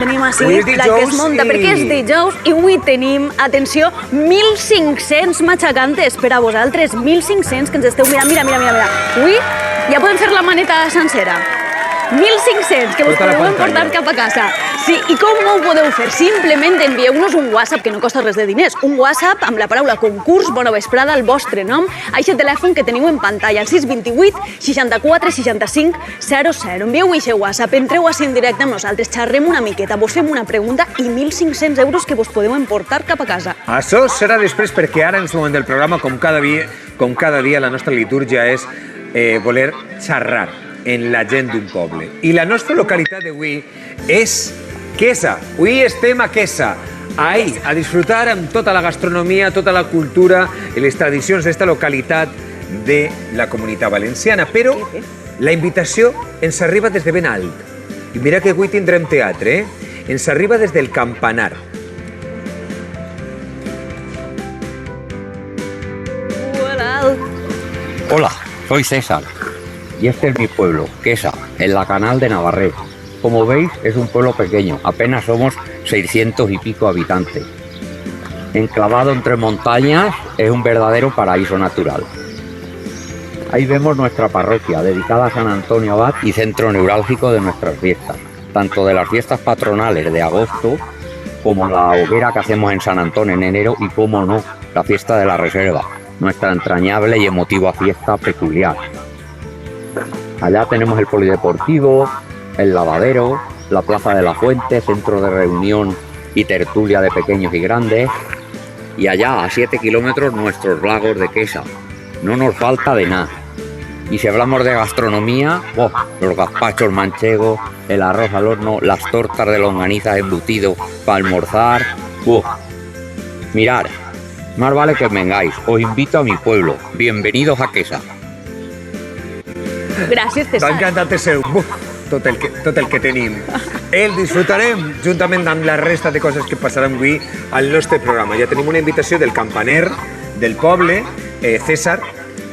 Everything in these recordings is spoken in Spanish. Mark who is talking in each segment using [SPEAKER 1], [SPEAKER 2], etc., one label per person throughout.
[SPEAKER 1] Tenim així la que es munta, perquè és dijous i avui tenim, atenció, 1.500 matxacantes per a vosaltres, 1.500 que ens esteu mirant, mira. Avui ja podem fer la maneta sencera. 1.500 que vos podeu emportar cap a casa. Sí, i com ho podeu fer? Simplement envieu-nos un WhatsApp que no costa res de diners. Un WhatsApp amb la paraula concurs, bona vesprada, el vostre nom, a aquest telèfon que teniu en pantalla, el 628 64 65 00. Envieu aquest WhatsApp, entreu així en directe amb nosaltres, xerrem una miqueta, vos fem una pregunta i 1.500 euros que vos podeu emportar cap a casa.
[SPEAKER 2] Això serà després perquè ara en aquest moment del programa, com cada dia la nostra litúrgia és voler xerrar en la gent d'un poble. I la nostra localitat d'avui és Quesa. Avui estem a Quesa, ahí, a disfrutar amb tota la gastronomia, tota la cultura i les tradicions d'esta localitat de la Comunitat Valenciana. Però la invitació ens arriba des de ben alt. I mira que avui tindrem teatre, Ens arriba des del Campanar.
[SPEAKER 3] Hola, soy César. Y este es mi pueblo, Quesa, en la Canal de Navarrés. Como veis, es un pueblo pequeño, apenas somos 600 y pico habitantes. Enclavado entre montañas, es un verdadero paraíso natural. Ahí vemos nuestra parroquia, dedicada a San Antonio Abad y centro neurálgico de nuestras fiestas, tanto de las fiestas patronales de agosto, como la hoguera que hacemos en San Antonio en enero y, como no, la fiesta de la Reserva, nuestra entrañable y emotiva fiesta peculiar. Allá tenemos el polideportivo, el lavadero, la plaza de la Fuente, centro de reunión y tertulia de pequeños y grandes. Y allá, a 7 kilómetros, nuestros lagos de Quesa. No nos falta de nada. Y si hablamos de gastronomía, los gazpachos manchegos, el arroz al horno, las tortas de longaniza embutido para almorzar. Mirad, más vale que vengáis. Os invito a mi pueblo. Bienvenidos a Quesa.
[SPEAKER 1] Gràcies, César.
[SPEAKER 2] M'ha encantat el seu... Tot el que tenim. El disfrutarem juntament amb la resta de coses que passaran avui al nostre programa. Ja tenim una invitació del campaner del poble, César,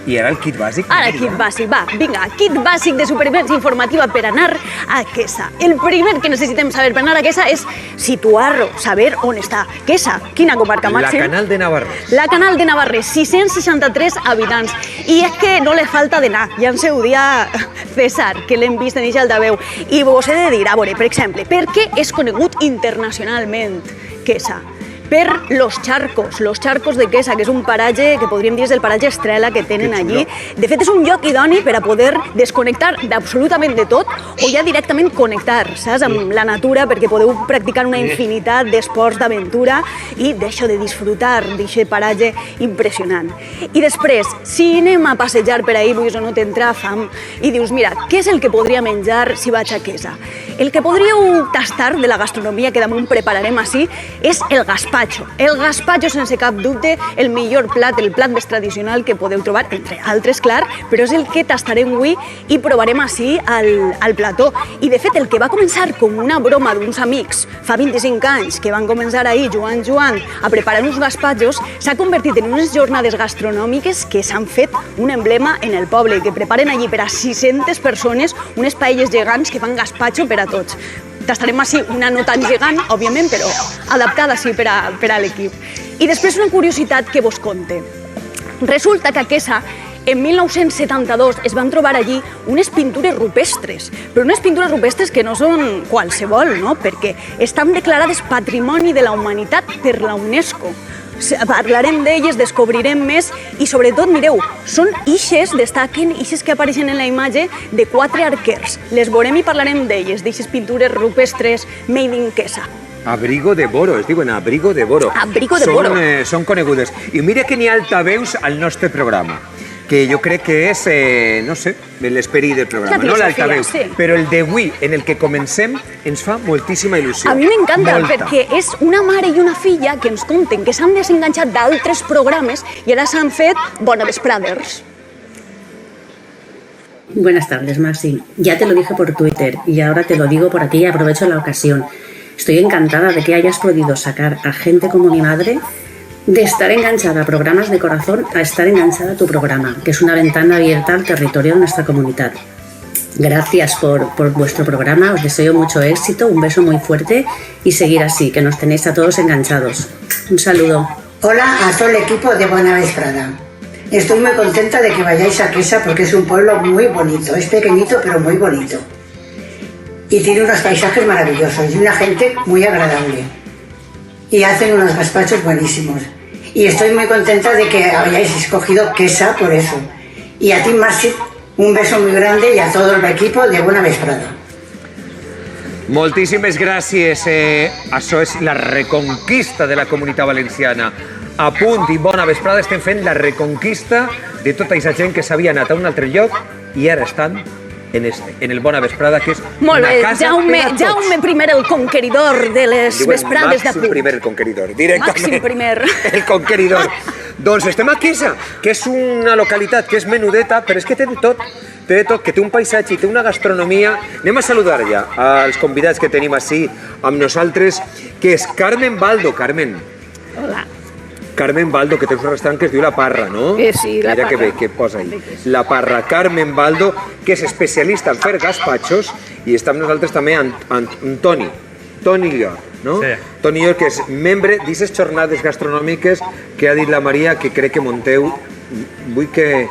[SPEAKER 2] i ara el kit bàsic.
[SPEAKER 1] Ara kit bàsic, va, vinga, kit bàsic de supervivència informativa per anar a Quesa. El primer que necessitem saber per anar a Quesa és situar-lo, saber on està Quesa, quina comarca màxim.
[SPEAKER 2] La Canal de Navarrés.
[SPEAKER 1] La Canal de Navarrés, 663 habitants. I és que no le falta d'anar, ja ens ho dia César, que l'hem vist en eixe altaveu. I vos he de dir, a veure, per exemple, per què és conegut internacionalment Quesa? Per los charcos de Quesa, que és un paratge que podríem dir és el paratge estrela que tenen allí. De fet, és un lloc idoni per a poder desconnectar d'absolutament de tot o ja directament connectar, saps, amb la natura, perquè podeu practicar una infinitat d'esports d'aventura i d'això de disfrutar d'aquest paratge impressionant. I després, si anem a passejar per ahí, vull dir, no t'entra fam, i dius, mira, què és el que podria menjar si vaig a Quesa? El que podríeu tastar de la gastronomia que damunt prepararem així és el gazpacho. El gazpacho, sense cap dubte, el millor plat, el plat més tradicional que podeu trobar, entre altres, clar, però és el que tastarem avui i provarem així al plató. I, de fet, el que va començar com una broma d'uns amics fa 25 anys, que van començar ahir, jugant, a preparar uns gazpachos, s'ha convertit en unes jornades gastronòmiques que s'han fet un emblema en el poble, que preparen allí per a 600 persones unes paelles gegants que fan gazpacho per a tots. Tastarem així una no tan gegant, òbviament, però adaptada així per a l'equip. I després una curiositat que vos conte. Resulta que a Quesa, en 1972, es van trobar allí unes pintures rupestres, però unes pintures rupestres que no són qualsevol, no? Perquè estan declarades Patrimoni de la Humanitat per la UNESCO. Parlarem d'elles, descobrirem més i sobretot, mireu, són ixes, destaquen ixes que apareixen en la imatge de 4 arquers. Les veurem i parlarem d'elles, d'ixes pintures rupestres made in Quesa.
[SPEAKER 2] Abrigo de Boro, es diuen Abrigo de Boro.
[SPEAKER 1] Abrigo de Boro.
[SPEAKER 2] Són conegudes. I mira que n'hi ha altaveus al nostre programa, que jo crec que és, no sé, l'esperit del programa, no l'altaveu, sí. Però el d'avui, en el que comencem, ens fa moltíssima il·lusió.
[SPEAKER 1] A mi m'encanta, perquè és una mare i una filla que ens conten que s'han desenganxat d'altres programes i ara s'han fet Bona Vespraders.
[SPEAKER 4] Buenas tardes, Maxi. Ya te lo dije por Twitter y ahora te lo digo por aquí y aprovecho la ocasión. Estoy encantada de que hayas podido sacar a gente como mi madre de estar enganchada a programas de corazón a estar enganchada a tu programa, que es una ventana abierta al territorio de nuestra comunidad. Gracias por vuestro programa, os deseo mucho éxito, un beso muy fuerte y seguir así, que nos tenéis a todos enganchados. Un saludo.
[SPEAKER 5] Hola a todo el equipo de Bona Vesprada. Estoy muy contenta de que vayáis a Quesa porque es un pueblo muy bonito, es pequeñito pero muy bonito. Y tiene unos paisajes maravillosos y una gente muy agradable. Y hacen unos gazpachos buenísimos. Y estoy muy contenta de que hayáis escogido Quesa por eso. Y a ti, Marci, un beso muy grande y a todo el equipo de Bona Vesprada.
[SPEAKER 2] Moltíssimes gràcies. Això és la reconquista de la Comunitat Valenciana. A punt i bona vesprada estem fent la reconquista de tota aquesta gent que s'havia anat a un altre lloc i ara estan en el Bona Vesprada, que és
[SPEAKER 1] Molt
[SPEAKER 2] una
[SPEAKER 1] bé,
[SPEAKER 2] casa
[SPEAKER 1] Jaume,
[SPEAKER 2] per a tots.
[SPEAKER 1] Jaume I, el conqueridor de les
[SPEAKER 2] Diuen
[SPEAKER 1] vesprades de
[SPEAKER 2] Màxim I, el conqueridor, directament.
[SPEAKER 1] Màxim I.
[SPEAKER 2] El conqueridor. Doncs estem a Quesa, que és una localitat que és menudeta, però és que té de tot. Té de tot, que té un paisatge i té una gastronomia. Anem a saludar ja als convidats que tenim així amb nosaltres, que és Carmen Baldo. Carmen.
[SPEAKER 1] Hola.
[SPEAKER 2] Carmen Baldo, que té un restaurant que es diu La Parra, no?
[SPEAKER 1] Sí, La
[SPEAKER 2] Mira
[SPEAKER 1] Parra.
[SPEAKER 2] que bé, que posa ahí. La Parra. Carmen Baldo, que és especialista en fer gazpachos, i està amb nosaltres també en Toni Llor, no?
[SPEAKER 6] Sí.
[SPEAKER 2] Toni Llor, que és membre d'aquestes jornades gastronòmiques que ha dit la Maria que crec que munteu. Vull que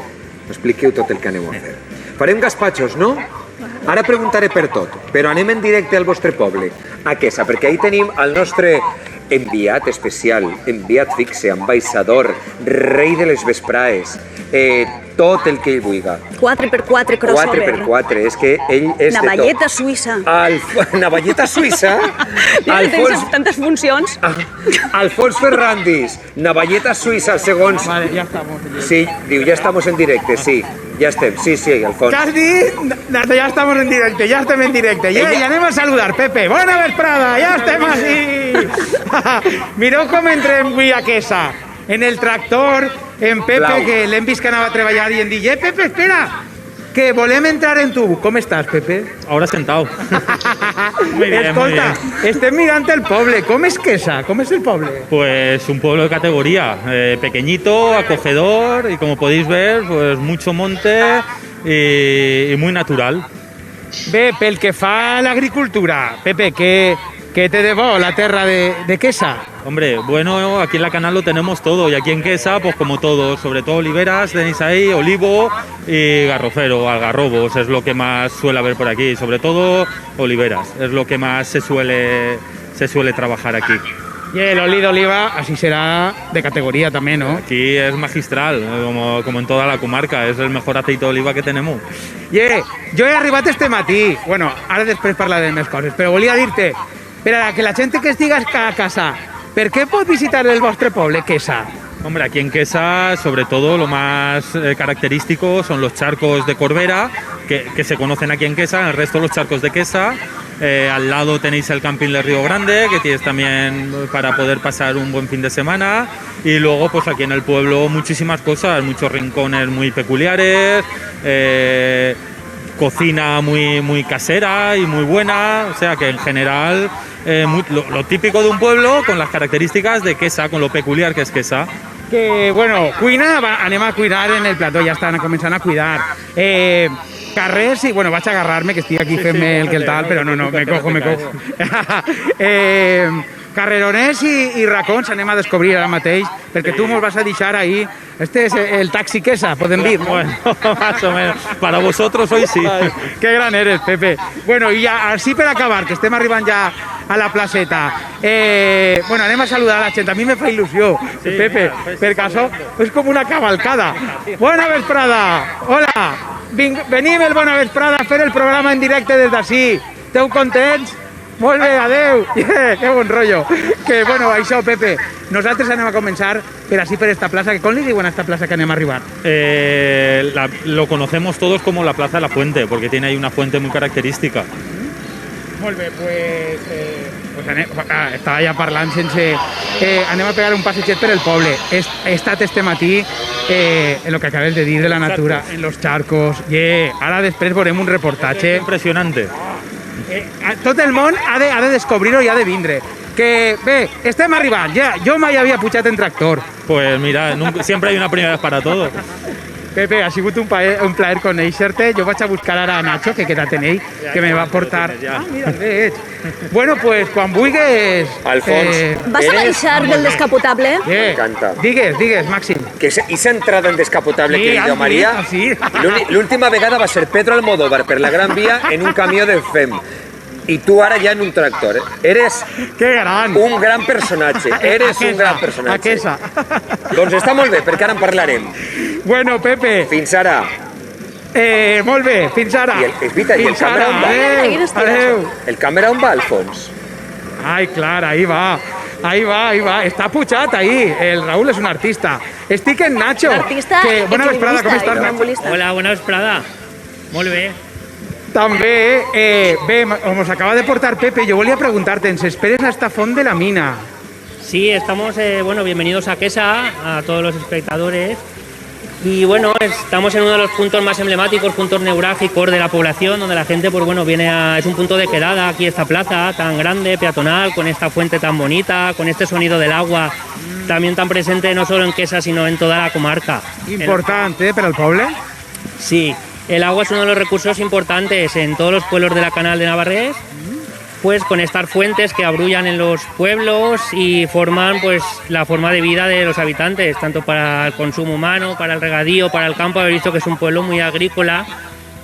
[SPEAKER 2] expliqueu tot el que aneu a fer. Farem gazpachos, no? Ara preguntaré per tot, però anem en directe al vostre poble, a Quesa, perquè ahí tenim el nostre enviat especial, enviat fixe, ambaixador, rei de les vespraes, tot el que ell vulgui.
[SPEAKER 1] 4x4 crossover.
[SPEAKER 2] 4x4, és que ell és
[SPEAKER 1] Navalleta
[SPEAKER 2] de tot.
[SPEAKER 1] suïssa.
[SPEAKER 2] Navalleta suïssa.
[SPEAKER 1] Mira, tens tantes funcions.
[SPEAKER 2] Alfons Ferrandis, navalleta suïssa, els segons.
[SPEAKER 6] Vale, ya estamos.
[SPEAKER 2] Sí, diu, ja estamos en directe, sí. Ja estem, sí, Alfons.
[SPEAKER 6] ¿Qué has dicho? Ya estamos en directo, ya estem en directe. I anem a saludar, Pepe. Bona vesprada, ja estem així. Mireu com entrem avui a Quesa. En el tractor, en Pepe,
[SPEAKER 2] Blau.
[SPEAKER 6] que l'hem vist que anava a treballar i em diu, Pepe, espera, que volem entrar en tu. ¿Cómo estás, Pepe?
[SPEAKER 7] Ahora sentado. Muy bien, muy
[SPEAKER 6] Escolta,
[SPEAKER 7] bien.
[SPEAKER 6] estem mirant el poble. Com és Quesa? Com és el poble?
[SPEAKER 7] Pues un pueblo de categoría, pequeñito, acogedor y como podéis ver, pues mucho monte y muy natural.
[SPEAKER 6] Bé, pel que fa a l'agricultura, Pepe, què té de bo la terra de Quesa?
[SPEAKER 7] Hombre, bueno, aquí en la canal lo tenemos todo y aquí en Quesa, pues como todo, sobre todo oliveras, tenéis ahí, olivo y garrofero, algarrobos, es lo que más suele haber por aquí, sobre todo oliveras, es lo que más se suele trabajar aquí.
[SPEAKER 6] I l'oli d'oliva, així serà de categoria també, no?
[SPEAKER 7] Aquí es magistral, como en toda la comarca, es el mejor aceite de oliva que tenemos.
[SPEAKER 6] Jo he arribat este matí, bueno, ara després parlaré de més coses, però volia dir-te, per a que la gent que estiga a casa, per què pot visitar el vostre poble, Quesa?
[SPEAKER 7] Hombre, aquí en Quesa, sobre todo, lo más característico son los charcos de Corbera, que se conocen aquí en Quesa, en el resto los charcos de Quesa. Al lado tenéis el camping de Río Grande, que tienes también para poder pasar un buen fin de semana. Y luego, pues aquí en el pueblo, muchísimas cosas, muchos rincones muy peculiares, cocina muy casera y muy buena, o sea que en general lo típico de un pueblo con las características de Quesa, con lo peculiar que es Quesa.
[SPEAKER 6] Que, bueno, cuina, anem a cuidar en el plató, ja estan començant a cuidar. Carrers, i, bueno, vaig a agarrar-me, que estic aquí fent-me el que el tal, però no, me cojo. Carreroners i racons anem a descobrir ara mateix, perquè tu mos vas a deixar ahí. Este es el taxi Quesa, podem dir, no?
[SPEAKER 7] Bueno, más o menos. Para vosotros hoy sí.
[SPEAKER 6] Ai, que gran eres, Pepe. Bueno, i ja, així per acabar, que estem arribant ja a la placeta. Bueno, anem a saludar a la gent. A mi me fa il·lusió, sí, Pepe, perquè això és com una cavalcada. Bona vesprada! Hola! Venim el Bona vesprada a fer el programa en directe des d'ací. Esteu contents? Molt bé, adeu! Que bon rotllo! Que, bueno, això, Pepe, nosaltres anem a començar per així per esta plaça. Com li diuen a esta plaça que anem a arribar?
[SPEAKER 7] Lo conocemos todos como la Plaza de la Fuente, porque tiene ahí una fuente muy característica.
[SPEAKER 6] Molt bé, pues estava ja parlant sense... anem a pegar un passeget per el poble. He estat este matí en lo que acabes de dir de la natura, en los charcos. Ara després veurem un reportatge.
[SPEAKER 7] Impresionante.
[SPEAKER 6] Tot el món ha de descobrir-ho i ha de vindre. Que bé, estem arribant, ja. Jo mai havia pujat en tractor.
[SPEAKER 7] Pues mira, siempre hay una primera vez para todo.
[SPEAKER 6] Pepe, ha sigut un plaer conèixer-te. Jo vaig a buscar ara a Nacho, que queda tenéis, que me va a portar... Ah, mira, el veig. Bueno, pues, quan vulguis...
[SPEAKER 2] Alfons,
[SPEAKER 1] Vas a baixar del descapotable?
[SPEAKER 2] M'encanta.
[SPEAKER 6] Digues, Màxim.
[SPEAKER 2] Que esa entrada en descapotable que
[SPEAKER 6] has
[SPEAKER 2] diu Maria,
[SPEAKER 6] vist, sí.
[SPEAKER 2] l'última vegada va ser Pedro Almodóvar per la Gran Via en un camió de FEM. I tu ara ja en un tractor. Eres
[SPEAKER 6] Que gran.
[SPEAKER 2] un gran personatge. Eres un gran personatge.
[SPEAKER 6] Aquesta.
[SPEAKER 2] Doncs està molt bé, perquè ara en parlarem.
[SPEAKER 6] Bueno, Pepe,
[SPEAKER 2] Fins ara.
[SPEAKER 6] molt bé, fins ara.
[SPEAKER 2] És veritat, i el
[SPEAKER 6] Fins ara,
[SPEAKER 2] càmera on va?
[SPEAKER 6] adéu.
[SPEAKER 2] El càmera on va, Alfons?
[SPEAKER 6] Ai, clar, ahí va. Ahí va. Està pujat ahí. El Raúl és un artista. Estic en Nacho.
[SPEAKER 1] Un artista
[SPEAKER 6] Bona vesprada, com
[SPEAKER 1] equilibrista
[SPEAKER 6] estàs,
[SPEAKER 1] i
[SPEAKER 6] Nacho?
[SPEAKER 1] futbolista.
[SPEAKER 8] Hola, bona vesprada. Molt bé.
[SPEAKER 6] També, bé, mos acaba de portar Pepe. Jo volia preguntar-te, ¿ens esperes a esta font de la mina?
[SPEAKER 8] Sí, estamos, bienvenidos a Quesa, a todos los espectadores. Y bueno, estamos en uno de los puntos más emblemáticos, puntos neurálgicos de la población, donde la gente, pues bueno, es un punto de quedada aquí, esta plaza tan grande, peatonal, con esta fuente tan bonita, con este sonido del agua también tan presente no solo en Quesa, sino en toda la comarca.
[SPEAKER 6] Importante, per al poble?
[SPEAKER 8] Sí, el agua es uno de los recursos importantes en todos los pueblos de la Canal de Navarrés, pues con estas fuentes que abrullan en los pueblos y forman pues la forma de vida de los habitantes, tanto para el consumo humano, para el regadío, para el campo. Habéis visto que es un pueblo muy agrícola,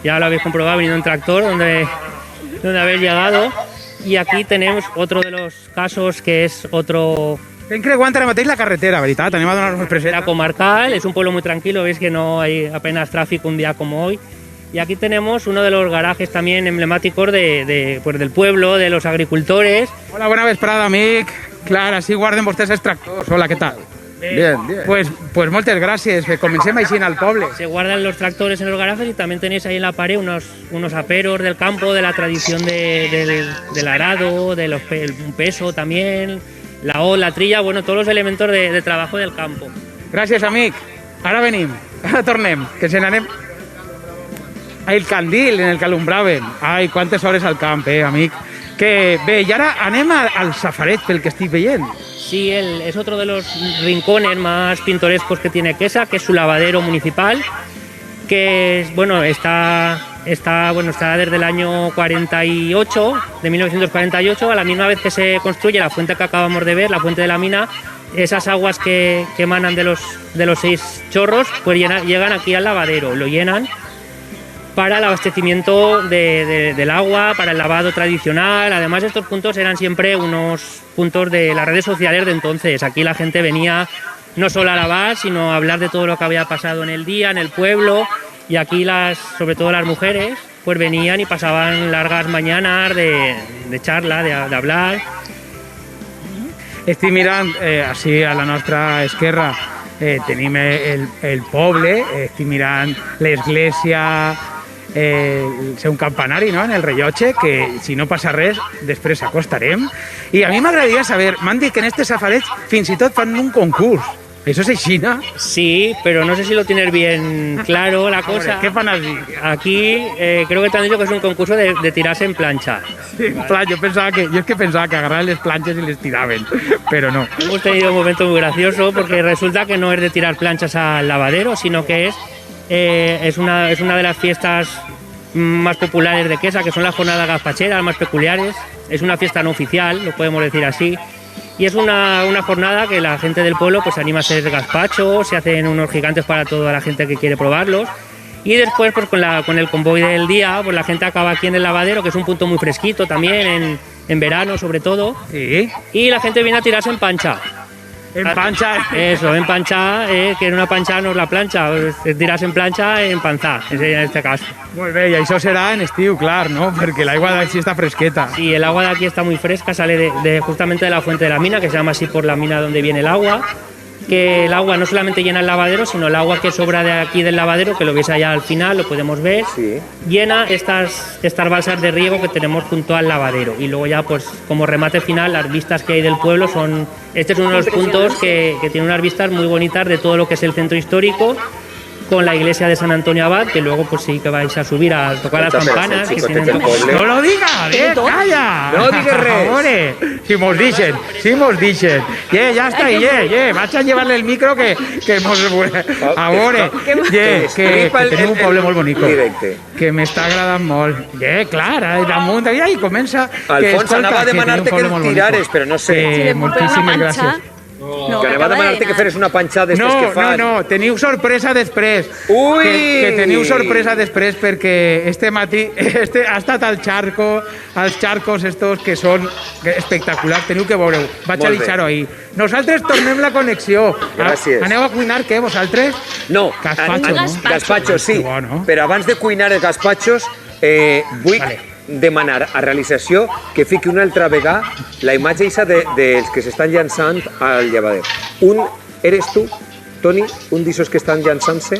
[SPEAKER 8] ya lo habéis comprobado venido en tractor donde habéis llegado. Y aquí tenemos otro de los casos que es otro...
[SPEAKER 6] Estem creuant ara mateix la carretera, veritat? Anem a donar-nos present.
[SPEAKER 8] La comarcal, es un pueblo muy tranquilo, veis que no hay apenas tráfico un día como hoy. Y aquí tenemos uno de los garajes también emblemáticos pues del pueblo, de los agricultores.
[SPEAKER 6] Hola, bona vesprada, amic. Clar, així guarden vostès els tractors. Hola, què tal? Bien. Pues moltes gràcies. Comencem així en el poble.
[SPEAKER 8] Se guardan los tractores en los garajes y también tenéis ahí en la pared unos aperos del campo, de la tradición del arado, un peso también, la hoz, la trilla, bueno, todos los elementos de trabajo del campo.
[SPEAKER 6] Gràcies, amic. Ara venim. Ara tornem, que se n'anem... El candil en el que alumbraven. Ai, quantes hores al camp, amic. Que bé, i ara anem al safareig, pel que estic veient.
[SPEAKER 8] Sí, es otro de los rincones más pintorescos que tiene Quesa, que es su lavadero municipal, que está desde el año 48, de 1948, a la misma vez que se construye la fuente que acabamos de ver, la fuente de la mina. Esas aguas que emanan de los 6 chorros, pues llegan aquí al lavadero, lo llenan para el abastecimiento del agua, para el lavado tradicional. Además, estos puntos eran siempre unos puntos de las redes sociales de entonces. Aquí la gente venía no solo a lavar, sino a hablar de todo lo que había pasado en el día, en el pueblo. Y aquí, sobre todo las mujeres, pues venían y pasaban largas mañanas de charla, de hablar.
[SPEAKER 6] Estic mirant, així a la nostra esquerra, tenim el poble, estic mirant l'església, un campanari, no?, en el rellotge, que si no passa res, després acostarem. I a mi m'agradaria saber, m'han dit que en este safareig fins i tot fan un concurs. ¿Eso es així, no?
[SPEAKER 8] Sí, pero no sé si lo tienes bien claro la cosa.
[SPEAKER 6] ¿Qué fan así?
[SPEAKER 8] Aquí creo que te han dicho que es un concurso de tirarse en plancha.
[SPEAKER 6] Sí, en plan, yo es que pensaba que agarraban las planchas y les tiraban, pero no.
[SPEAKER 8] Hemos tenido un momento muy gracioso porque resulta que no es de tirar planchas al lavadero, sino que es una de las fiestas más populares de Quesa, que son las jornadas gazpacheras más peculiares. Es una fiesta no oficial, lo podemos decir así. Y es una jornada que la gente del pueblo pues anima a hacer gazpachos, se hacen unos gigantes para toda la gente que quiere probarlos. Y después, pues con el convoy del día, pues la gente acaba aquí en el lavadero, que es un punto muy fresquito también, en verano sobre todo.
[SPEAKER 6] Sí.
[SPEAKER 8] Y la gente viene a tirarse en pancha.
[SPEAKER 6] En pancha.
[SPEAKER 8] Eso, en pancha, que en una pancha no es la plancha, tirarse en plancha en panzà, en este caso.
[SPEAKER 6] Molt bé, i això serà en estiu, clar, no? Perquè l'aigua d'aquí està fresqueta.
[SPEAKER 8] Sí, el agua de aquí está muy fresca, sale justamente de la fuente de la mina, que se llama así por la mina donde viene el agua. Que el agua no solamente llena el lavadero, sino el agua que sobra de aquí del lavadero, que lo veis allá al final, lo podemos ver,
[SPEAKER 2] sí, llena
[SPEAKER 8] estas balsas de riego que tenemos junto al lavadero. Y luego ya, pues como remate final, las vistas que hay del pueblo son... Este es uno de los puntos que tiene unas vistas muy bonitas de todo lo que es el centro histórico, con la iglesia de San Antonio Abad, que luego pues sí que vais a subir a tocar las
[SPEAKER 2] Cuéntame,
[SPEAKER 8] campanas.
[SPEAKER 2] sí,
[SPEAKER 8] Que
[SPEAKER 2] contete
[SPEAKER 8] tienen...
[SPEAKER 2] el poble.
[SPEAKER 6] No lo digas, calla.
[SPEAKER 2] No digues res.
[SPEAKER 6] Amore, si mos dicen. Ya está, vas a llevarle el micro que mos... Amore, que tenim un poble molt bonic.
[SPEAKER 2] Directe.
[SPEAKER 6] Que m'està agradant molt. Clar, damunt d'allà i comença...
[SPEAKER 2] Alfons, anava a demanar-te que el tirares, però no sé.
[SPEAKER 1] Si li puc fer una
[SPEAKER 6] Moltíssimes
[SPEAKER 1] panxa.
[SPEAKER 6] gràcies.
[SPEAKER 1] No,
[SPEAKER 2] Que anava a demanar-te que feres una panxa d'estes que fan.
[SPEAKER 6] No, teniu sorpresa després.
[SPEAKER 2] Ui!
[SPEAKER 6] Que teniu sorpresa després perquè este matí ha estat als xarcos estos que són espectaculars. Teniu que veure-ho. Vaig
[SPEAKER 2] Molt
[SPEAKER 6] a
[SPEAKER 2] bé.
[SPEAKER 6] deixar-ho ahir. Nosaltres tornem la connexió.
[SPEAKER 2] Gràcies.
[SPEAKER 6] Aneu a cuinar, què, vosaltres?
[SPEAKER 2] No,
[SPEAKER 6] Gazpacho, no?
[SPEAKER 2] Gazpacho, sí.
[SPEAKER 6] Que bo, no?
[SPEAKER 2] Però abans de cuinar els gazpachos, vull demanar a realització que fiqui una altra vegada la imatge eixa dels que s'estan llançant al llevader. Un eres tu, Toni, un d'aixòs que estan llançant-se,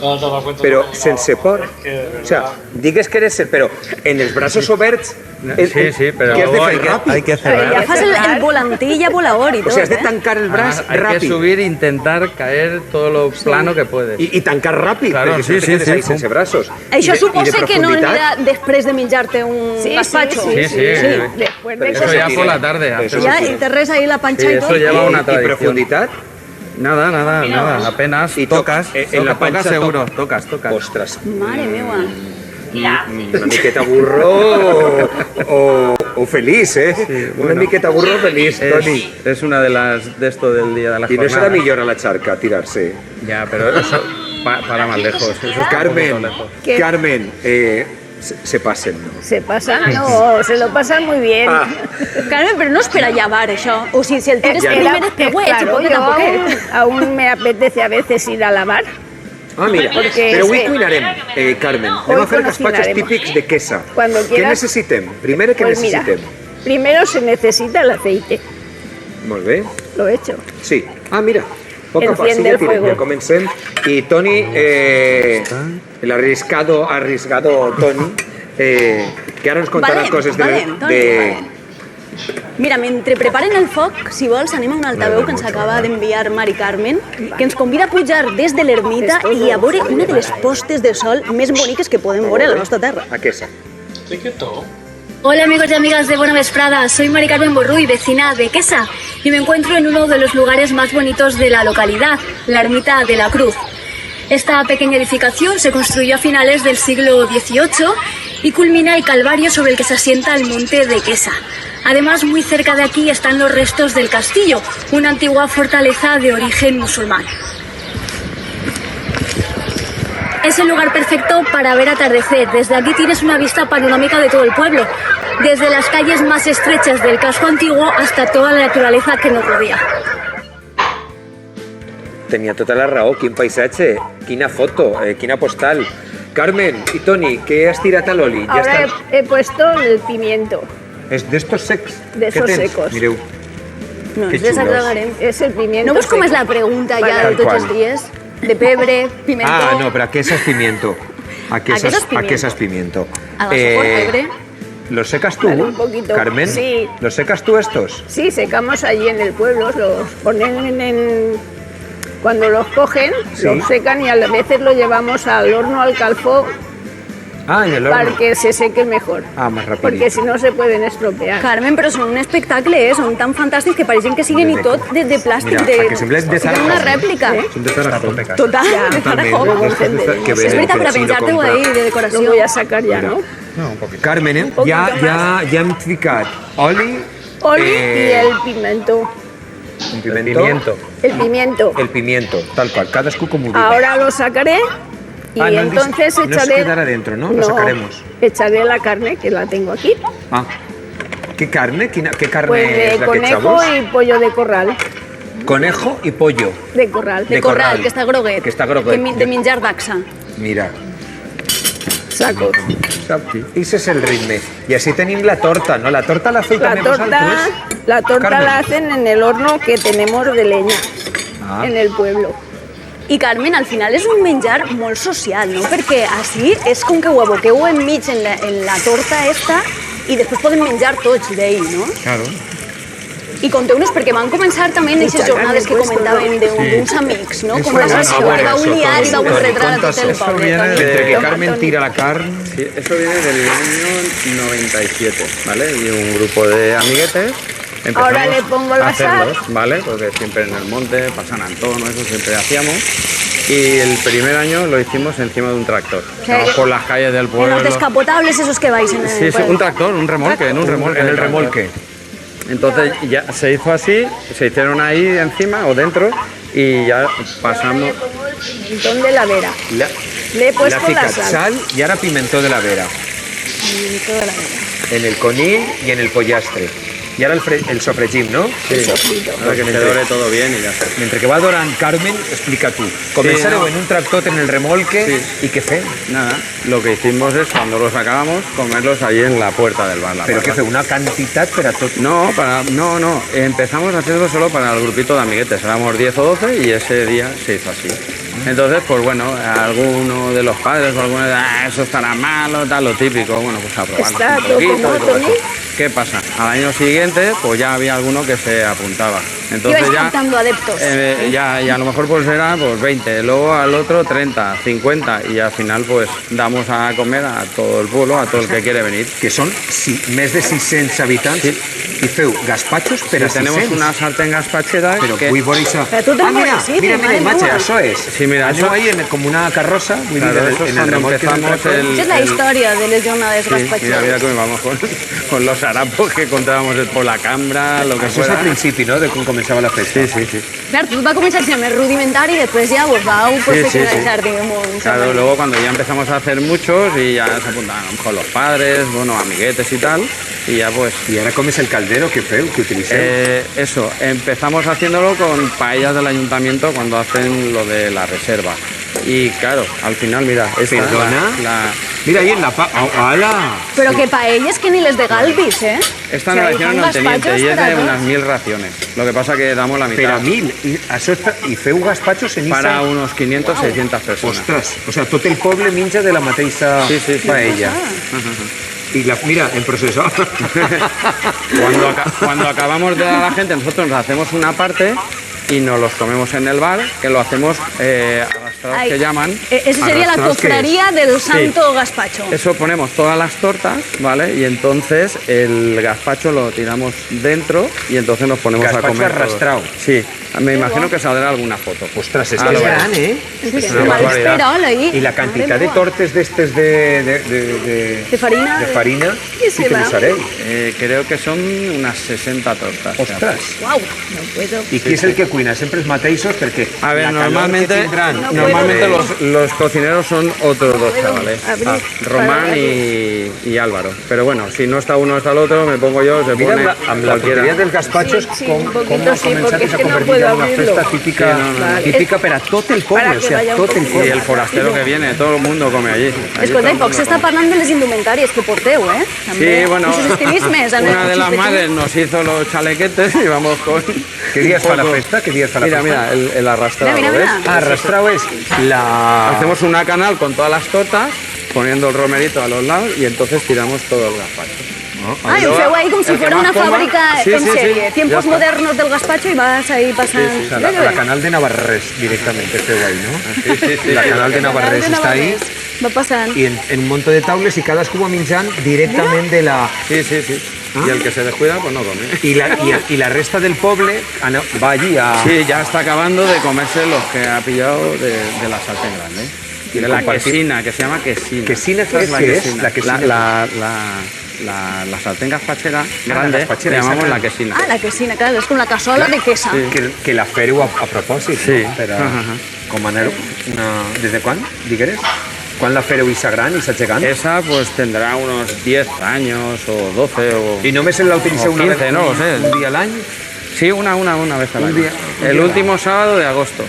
[SPEAKER 2] però sense por. O sea, digues que eres, però en els braços oberts,
[SPEAKER 3] Sí, pero
[SPEAKER 2] que has de fer ràpid.
[SPEAKER 3] hay que cerrar.
[SPEAKER 1] Ja fas el volanter i ja volador i
[SPEAKER 2] O
[SPEAKER 1] tot,
[SPEAKER 2] sea, has de tancar el braç
[SPEAKER 3] Hay que
[SPEAKER 2] ràpid.
[SPEAKER 3] subir e intentar caer todo lo plano que puedes.
[SPEAKER 2] I tancar ràpid,
[SPEAKER 3] Claro,
[SPEAKER 2] perquè
[SPEAKER 3] sí,
[SPEAKER 2] si no te
[SPEAKER 3] sí,
[SPEAKER 2] quedes
[SPEAKER 3] sí.
[SPEAKER 2] ahí sense braços.
[SPEAKER 1] Això
[SPEAKER 2] I
[SPEAKER 1] suposa que no
[SPEAKER 2] profunditat.
[SPEAKER 1] anirà després de menjar-te un gazpacho.
[SPEAKER 3] Sí.
[SPEAKER 9] Después de
[SPEAKER 3] Eso ya por la tarde.
[SPEAKER 2] Eso
[SPEAKER 3] hacemos-
[SPEAKER 1] Ja, i te res ahí la panxa
[SPEAKER 3] Sí,
[SPEAKER 1] i
[SPEAKER 3] eso
[SPEAKER 1] tot.
[SPEAKER 3] lleva una
[SPEAKER 2] I
[SPEAKER 3] tradición.
[SPEAKER 2] profunditat?
[SPEAKER 3] Nada. Apenas
[SPEAKER 2] Y
[SPEAKER 3] tocas.
[SPEAKER 2] en la pancha
[SPEAKER 3] seguro. Tocas.
[SPEAKER 2] Ostres,
[SPEAKER 1] Mare meva.
[SPEAKER 2] una miqueta burro o feliç, Una miqueta burro feliç, Toni.
[SPEAKER 3] Es una de las de esto del día de la
[SPEAKER 2] I no
[SPEAKER 3] jornada.
[SPEAKER 2] serà millor a la xarca tirar-se.
[SPEAKER 3] Ya, pero eso para más lejos. Eso está un
[SPEAKER 2] Carmen,
[SPEAKER 3] poquito lejos.
[SPEAKER 9] ¿Qué?
[SPEAKER 2] Carmen, se passen.
[SPEAKER 9] se pasan, no, se lo pasan muy bien.
[SPEAKER 2] Ah,
[SPEAKER 1] Carmen, però no és per a llevar, això. O sigui, si el tires primer és per huet,
[SPEAKER 9] claro,
[SPEAKER 1] suposo que
[SPEAKER 9] yo
[SPEAKER 1] tampoc.
[SPEAKER 9] aún me apetece a veces ir a lavar.
[SPEAKER 2] mira,
[SPEAKER 9] Porque
[SPEAKER 2] però avui
[SPEAKER 9] sí.
[SPEAKER 2] cuinarem, Carmen. Anem a fer gazpachos
[SPEAKER 9] cocinaremos.
[SPEAKER 2] típics de quesa.
[SPEAKER 9] Cuando
[SPEAKER 2] Què
[SPEAKER 9] quieras.
[SPEAKER 2] necessitem? Primer, què
[SPEAKER 9] Pues mira,
[SPEAKER 2] necessitem?
[SPEAKER 9] primero se necesita el aceite.
[SPEAKER 2] Molt bé.
[SPEAKER 9] Lo he hecho.
[SPEAKER 2] Sí. Mira. Poc a poc,
[SPEAKER 9] Enciende el fuego.
[SPEAKER 2] ja comencem. I Toni, el arriesgado Toni, que ara ens contarà coses de...
[SPEAKER 1] Mira, mentre preparen el foc, si vols, anem a un altaveu que ens acaba d'enviar Mari Carmen, que ens convida a pujar des de l'ermita i a veure una de les postes de sol més boniques que podem veure a la nostra terra.
[SPEAKER 2] A quesa.
[SPEAKER 10] Hola amigos y amigas de Buena Vesprada, soy Mari Carmen Borruy, vecina de Quesa, y me encuentro en uno de los lugares más bonitos de la localidad, la Ermita de la Cruz. Esta pequeña edificación se construyó a finales del siglo XVIII y culmina el calvario sobre el que se asienta el monte de Quesa. Además, muy cerca de aquí están los restos del castillo, una antigua fortaleza de origen musulmán. Es el lugar perfecto para ver atardecer. Desde aquí tienes una vista panorámica de todo el pueblo, desde las calles más estrechas del casco antiguo hasta toda la naturaleza que nos rodea.
[SPEAKER 2] Tenia tota la raó, quin paisatge, quina foto, quina postal. Carmen i Toni, què has tirat a l'oli? Ja
[SPEAKER 9] Ahora
[SPEAKER 2] està.
[SPEAKER 9] he puesto el pimiento.
[SPEAKER 2] És d'estos secs?
[SPEAKER 9] De
[SPEAKER 2] Què
[SPEAKER 9] esos
[SPEAKER 2] tens?
[SPEAKER 9] secos.
[SPEAKER 2] Mireu.
[SPEAKER 1] No,
[SPEAKER 2] Que
[SPEAKER 1] ens desagradarem.
[SPEAKER 9] Es el pimiento.
[SPEAKER 1] No veus com
[SPEAKER 9] seco.
[SPEAKER 1] és la pregunta ja
[SPEAKER 9] Vale.
[SPEAKER 1] de tots els
[SPEAKER 2] Tal qual.
[SPEAKER 1] dies? De pebre, pimentó...
[SPEAKER 2] No, però aquest és pimiento. Aquest és pimiento.
[SPEAKER 1] A la sopor, pebre.
[SPEAKER 2] ¿Los secas tú,
[SPEAKER 9] Vale, un poquito.
[SPEAKER 2] Carmen?
[SPEAKER 9] Sí.
[SPEAKER 2] ¿Los secas tú estos?
[SPEAKER 9] Sí, secamos allí en el pueblo, los ponen cuando los cogen,
[SPEAKER 2] Sí.
[SPEAKER 9] los secan y a veces lo llevamos al horno, al calfó,
[SPEAKER 2] En el
[SPEAKER 9] para
[SPEAKER 2] horno.
[SPEAKER 9] que se seque mejor.
[SPEAKER 2] Más rápido.
[SPEAKER 9] Porque si no se pueden estropear.
[SPEAKER 1] Carmen, però són un espectacle, són tan fantàstics que pareixen que siguen i tot de plàstic,
[SPEAKER 2] Mira, a que semblen de
[SPEAKER 1] siguen una
[SPEAKER 2] Zaragoza.
[SPEAKER 1] rèplica.
[SPEAKER 2] Son de Zaragoza.
[SPEAKER 1] Total,
[SPEAKER 9] Ya,
[SPEAKER 1] de Zaragoza.
[SPEAKER 2] Totalmente. Que
[SPEAKER 1] És
[SPEAKER 2] ven
[SPEAKER 1] veritat,
[SPEAKER 2] que
[SPEAKER 1] per
[SPEAKER 2] el chino
[SPEAKER 1] penjar-te-ho
[SPEAKER 2] compra.
[SPEAKER 1] ahí de
[SPEAKER 9] Lo
[SPEAKER 1] decoració.
[SPEAKER 9] voy a sacar ya, ¿no?
[SPEAKER 2] Carmen, ja hem ficat oli,
[SPEAKER 9] Oli y el pimiento.
[SPEAKER 2] un pimiento,
[SPEAKER 9] El pimiento.
[SPEAKER 2] el pimiento, tal cual, cadascú com ho diga.
[SPEAKER 9] Ahora lo sacaré y
[SPEAKER 2] no han
[SPEAKER 9] entonces
[SPEAKER 2] visto- no se
[SPEAKER 9] echaré...
[SPEAKER 2] quedará dentro, ¿no? Lo sacaremos.
[SPEAKER 9] Echaré la carne, que la tengo aquí.
[SPEAKER 2] ¿Qué carne? ¿Qué carne
[SPEAKER 9] Pues
[SPEAKER 2] es
[SPEAKER 9] de
[SPEAKER 2] la que
[SPEAKER 9] conejo
[SPEAKER 2] echamos?
[SPEAKER 9] y pollo de corral.
[SPEAKER 2] Conejo y pollo.
[SPEAKER 9] De corral.
[SPEAKER 1] De corral, que està groguet.
[SPEAKER 2] Que està groguet.
[SPEAKER 1] De menjar d'axa.
[SPEAKER 2] Mira,
[SPEAKER 9] Saco.
[SPEAKER 2] i és el ritme. I així tenim la torta, no? La torta la feu
[SPEAKER 9] La
[SPEAKER 2] també
[SPEAKER 9] torta
[SPEAKER 2] Carmen.
[SPEAKER 9] la hacen en el horno que tenemos de leña en el pueblo.
[SPEAKER 1] I Carmen, al final és un menjar molt social, no? Perquè així és com que ho aboqueu enmig en la torta esta i després podem menjar tots d'ell, no?
[SPEAKER 2] Claro.
[SPEAKER 1] I conteu-nos, perquè van començar també en aquestes jornades que comentaven d'uns amics, no? Com va ser això, que vau liar i vau enredar a tot el poble.
[SPEAKER 2] Entre que Carmen tira la carn...
[SPEAKER 11] Sí, eso viene del año 97, ¿vale? Y un grupo de amiguetes empezamos
[SPEAKER 9] Ahora le pongo el
[SPEAKER 11] a hacerlos,
[SPEAKER 9] bazar.
[SPEAKER 11] ¿vale? Porque siempre en el monte, para San Antón, eso siempre hacíamos. Y el primer año lo hicimos encima de un tractor. Vamos por las calles del
[SPEAKER 1] En
[SPEAKER 11] pueblo.
[SPEAKER 1] los descapotables esos que vais en el
[SPEAKER 11] Sí, sí,
[SPEAKER 1] pueblo.
[SPEAKER 11] un tractor, un remolque, en un remolque.
[SPEAKER 2] En el remolque.
[SPEAKER 11] Entonces ya se hizo así, se hicieron ahí encima o dentro y ya pasamos.
[SPEAKER 9] Pimentón de la Vera.
[SPEAKER 2] La,
[SPEAKER 9] Le he puesto
[SPEAKER 2] la
[SPEAKER 9] la
[SPEAKER 2] ficat
[SPEAKER 9] sal.
[SPEAKER 2] sal i ara pimentó de la Vera.
[SPEAKER 9] Pimentó de la Vera.
[SPEAKER 2] En el conill i en el pollastre. I ara el sofregim, no?
[SPEAKER 11] Sí, para que se dore todo bien y ya está.
[SPEAKER 2] Mentre que va dorant Carmen, explica tu. Començareu
[SPEAKER 11] no.
[SPEAKER 2] en un tractor en el remolque i què fem?
[SPEAKER 11] Nada, lo que hicimos es cuando los acabamos comerlos ahí en la puerta del bar.
[SPEAKER 2] Però què feu? Una quantitat per a tot?
[SPEAKER 11] No, empezamos a hacerlo solo para el grupito de amiguetes, éramos 10 o 12 y ese día se hizo así. Entonces, pues bueno, alguno de los padres o alguno de eso estará malo, tal, lo típico, bueno, pues a probarlo
[SPEAKER 9] Está
[SPEAKER 11] un
[SPEAKER 9] todo
[SPEAKER 11] poquito
[SPEAKER 9] como
[SPEAKER 11] y todo
[SPEAKER 9] Tony.
[SPEAKER 11] eso. ¿Qué pasa? Al año siguiente, pues ya había alguno que se apuntaba. Entonces
[SPEAKER 1] Ibais
[SPEAKER 11] ya,
[SPEAKER 1] captando adeptos.
[SPEAKER 11] ya, y a lo mejor pues era pues 20, luego al otro 30, 50 y al final pues damos a comer a todo el pueblo, a todo el que quiere venir.
[SPEAKER 2] Que són més de 600 habitants i feu gaspachos per a 600.
[SPEAKER 11] Tenemos una sartén gaspachera
[SPEAKER 2] Però
[SPEAKER 11] que...
[SPEAKER 2] vull veure això.
[SPEAKER 1] Però tu te'n
[SPEAKER 2] mira,
[SPEAKER 1] pots ir,
[SPEAKER 2] mira,
[SPEAKER 1] madre
[SPEAKER 2] imatge,
[SPEAKER 1] meva.
[SPEAKER 2] això és.
[SPEAKER 11] Sí, mira,
[SPEAKER 2] Aneu
[SPEAKER 11] això-
[SPEAKER 2] ahí com una carrossa, vull
[SPEAKER 11] Claro,
[SPEAKER 2] dir,
[SPEAKER 11] eso es
[SPEAKER 2] en el
[SPEAKER 11] cuando
[SPEAKER 2] remolque del
[SPEAKER 11] empezamos
[SPEAKER 2] tractor.
[SPEAKER 1] Esa es la historia de les jornades
[SPEAKER 11] Sí,
[SPEAKER 1] gaspachos.
[SPEAKER 11] mira cómo vamos con los harapos que encontrábamos por la cambra, lo que
[SPEAKER 2] Això és
[SPEAKER 11] fuera.
[SPEAKER 2] al principi, no?, de com començava la festa.
[SPEAKER 11] Sí, sí, sí.
[SPEAKER 1] Clar, tot va començar sent més rudimentari i després ja vos vau professionalitzar, diguem-ho.
[SPEAKER 11] Claro, luego cuando ya empezamos a hacer muchos y ya se apuntaban a lo mejor los padres, bueno, amiguetes y tal, y ya pues...
[SPEAKER 2] I ara com és el caldero que feu, que utiliceu?
[SPEAKER 11] Eso, empezamos haciéndolo con paellas del ayuntamiento cuando hacen lo de la reserva. Y claro, al final, mira, esta,
[SPEAKER 2] Perdona. Mira ahí en la ¡Hala!
[SPEAKER 1] Però que paelles que ni les de Galvis, eh?
[SPEAKER 11] Esta
[SPEAKER 1] O
[SPEAKER 11] nos la
[SPEAKER 1] sea,
[SPEAKER 11] hicieron
[SPEAKER 1] fan
[SPEAKER 11] al teniente
[SPEAKER 1] gazpachos
[SPEAKER 11] y es
[SPEAKER 1] per a
[SPEAKER 11] de
[SPEAKER 1] tots.
[SPEAKER 11] unas 1000 raciones. Lo que pasa que damos la mitad.
[SPEAKER 2] Per a 1000. I feu gaspachos en
[SPEAKER 11] Para
[SPEAKER 2] Issa?
[SPEAKER 11] unos 500, 600 personas.
[SPEAKER 2] Ostres, o sea, tot el poble menja de la mateixa paella. Y mira, en proceso.
[SPEAKER 11] Cuando acabamos de dar a la gente, nosotros nos hacemos una parte y nos los comemos en el bar, que lo hacemos arrastrados,
[SPEAKER 1] Ay,
[SPEAKER 11] que llaman.
[SPEAKER 1] Esa sería la
[SPEAKER 11] Arrastrados, ¿qué es?
[SPEAKER 1] cofradía del
[SPEAKER 11] Sí.
[SPEAKER 1] santo gazpacho.
[SPEAKER 11] Eso ponemos todas las tortas, ¿vale? Y entonces el gazpacho lo tiramos dentro y entonces nos ponemos
[SPEAKER 2] Gazpacho
[SPEAKER 11] a comer. todos.
[SPEAKER 2] arrastrado.
[SPEAKER 11] Sí, me imagino que saldrá alguna foto.
[SPEAKER 2] Ostras, és
[SPEAKER 11] Ah,
[SPEAKER 2] que
[SPEAKER 11] lo
[SPEAKER 2] és
[SPEAKER 11] veus.
[SPEAKER 2] gran, eh?
[SPEAKER 1] Sí,
[SPEAKER 2] És
[SPEAKER 1] sí,
[SPEAKER 2] una barbaritat.
[SPEAKER 1] colesterol ahí.
[SPEAKER 2] I la quantitat
[SPEAKER 1] Madre
[SPEAKER 2] de
[SPEAKER 1] meva.
[SPEAKER 2] tortes d'estes
[SPEAKER 1] De farina.
[SPEAKER 2] de farina
[SPEAKER 1] ¿Qué
[SPEAKER 2] sí
[SPEAKER 1] se
[SPEAKER 2] que
[SPEAKER 1] va?
[SPEAKER 2] usareu.
[SPEAKER 11] Creo que son unas 60 tortas.
[SPEAKER 2] Ostres.
[SPEAKER 1] Uau, no puedo.
[SPEAKER 2] I qui és el que cuina? Sempre els mateixos? Perquè
[SPEAKER 11] A ver,
[SPEAKER 2] la calor
[SPEAKER 11] normalmente,
[SPEAKER 2] que tindran...
[SPEAKER 11] normalmente los cocineros son otros dos chavales,
[SPEAKER 9] abrir
[SPEAKER 11] Román
[SPEAKER 9] para
[SPEAKER 11] y Álvaro. Pero bueno, si no está uno, está el otro, me pongo yo, se
[SPEAKER 2] Mira,
[SPEAKER 11] pone
[SPEAKER 2] amb la
[SPEAKER 11] cualquiera.
[SPEAKER 2] tonteria dels gazpachos,
[SPEAKER 9] Sí,
[SPEAKER 2] com,
[SPEAKER 9] un
[SPEAKER 2] com
[SPEAKER 9] poquito
[SPEAKER 2] ha
[SPEAKER 9] sí,
[SPEAKER 2] començat
[SPEAKER 9] porque
[SPEAKER 2] i s'ha
[SPEAKER 9] es que no
[SPEAKER 2] convertit
[SPEAKER 9] puedo
[SPEAKER 2] en una
[SPEAKER 9] abrirlo.
[SPEAKER 2] festa típica,
[SPEAKER 11] Sí, no, no, no.
[SPEAKER 2] típica per a tot el poble,
[SPEAKER 9] Para
[SPEAKER 2] o
[SPEAKER 9] que
[SPEAKER 2] sea,
[SPEAKER 9] vaya un
[SPEAKER 2] tot el
[SPEAKER 9] poquito.
[SPEAKER 11] Y
[SPEAKER 2] poble.
[SPEAKER 11] el forastero que viene, todo el mundo come allí. Allí todo
[SPEAKER 1] Escolta,
[SPEAKER 11] el
[SPEAKER 1] i poc
[SPEAKER 11] mundo
[SPEAKER 1] s'està
[SPEAKER 11] come.
[SPEAKER 1] parlant de les indumentàries que porteu, eh?
[SPEAKER 11] Sí, bueno,
[SPEAKER 1] Esos estilismes. en el
[SPEAKER 11] una de las
[SPEAKER 1] xupetín.
[SPEAKER 11] madres nos hizo los chalequetes y vamos con...
[SPEAKER 2] ¿Qué días
[SPEAKER 11] un
[SPEAKER 2] fa la
[SPEAKER 11] poco-
[SPEAKER 2] festa? ¿Qué días fa la
[SPEAKER 11] Mira,
[SPEAKER 2] festa?
[SPEAKER 11] mira, el arrastrado,
[SPEAKER 1] Mira, mira,
[SPEAKER 11] ¿ves?
[SPEAKER 1] mira.
[SPEAKER 2] Ah, arrastrado és la...
[SPEAKER 11] Hacemos una canal con todas las tortas, poniendo el romerito a los lados y entonces tiramos todo el gazpacho.
[SPEAKER 1] Ah, i ho feu ahí com si
[SPEAKER 11] el que
[SPEAKER 1] fuera
[SPEAKER 11] más
[SPEAKER 1] una
[SPEAKER 11] coma,
[SPEAKER 1] fábrica
[SPEAKER 11] sí,
[SPEAKER 1] en
[SPEAKER 11] sí, sí,
[SPEAKER 1] serie.
[SPEAKER 11] ya
[SPEAKER 1] Tiempos
[SPEAKER 11] está.
[SPEAKER 1] modernos del gazpacho y vas ahí pasando.
[SPEAKER 2] O sea, la canal de Navarrés directamente feu ahí, ¿no? La canal de Navarrés està ahí
[SPEAKER 1] Va passant.
[SPEAKER 2] i en un munt de taules i cadascú va menjant directament de la...
[SPEAKER 11] Sí, sí, sí. Y el que se descuida, pues no come.
[SPEAKER 2] I la resta del poble va allí a...
[SPEAKER 11] Sí, ya está acabando de comerse los que ha pillado de la sartén grande.
[SPEAKER 2] Y
[SPEAKER 11] De la
[SPEAKER 2] compartir-
[SPEAKER 11] quesina, que se llama quesina.
[SPEAKER 2] ¿Quesina qué es?
[SPEAKER 11] la
[SPEAKER 2] ¿Qué es?
[SPEAKER 11] quesina.
[SPEAKER 2] La quesina.
[SPEAKER 11] La sartén gazpachera grande,
[SPEAKER 2] gazpachera,
[SPEAKER 11] le llamamos
[SPEAKER 2] esa
[SPEAKER 11] la
[SPEAKER 2] grande.
[SPEAKER 11] quesina.
[SPEAKER 1] Ah, la quesina, claro, és com la cassola de quesa.
[SPEAKER 2] Que la fèreu a propòsit,
[SPEAKER 11] Sí.
[SPEAKER 2] no? Per a comanar una... Des de quan, digueres? Quan la fèreu Issa gran, Issa gegant?
[SPEAKER 11] Esa pues tendrá unos 10 años o 12 o...
[SPEAKER 2] I només la utilitzeu
[SPEAKER 11] o
[SPEAKER 2] una
[SPEAKER 11] 15,
[SPEAKER 2] vez,
[SPEAKER 11] no lo sé.
[SPEAKER 2] un dia a l'any?
[SPEAKER 11] Sí, una vez al
[SPEAKER 2] Un
[SPEAKER 11] año.
[SPEAKER 2] día- un
[SPEAKER 11] El
[SPEAKER 2] día.
[SPEAKER 11] último sábado de agosto.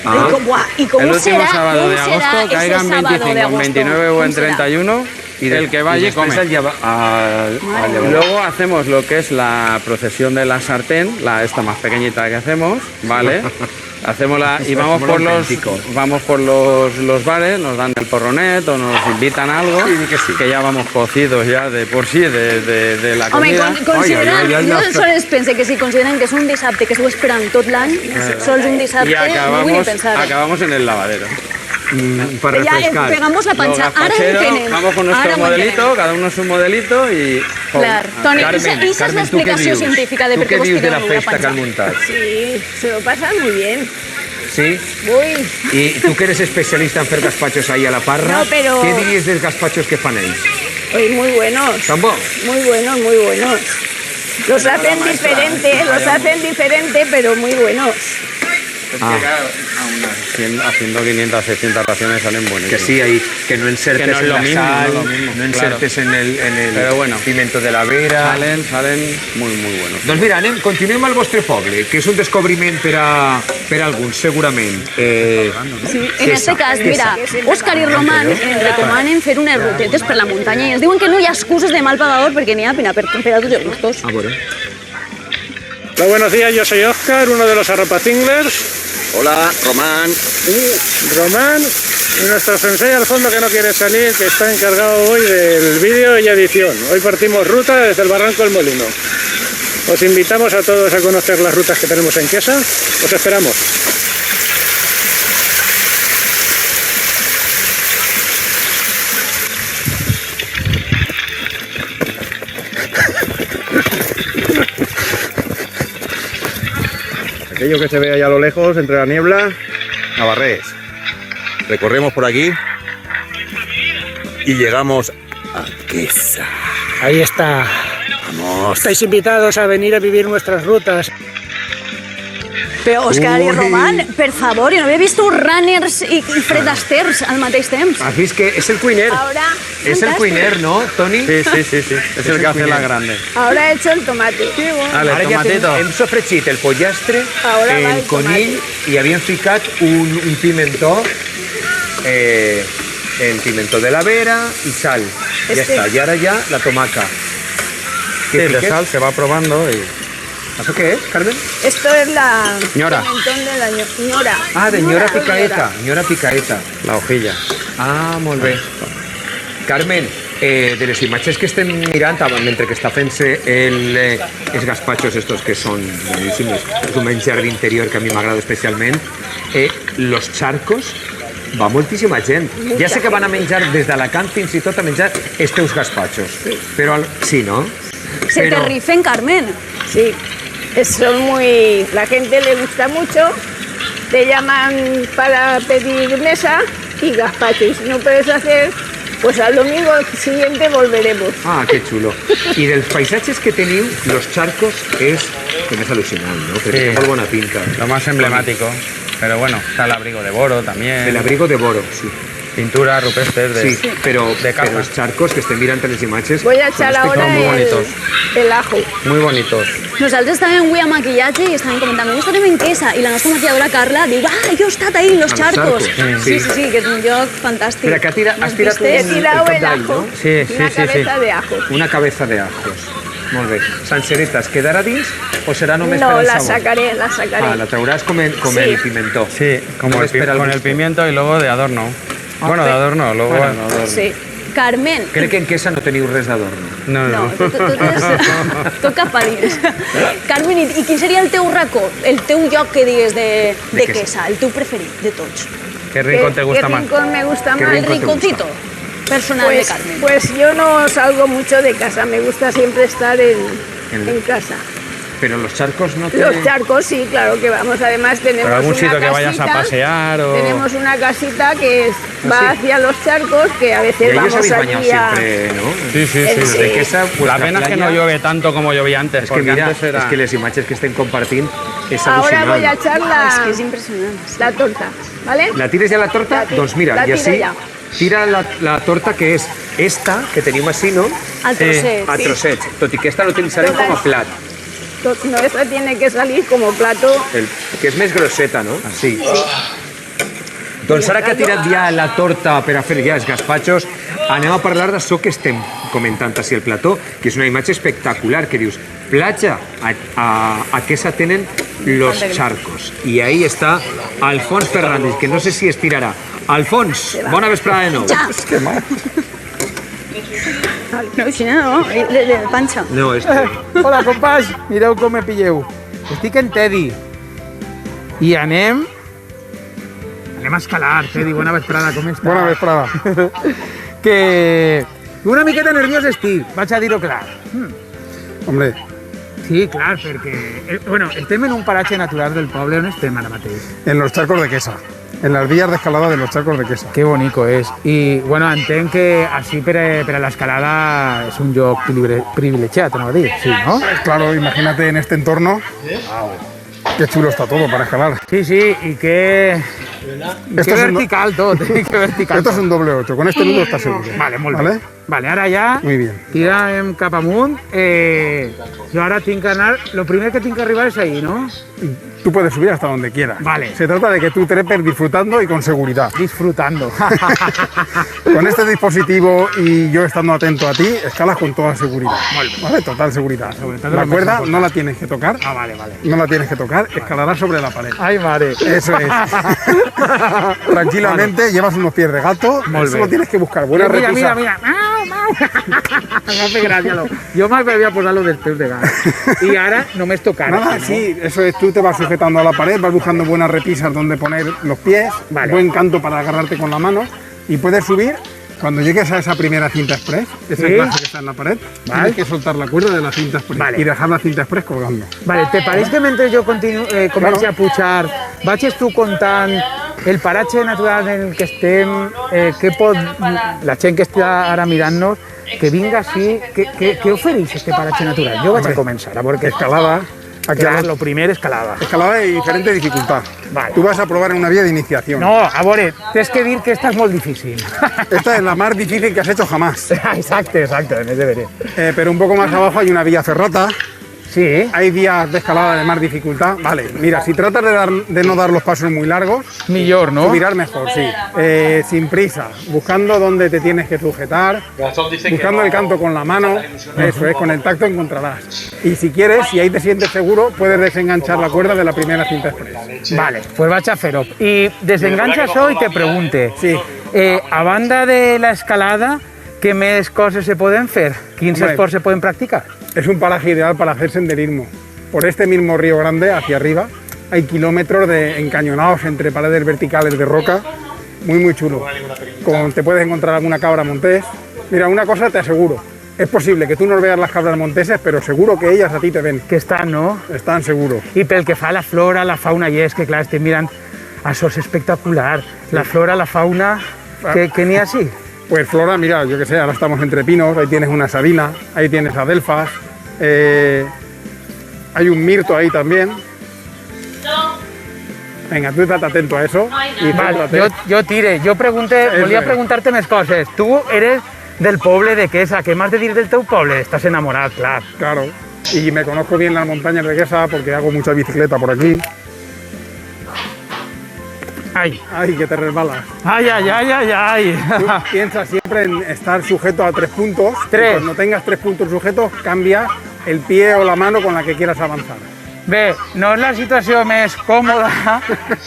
[SPEAKER 1] I com, buah, i com
[SPEAKER 11] El último
[SPEAKER 1] serà,
[SPEAKER 11] sábado
[SPEAKER 1] com
[SPEAKER 11] de
[SPEAKER 1] serà
[SPEAKER 11] agosto,
[SPEAKER 1] ese
[SPEAKER 11] caiga en
[SPEAKER 1] sábado de
[SPEAKER 11] 25, en
[SPEAKER 1] agosto?
[SPEAKER 11] 29 o
[SPEAKER 1] Com
[SPEAKER 11] en
[SPEAKER 1] serà?
[SPEAKER 11] 31, y el que vaya y come. Luego hacemos lo que es la procesión de la sartén, esta más pequeñita que hacemos, ¿vale? Hacemos y
[SPEAKER 2] Somos
[SPEAKER 11] vamos por los bares, nos dan el porronet o nos invitan a algo, que ya vamos cocidos ya de por sí de la comida.
[SPEAKER 1] Home, considerant, jo sols pense que si consideren que és un dissabte que s'ho esperen tot l'any, sols un dissabte, no vull ni pensar-ho.
[SPEAKER 11] Acabamos en el lavadero.
[SPEAKER 2] Para refrescar.
[SPEAKER 1] Pegamos la panxa, ara ho tenem.
[SPEAKER 11] Vamos con nuestro modelito, cada uno su modelito y...
[SPEAKER 1] Clar, Toni, esa és l'explicació científica de per què vos tireu
[SPEAKER 2] la
[SPEAKER 1] la
[SPEAKER 2] festa que
[SPEAKER 1] panxa.
[SPEAKER 2] han muntat?
[SPEAKER 9] Sí, se lo pasan muy bien.
[SPEAKER 2] ¿Sí?
[SPEAKER 9] Uy,
[SPEAKER 2] ¿Y tú que eres especialista en hacer gazpachos ahí a la parra?
[SPEAKER 9] No, pero-
[SPEAKER 2] ¿Qué dirías de los gazpachos que fan ells?
[SPEAKER 9] uy, muy buenos.
[SPEAKER 2] ¿Tampoco?
[SPEAKER 9] Muy buenos, muy buenos. Los hacen diferente, pero muy buenos.
[SPEAKER 11] Es que claro, haciendo 500, 600 raciones salen buenísimos.
[SPEAKER 2] Que sí, ahí, que no insertes
[SPEAKER 11] Que no es
[SPEAKER 2] en
[SPEAKER 11] lo
[SPEAKER 2] la
[SPEAKER 11] mismo,
[SPEAKER 2] sal,
[SPEAKER 11] no es lo mismo,
[SPEAKER 2] no insertes
[SPEAKER 11] claro.
[SPEAKER 2] en el
[SPEAKER 11] Pero bueno,
[SPEAKER 2] pimiento de la vera.
[SPEAKER 11] Salen muy buenos.
[SPEAKER 2] Doncs mira, continuem al vostre poble, que és un descobriment per a alguns, segurament.
[SPEAKER 1] Sí, en este cas, mira, Òscar i Roman ens recomanen fer unes rutetes per la muntanya i ens diuen que no hi ha excuses de mal pagador perquè n'hi ha per a tots els gustos.
[SPEAKER 2] A veure.
[SPEAKER 12] Hola, buenos días, yo soy Óscar, uno de los arropacinglers.
[SPEAKER 13] Hola, Román.
[SPEAKER 12] Román y nuestro sensei al fondo que no quiere salir, que está encargado hoy del vídeo y edición. Hoy partimos ruta desde el Barranco del Molino. Os invitamos a todos a conocer las rutas que tenemos en Quesa. Os esperamos.
[SPEAKER 13] Aquello que se ve allá a lo lejos, entre la niebla, Navarrés. Recorremos por aquí y llegamos a Quesa.
[SPEAKER 12] Ahí está.
[SPEAKER 13] Vamos.
[SPEAKER 12] Estáis invitados a venir a vivir nuestras rutas.
[SPEAKER 1] Però, Òscar i
[SPEAKER 2] Ui.
[SPEAKER 1] Roman, per favor, jo no havia vist runners i Fred Asters al mateix temps.
[SPEAKER 2] Has vist que és el cuiner?
[SPEAKER 9] Ahora,
[SPEAKER 2] És el cuiner, ¿no, Toni?
[SPEAKER 11] Sí. Es el que hace la grande.
[SPEAKER 9] ahora he hecho el tomate.
[SPEAKER 11] Vale,
[SPEAKER 2] Ara ja
[SPEAKER 11] tomatito.
[SPEAKER 2] hem sofregit el pollastre,
[SPEAKER 9] Ahora va
[SPEAKER 2] el
[SPEAKER 9] el
[SPEAKER 2] conill i havíem ficat un pimentó, el pimentó de la vera y sal. Ya está. Y ahora ya la tomaca.
[SPEAKER 11] Sí,
[SPEAKER 2] ¿Qué
[SPEAKER 11] de
[SPEAKER 2] piques?
[SPEAKER 11] sal se va probando y...
[SPEAKER 2] ¿Eso qué es, Carmen?
[SPEAKER 9] Esto es la
[SPEAKER 11] Ñora.
[SPEAKER 9] pimentón de la ñora.
[SPEAKER 2] Ah, de ñora picaeta. Ñora picaeta.
[SPEAKER 11] La hojilla.
[SPEAKER 2] Ah, molt bé. Carmen, de les imatges que estem mirant mentre que està fent-se els gazpachos estos que són boníssims, és un menjar d'interior que a mi m'agrada especialment, los charcos va moltíssima gent. Ja sé que van a menjar des d'Alacant fins i tot a menjar els teus gazpachos. Però sí, no?
[SPEAKER 1] Se te rifen, Carmen.
[SPEAKER 9] Sí, son muy... La gente le gusta mucho, te llaman para pedir mesa y gazpacho. Y si no puedes hacer, pues al domingo siguiente volveremos.
[SPEAKER 2] Ah, que xulo. I dels paisatges que teniu, los charcos és al·lucinant, no? Perquè té molt bona pinta.
[SPEAKER 11] Lo más emblemático. Pero bueno, está el abrigo de Boro también.
[SPEAKER 2] El abrigo de Boro, sí.
[SPEAKER 11] Pinturas rupestres de...
[SPEAKER 2] Sí, pero
[SPEAKER 11] de capa.
[SPEAKER 2] los charcos que estem mirant a les imatges...
[SPEAKER 9] Voy a echar ahora
[SPEAKER 11] muy bonitos.
[SPEAKER 9] el ajo.
[SPEAKER 11] Muy bonitos.
[SPEAKER 1] Nosaltres estàvem avui a maquillatge i estàvem comentant, avui estarem en Quesa, i la nostra maquilladora Carla diu, jo he estat ahí en los charcos. Sí, que és un lloc fantàstic.
[SPEAKER 2] Espera, que has tirat
[SPEAKER 9] He tirado el
[SPEAKER 2] d'all,
[SPEAKER 9] ajo,
[SPEAKER 2] no?
[SPEAKER 9] una cabeza de ajo.
[SPEAKER 2] Una cabeza de ajos. Molt bé. Sencereta, es quedarà dins o serà només
[SPEAKER 9] No,
[SPEAKER 2] per al
[SPEAKER 9] la
[SPEAKER 2] sabor?
[SPEAKER 9] sacaré, la sacaré.
[SPEAKER 2] Ah, la trauràs com el pimentó.
[SPEAKER 11] Sí, como
[SPEAKER 2] Només per al
[SPEAKER 11] con el
[SPEAKER 2] gust.
[SPEAKER 11] pimiento y luego de adorno. Bueno, de adorno, luego...
[SPEAKER 2] Bueno, de adorno.
[SPEAKER 1] Sí. Carmen.
[SPEAKER 2] Crec que en Quesa no teniu res d'adorno.
[SPEAKER 1] No, tot cap a dins. Carmen, i quin seria el teu racó, el teu lloc que digues de Quesa, el teu preferit de tots?
[SPEAKER 11] ¿Qué rincón te gusta
[SPEAKER 9] ¿Qué
[SPEAKER 11] más?
[SPEAKER 9] rincón me gusta
[SPEAKER 1] ¿Qué
[SPEAKER 9] más?
[SPEAKER 1] rincón te rinconcito personal de Carmen.
[SPEAKER 9] Pues yo no salgo mucho de casa, me gusta siempre estar en casa.
[SPEAKER 2] Pero los charcos no te...
[SPEAKER 9] Los charcos sí, claro que vamos. Además tenemos
[SPEAKER 11] ¿Pero algún
[SPEAKER 9] una
[SPEAKER 11] sitio que vayas a
[SPEAKER 9] casita,
[SPEAKER 11] pasear o...?
[SPEAKER 9] Tenemos una casita que va hacia los charcos, que a
[SPEAKER 2] Y
[SPEAKER 9] veces
[SPEAKER 2] ahí os
[SPEAKER 9] vamos
[SPEAKER 2] habéis bañado
[SPEAKER 9] allí a...
[SPEAKER 2] siempre, ¿no?
[SPEAKER 11] Sí.
[SPEAKER 2] Desde Quesa,
[SPEAKER 11] La
[SPEAKER 2] vuestra
[SPEAKER 11] pena es que
[SPEAKER 2] playa-
[SPEAKER 11] no llueve tanto como llovía antes,
[SPEAKER 2] És que
[SPEAKER 11] porque
[SPEAKER 2] mira,
[SPEAKER 11] antes era...
[SPEAKER 2] és que les imatges que estem compartint és
[SPEAKER 9] Ahora
[SPEAKER 2] al·lucinant.
[SPEAKER 9] voy a echar
[SPEAKER 1] És que és impressionant.
[SPEAKER 9] la torta, ¿vale?
[SPEAKER 2] La tires ja la torta? Doncs mira,
[SPEAKER 9] la
[SPEAKER 2] i
[SPEAKER 9] tiro
[SPEAKER 2] així
[SPEAKER 9] ja.
[SPEAKER 2] tira la torta que és esta, que tenim així, no?
[SPEAKER 1] A trossets.
[SPEAKER 2] A trossets. Tot i que esta l'utilitzarem com a plat,
[SPEAKER 9] No, esta tiene que salir como plato.
[SPEAKER 2] que és més grosseta, no? Així. Doncs ara que ha tirat ja la torta per a fer ja els gazpachos, anem a parlar d'això que estem comentant així al plató, que és una imatge espectacular, que dius, platja, a Quesa tenen los charcos. Y ahí está Alfons Fernández, que no sé si estirará. Alfons, bona vesprada de nou.
[SPEAKER 1] Es que mal. No, si no, de panxa.
[SPEAKER 2] No,
[SPEAKER 6] Hola, companys, mireu com me pilleu. Estic en Teddy. I anem a escalar, Teddy, bona vesprada, com estàs?
[SPEAKER 12] Bona vesprada.
[SPEAKER 6] Que una miqueta nerviós estic, vaig a dir-ho clar.
[SPEAKER 12] Hombre,
[SPEAKER 6] Sí, clar, perquè... Bueno, estem en un paratge natural del poble, on estem ara mateix?
[SPEAKER 12] en los charcos de Quesa. En las vías de escalada de los charcos de Quesa.
[SPEAKER 6] Que bonico és. I, bueno, entenc que així per a l'escalada és un lloc privilegiat, anava a dir, sí, no?
[SPEAKER 12] Claro, imagínate en este entorno. Qué chulo está todo para escalar.
[SPEAKER 6] Sí, sí, i que
[SPEAKER 12] Esto es un
[SPEAKER 6] vertical tot, que vertical.
[SPEAKER 12] Esto es un doble 8, con este nudo está seguro.
[SPEAKER 6] Vale, molt
[SPEAKER 12] ¿Vale?
[SPEAKER 6] bé. Vale, ara ja
[SPEAKER 12] Muy bien.
[SPEAKER 6] tirem cap amunt. Jo ara tinc que anar... Lo primer que tinc que arribar és ahí, no?
[SPEAKER 12] Tú puedes subir hasta donde quieras.
[SPEAKER 6] Vale.
[SPEAKER 12] Se trata de que tú trepes disfrutando y con seguridad.
[SPEAKER 6] Disfrutando.
[SPEAKER 12] Con este dispositivo y yo estando atento a ti, escalas con toda seguridad. ¿Vale? Total seguridad.
[SPEAKER 6] todo
[SPEAKER 12] La
[SPEAKER 6] lo
[SPEAKER 12] cuerda
[SPEAKER 6] más
[SPEAKER 12] no la tienes que tocar.
[SPEAKER 6] Ah, vale, vale.
[SPEAKER 12] No la tienes que tocar, escalarás sobre la pared.
[SPEAKER 6] Ai, mare.
[SPEAKER 12] Eso es. Tranquilamente, llevas unos pies de gato,
[SPEAKER 6] Molt
[SPEAKER 12] solo
[SPEAKER 6] bé.
[SPEAKER 12] tienes que buscar buena
[SPEAKER 6] Mira,
[SPEAKER 12] repisa.
[SPEAKER 6] mira. M'ha fet gràcia. Jo mai m'havia posat lo dels peus de gat. I ara només tocar.
[SPEAKER 12] Nada, sí, eso es, tú te vas sujetando a la pared, vas buscando buenas repisas donde poner los pies,
[SPEAKER 6] Vale.
[SPEAKER 12] buen canto para agarrarte con la mano y puedes subir. Cuando llegues a esa primera cinta express, esa
[SPEAKER 6] Sí.
[SPEAKER 12] clase que está en la pared, tienes que soltar la cuerda de la cinta express
[SPEAKER 6] Vale.
[SPEAKER 12] y dejar la cinta express colgando.
[SPEAKER 6] Vale, te pareix que mentre jo comenci a pujar, vagis tu contant el paratge natural en el que estem, què pot la gent que està ara mirant-nos, que vinga així, què ofereix este paratge natural? Jo vaig a començar, a veure què
[SPEAKER 12] Escalada. Aquí
[SPEAKER 6] Clar,
[SPEAKER 12] a
[SPEAKER 6] lo primer, escalada.
[SPEAKER 12] Escalada de diferente dificultad.
[SPEAKER 6] Vale.
[SPEAKER 12] Tú vas a probar en una vía de iniciación.
[SPEAKER 6] No, a veure, tens que dir que esta és molt difícil.
[SPEAKER 12] Esta es la más difícil que has hecho jamás.
[SPEAKER 6] Exacte, més de veure.
[SPEAKER 12] Pero un poco más abajo hay una vía ferrata.
[SPEAKER 6] Sí.
[SPEAKER 12] Hay vías de escalada de más dificultad. Vale, mira, si tratas de no dar los pasos muy largos,
[SPEAKER 6] millor, ¿no?
[SPEAKER 12] Subirás mejor, sí. Sin prisa, buscando dónde te tienes que sujetar, buscando el canto con la mano, eso es, con el tacto encontrarás. Y si quieres, si ahí te sientes seguro, puedes desenganchar la cuerda de la primera cinta express.
[SPEAKER 6] Vale, pues vaig a fer-ho. I desenganxa això i te pregunte.
[SPEAKER 12] Sí.
[SPEAKER 6] A banda de la escalada, què més coses se poden fer? Quins
[SPEAKER 12] Hombre,
[SPEAKER 6] esports se poden practicar?
[SPEAKER 12] Es un paraje ideal para hacer senderismo. Por este mismo río Grande, hacia arriba, hay kilómetros de encañonados entre paredes verticales de roca, muy chulo. Te puedes encontrar alguna cabra montés. Mira, una cosa te aseguro, es posible que tú no veas las cabras monteses, pero seguro que ellas a ti te ven.
[SPEAKER 6] Que estan, no?
[SPEAKER 12] Están seguros.
[SPEAKER 6] I pel que fa a la flora, la fauna, i és que, clar, estem mirant, això és espectacular. La flora, la fauna, què n'hi ha així?
[SPEAKER 12] Pues flora, mira, yo que sé, ahora estamos entre pinos, ahí tienes una sabina, ahí tienes adelfas, hay un mirto ahí también. Venga, tú estate atento a eso. Y
[SPEAKER 6] Vale,
[SPEAKER 12] céntrate.
[SPEAKER 6] jo tire, volia preguntar-te més coses. Tu eres del poble de Quesa, què m'has de dir del teu poble? Estàs enamorat, clar.
[SPEAKER 12] Claro, y me conozco bien las montañas de Quesa porque hago mucha bicicleta por aquí.
[SPEAKER 6] Ay.
[SPEAKER 12] Ay, que te resbalas.
[SPEAKER 6] Ay.
[SPEAKER 12] Tú piensa siempre en estar sujeto a 3 puntos.
[SPEAKER 6] Tres.
[SPEAKER 12] Y cuando tengas 3 puntos sujetos, cambia el pie o la mano con la que quieras avanzar.
[SPEAKER 6] Bé, no és la situació més còmoda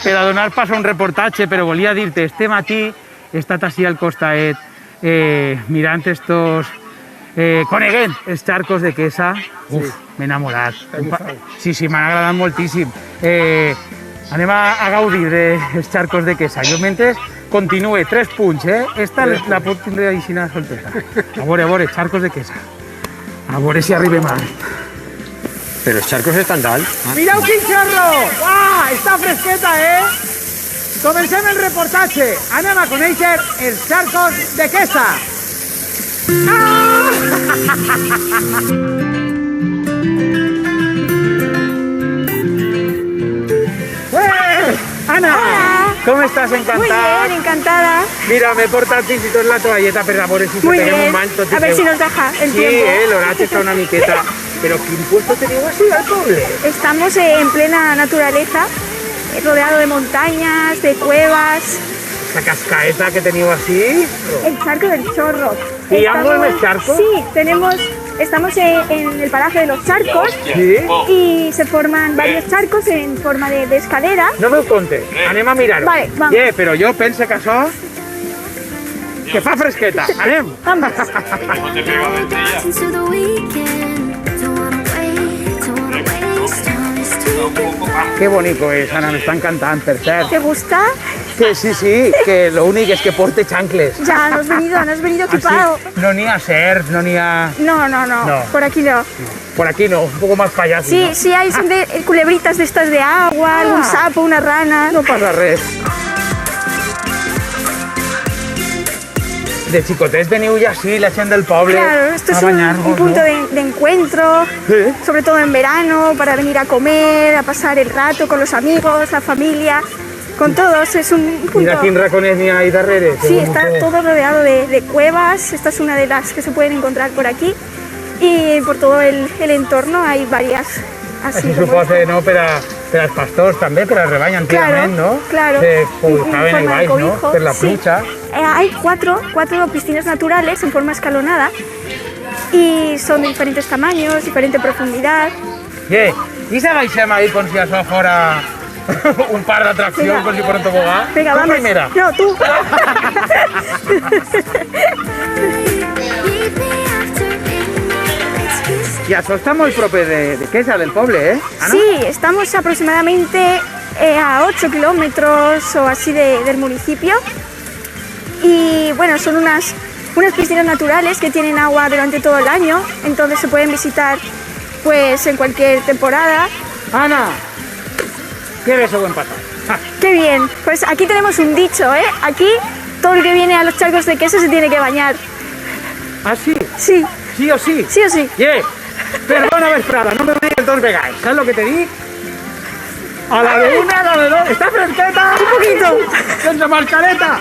[SPEAKER 6] per a donar pas a un reportatge, però volia dir-te, este matí he estat així al costaet mirant estos... coneguent els charcos de Quesa. Uf, m'he enamorat. Sí, m'han agradat moltíssim. Anem a gaudir dels charcos de Quesa. Jo mentre continue 3 punts, Esta la puc tindre així soltera. A veure, charcos de Quesa. A veure si arribem a...
[SPEAKER 2] Pero los charcos están dalt.
[SPEAKER 6] Mireu quin xorro! Uah, està fresqueta, Comencem el reportatge. Anem a conèixer els charcos de Quesa. Ana, ¿cómo estás? Encantada.
[SPEAKER 14] Muy bien, encantada.
[SPEAKER 6] Mira, m'he portat fins i tot la toalleta per a veure si
[SPEAKER 14] Muy
[SPEAKER 6] se peguem
[SPEAKER 14] bien.
[SPEAKER 6] un bany. Tot i
[SPEAKER 14] A ver
[SPEAKER 6] que-
[SPEAKER 14] si nos deja el
[SPEAKER 6] sí,
[SPEAKER 14] tiempo.
[SPEAKER 6] l'horatge està una miqueta. Però quin puesto teniu així al poble?
[SPEAKER 14] Estamos en plena naturaleza, rodeado de montañas, de cuevas.
[SPEAKER 6] La cascaeta que teniu així.
[SPEAKER 14] El charco del Chorro.
[SPEAKER 6] ¿Y ambos los charcos?
[SPEAKER 14] Sí, tenemos Estamos en el Palacio de los Charcos y se forman varios charcos en forma de escalera.
[SPEAKER 6] No me ho conte, anem a mirar-ho.
[SPEAKER 14] Vale, vamos.
[SPEAKER 6] Però jo pense que això... Que fa fresqueta, anem!
[SPEAKER 14] Vamos.
[SPEAKER 6] Qué bonito es, Ana, me está encantando, per cert.
[SPEAKER 14] ¿Te gusta?
[SPEAKER 6] Que sí, que lo único es que porte chancles.
[SPEAKER 14] Ya, no has venido equipado.
[SPEAKER 6] Así, no n'hi ha surf, no n'hi ha...
[SPEAKER 14] No, por aquí no.
[SPEAKER 6] Por aquí no, un poco más para allá.
[SPEAKER 14] Sí,
[SPEAKER 6] ¿no?
[SPEAKER 14] sí hay, son de culebritas de estas de agua, algún sapo, una rana.
[SPEAKER 6] No pasa res. De xicotets veniu ja així, la gent del poble,
[SPEAKER 14] claro, esto
[SPEAKER 6] a
[SPEAKER 14] es
[SPEAKER 6] bañarnos,
[SPEAKER 14] un punto
[SPEAKER 6] ¿no?
[SPEAKER 14] de encuentro, sobre todo en verano, para venir a comer, a pasar el rato con los amigos, la familia, con todos. Es un punto...
[SPEAKER 6] Mira quin raconet n'hi ha ahí darrere.
[SPEAKER 14] Sí, está todo rodeado de cuevas. Esta es una de las que se pueden encontrar por aquí. Y por todo el entorno hay varias.
[SPEAKER 6] Així suposa, no?, per als pastors també, per al rebany antigament, no?
[SPEAKER 14] Claro,
[SPEAKER 6] que publicaven el baix, no?, per la pluja.
[SPEAKER 14] Hay cuatro piscinas naturales en forma escalonada y son de diferentes tamaños, diferente profundidad.
[SPEAKER 6] I se baixem ahí com si això fora un par d'atraccions, com si fora un tobogà?
[SPEAKER 14] Venga, vamos.
[SPEAKER 6] Primera.
[SPEAKER 14] No, tú.
[SPEAKER 6] I això està molt proper de Quesa, del poble, Ana?
[SPEAKER 14] Sí, estamos aproximadamente a 8 kilómetros o así del municipio. Y bueno, son unas piscinas naturales que tienen agua durante todo el año, entonces se pueden visitar pues en cualquier temporada.
[SPEAKER 6] Ana, qué beso buen pasar.
[SPEAKER 14] Qué bien, pues aquí tenemos un dicho, ¿eh? Aquí todo el que viene a los charcos de Quesa se tiene que bañar.
[SPEAKER 6] ¿Ah, sí?
[SPEAKER 14] Sí.
[SPEAKER 6] ¿Sí o sí?
[SPEAKER 14] Sí o sí.
[SPEAKER 6] Perdona, vesprada, no me digues dos vegades. ¿Sabes lo que te dic? A la de una, a la de dos. ¿Está fresqueta?
[SPEAKER 14] Un poquito.
[SPEAKER 6] ¡Sense mascareta!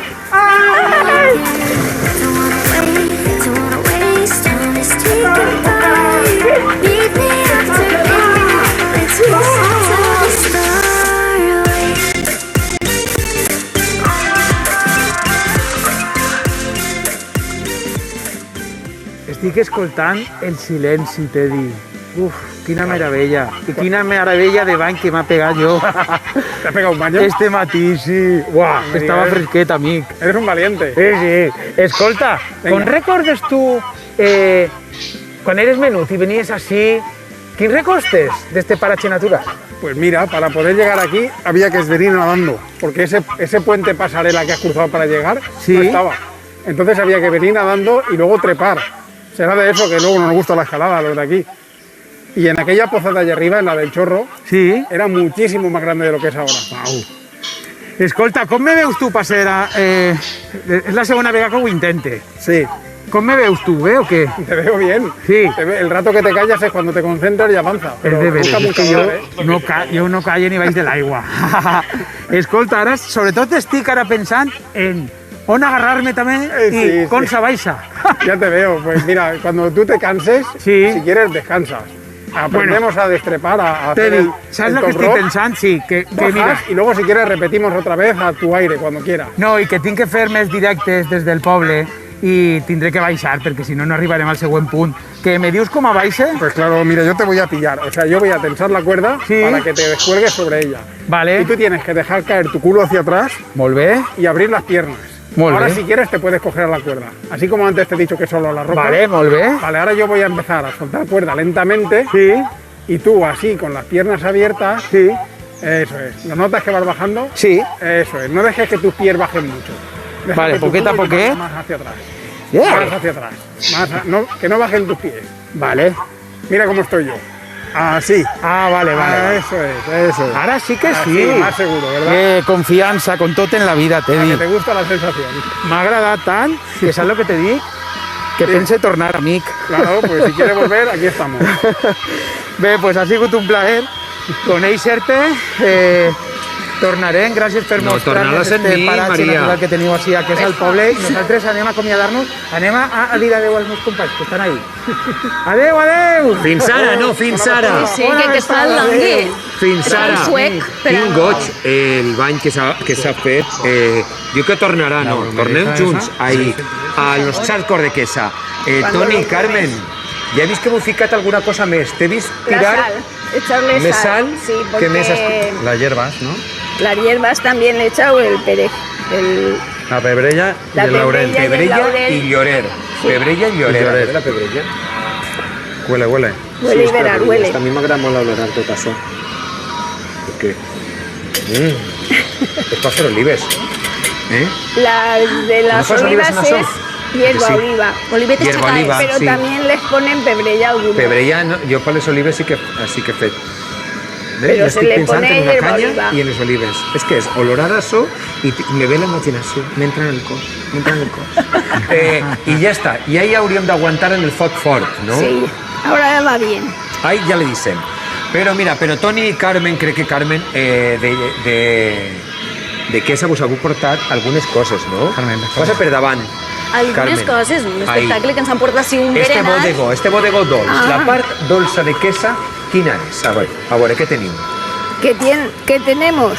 [SPEAKER 6] Estic escoltant el silenci, t'he dit. Uf, quina meravella. I quina meravella de bany que m'ha pegat jo.
[SPEAKER 12] ¿Te has pegado un baño?
[SPEAKER 6] Este matí, sí. Uah, estava fresquet, amic.
[SPEAKER 12] Eres un valiente.
[SPEAKER 6] Sí. Escolta, com recordes tu quan eres menut i venies així, quins records tens d'este paratge natural?
[SPEAKER 12] Pues mira, para poder llegar aquí había que venir nadando, porque ese puente pasarela que has cruzado para llegar no estaba. Entonces había que venir nadando y luego trepar. Será de eso que luego no nos gusta la escalada, los de aquí. Y en aquella poza de allá arriba, en la del Chorro, era muchísimo más grande de lo que es ahora.
[SPEAKER 6] Wow. Escolta, com me veus tu, passera? És la segona vegada que ho intente.
[SPEAKER 12] Sí.
[SPEAKER 6] Com me veus tu, o què?
[SPEAKER 12] Te veo bien.
[SPEAKER 6] Sí.
[SPEAKER 12] El rato que te callas es cuando te concentras y avanza.
[SPEAKER 6] És de veres, és que
[SPEAKER 12] jo
[SPEAKER 6] jo no callo ni baix de l'aigua. Escolta, ara sobretot estic ara pensant en on agarrar-me també i com se baixa.
[SPEAKER 12] Ya te veo. Pues mira, cuando tú te canses, si quieres, descansas. Aprendemos a destrepar, a hacer el
[SPEAKER 6] ¿sabes lo que estoy pensando? Sí, que mira.
[SPEAKER 12] Y luego si quieres repetimos otra vez a tu aire, cuando quieras.
[SPEAKER 6] No, i que tinc que fer més directes des del poble i tindré que baixar, perquè si no, no arribarem al següent punt. ¿Que me dius com a baixe?
[SPEAKER 12] Pues claro, mira, yo te voy a pillar. O sea, yo voy a tensar la cuerda para que te descuelgues sobre ella.
[SPEAKER 6] Vale.
[SPEAKER 12] Y tú tienes que dejar caer tu culo hacia atrás.
[SPEAKER 6] Molt bé.
[SPEAKER 12] Y abrir las piernas. Ahora si quieres te puedes coger a la cuerda. Así como antes te he dicho que solo la ropa.
[SPEAKER 6] Vale, molt bé.
[SPEAKER 12] Vale, ahora yo voy a empezar a soltar cuerda lentamente.
[SPEAKER 6] Sí.
[SPEAKER 12] Y tú así, con las piernas abiertas.
[SPEAKER 6] Sí.
[SPEAKER 12] Eso es. ¿Lo notas que vas bajando?
[SPEAKER 6] Sí.
[SPEAKER 12] Eso es. No dejes que tus pies bajen mucho. Deja
[SPEAKER 6] Vale,
[SPEAKER 12] que tu
[SPEAKER 6] poqueta a
[SPEAKER 12] culo
[SPEAKER 6] poquet.
[SPEAKER 12] Más hacia atrás.
[SPEAKER 6] Yeah.
[SPEAKER 12] Más hacia atrás. Que no bajen tus pies.
[SPEAKER 6] Vale.
[SPEAKER 12] Mira cómo estoy yo. Así.
[SPEAKER 6] Vale.
[SPEAKER 12] Eso es.
[SPEAKER 6] Ahora sí que
[SPEAKER 12] así,
[SPEAKER 6] sí.
[SPEAKER 12] Más seguro, ¿verdad?
[SPEAKER 6] Confiança, con tot en la vida, t'he dit.
[SPEAKER 12] Que te gusta la sensación.
[SPEAKER 6] M'ha agradat tant, que saps el que te dic? Que pense tornar, amic.
[SPEAKER 12] Claro, pues si quieres volver, aquí estamos.
[SPEAKER 6] Bé, pues ha sigut un plaer conèixer-te. Tornarem, gràcies per mostrar-nos este paratge natural que teniu així a Quesa, al poble. I nosaltres anem a acomiadar-nos, anem a dir adeu als meus companys, que estan ahí. Adeu, adeu!
[SPEAKER 2] Fins ara, no, fins ara.
[SPEAKER 1] Sí, que està el langui.
[SPEAKER 2] Fins ara. Quin goig el bany que s'ha fet. Diu que tornarà, no. Tornem junts ahí, a los charcos de Quesa. Toni, Carmen, Ja he vist que m'heu ficat alguna cosa més. T'he vist
[SPEAKER 9] La
[SPEAKER 2] tirar
[SPEAKER 9] sal, echarle
[SPEAKER 2] més sal.
[SPEAKER 9] Sí,
[SPEAKER 2] ¿Qué més has...
[SPEAKER 9] porque
[SPEAKER 11] Las hierbas, ¿no?
[SPEAKER 9] las hierbas también le he echado el perejil,
[SPEAKER 11] La pebrella y
[SPEAKER 9] La
[SPEAKER 11] el laurel.
[SPEAKER 9] pebrella y el
[SPEAKER 2] Pebrella
[SPEAKER 9] laurel.
[SPEAKER 2] i llorer.
[SPEAKER 9] Sí.
[SPEAKER 2] Pebrella i llorer.
[SPEAKER 11] I llorer.
[SPEAKER 2] A veure la pebrella.
[SPEAKER 11] Huele, huele.
[SPEAKER 9] Huele y verás, huele.
[SPEAKER 2] A mi m'agrada molt l'olorar tot això. Perquè... és per fer olives.
[SPEAKER 9] La de las
[SPEAKER 2] ¿No fas
[SPEAKER 9] olivas
[SPEAKER 2] olivas en
[SPEAKER 9] es
[SPEAKER 2] eso?
[SPEAKER 9] hierba
[SPEAKER 2] Sí.
[SPEAKER 9] oliva.
[SPEAKER 1] Olivetes
[SPEAKER 2] Hierba
[SPEAKER 1] chacaes.
[SPEAKER 2] oliva.
[SPEAKER 9] Pero
[SPEAKER 2] sí.
[SPEAKER 9] también les ponen pebrella alguna.
[SPEAKER 2] Pebrella, no, jo per les olives sí que he fet.
[SPEAKER 9] Però
[SPEAKER 2] Jo
[SPEAKER 9] se
[SPEAKER 2] estic
[SPEAKER 9] le
[SPEAKER 2] pensant
[SPEAKER 9] pone
[SPEAKER 2] en una
[SPEAKER 9] hierba
[SPEAKER 2] canya
[SPEAKER 9] oliva.
[SPEAKER 2] i en les olives. És que és olorar això i me ve la imaginació, m'entra en el cos, m'entra en el cos. I ja està, i ahí hauríem d'aguantar en el foc fort, no?
[SPEAKER 9] Sí, ahora va bien.
[SPEAKER 2] Ahí ja le dicen. Però mira, però Toni i Carmen, crec que Carmen de Quesa vos hagut portat algunes coses, no?
[SPEAKER 11] Carmen,
[SPEAKER 2] passa per davant.
[SPEAKER 1] Algunes
[SPEAKER 2] Carmen.
[SPEAKER 1] coses, un
[SPEAKER 2] Ahí.
[SPEAKER 1] espectacle que ens han portat així un
[SPEAKER 2] Este
[SPEAKER 1] berenar.
[SPEAKER 2] bodegó dolç.
[SPEAKER 9] Ah.
[SPEAKER 2] La part dolça de Quesa, quina és? A veure, què tenim?
[SPEAKER 9] ¿Qué tenemos?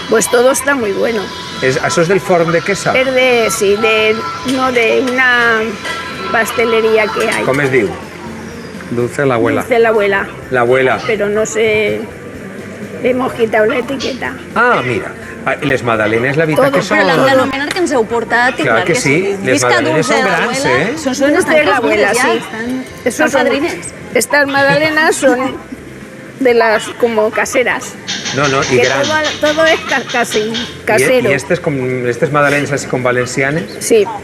[SPEAKER 9] Pues todo está muy bueno.
[SPEAKER 2] Això és del forn de Quesa?
[SPEAKER 9] Es de, sí, de una pastelería que hay.
[SPEAKER 2] Com es diu?
[SPEAKER 11] Dulce la abuela.
[SPEAKER 9] Dice la abuela,
[SPEAKER 2] L'abuela.
[SPEAKER 9] pero no sé, le hemos quitado la etiqueta.
[SPEAKER 2] Ah, mira, les magdalenes, la veritat
[SPEAKER 9] Todo,
[SPEAKER 2] que són...
[SPEAKER 1] Però l'anomenar que ens heu portat, i
[SPEAKER 2] Clar que sí, les
[SPEAKER 1] Visca
[SPEAKER 2] magdalenes
[SPEAKER 1] dulce
[SPEAKER 2] són
[SPEAKER 1] de
[SPEAKER 2] grans,
[SPEAKER 1] l'abuela.
[SPEAKER 2] eh?
[SPEAKER 1] Són
[SPEAKER 9] Dulce
[SPEAKER 1] estan
[SPEAKER 9] de la abuela,
[SPEAKER 1] crescudes ja,
[SPEAKER 9] sí.
[SPEAKER 1] estan
[SPEAKER 9] Esos son-
[SPEAKER 1] padrinets.
[SPEAKER 9] Estas magdalenas son de las como caseras.
[SPEAKER 2] No, no, i
[SPEAKER 9] Que
[SPEAKER 2] grans.
[SPEAKER 9] todo es casi casero.
[SPEAKER 2] I estes magdalenes així com valencianes?
[SPEAKER 9] Sí,
[SPEAKER 2] com li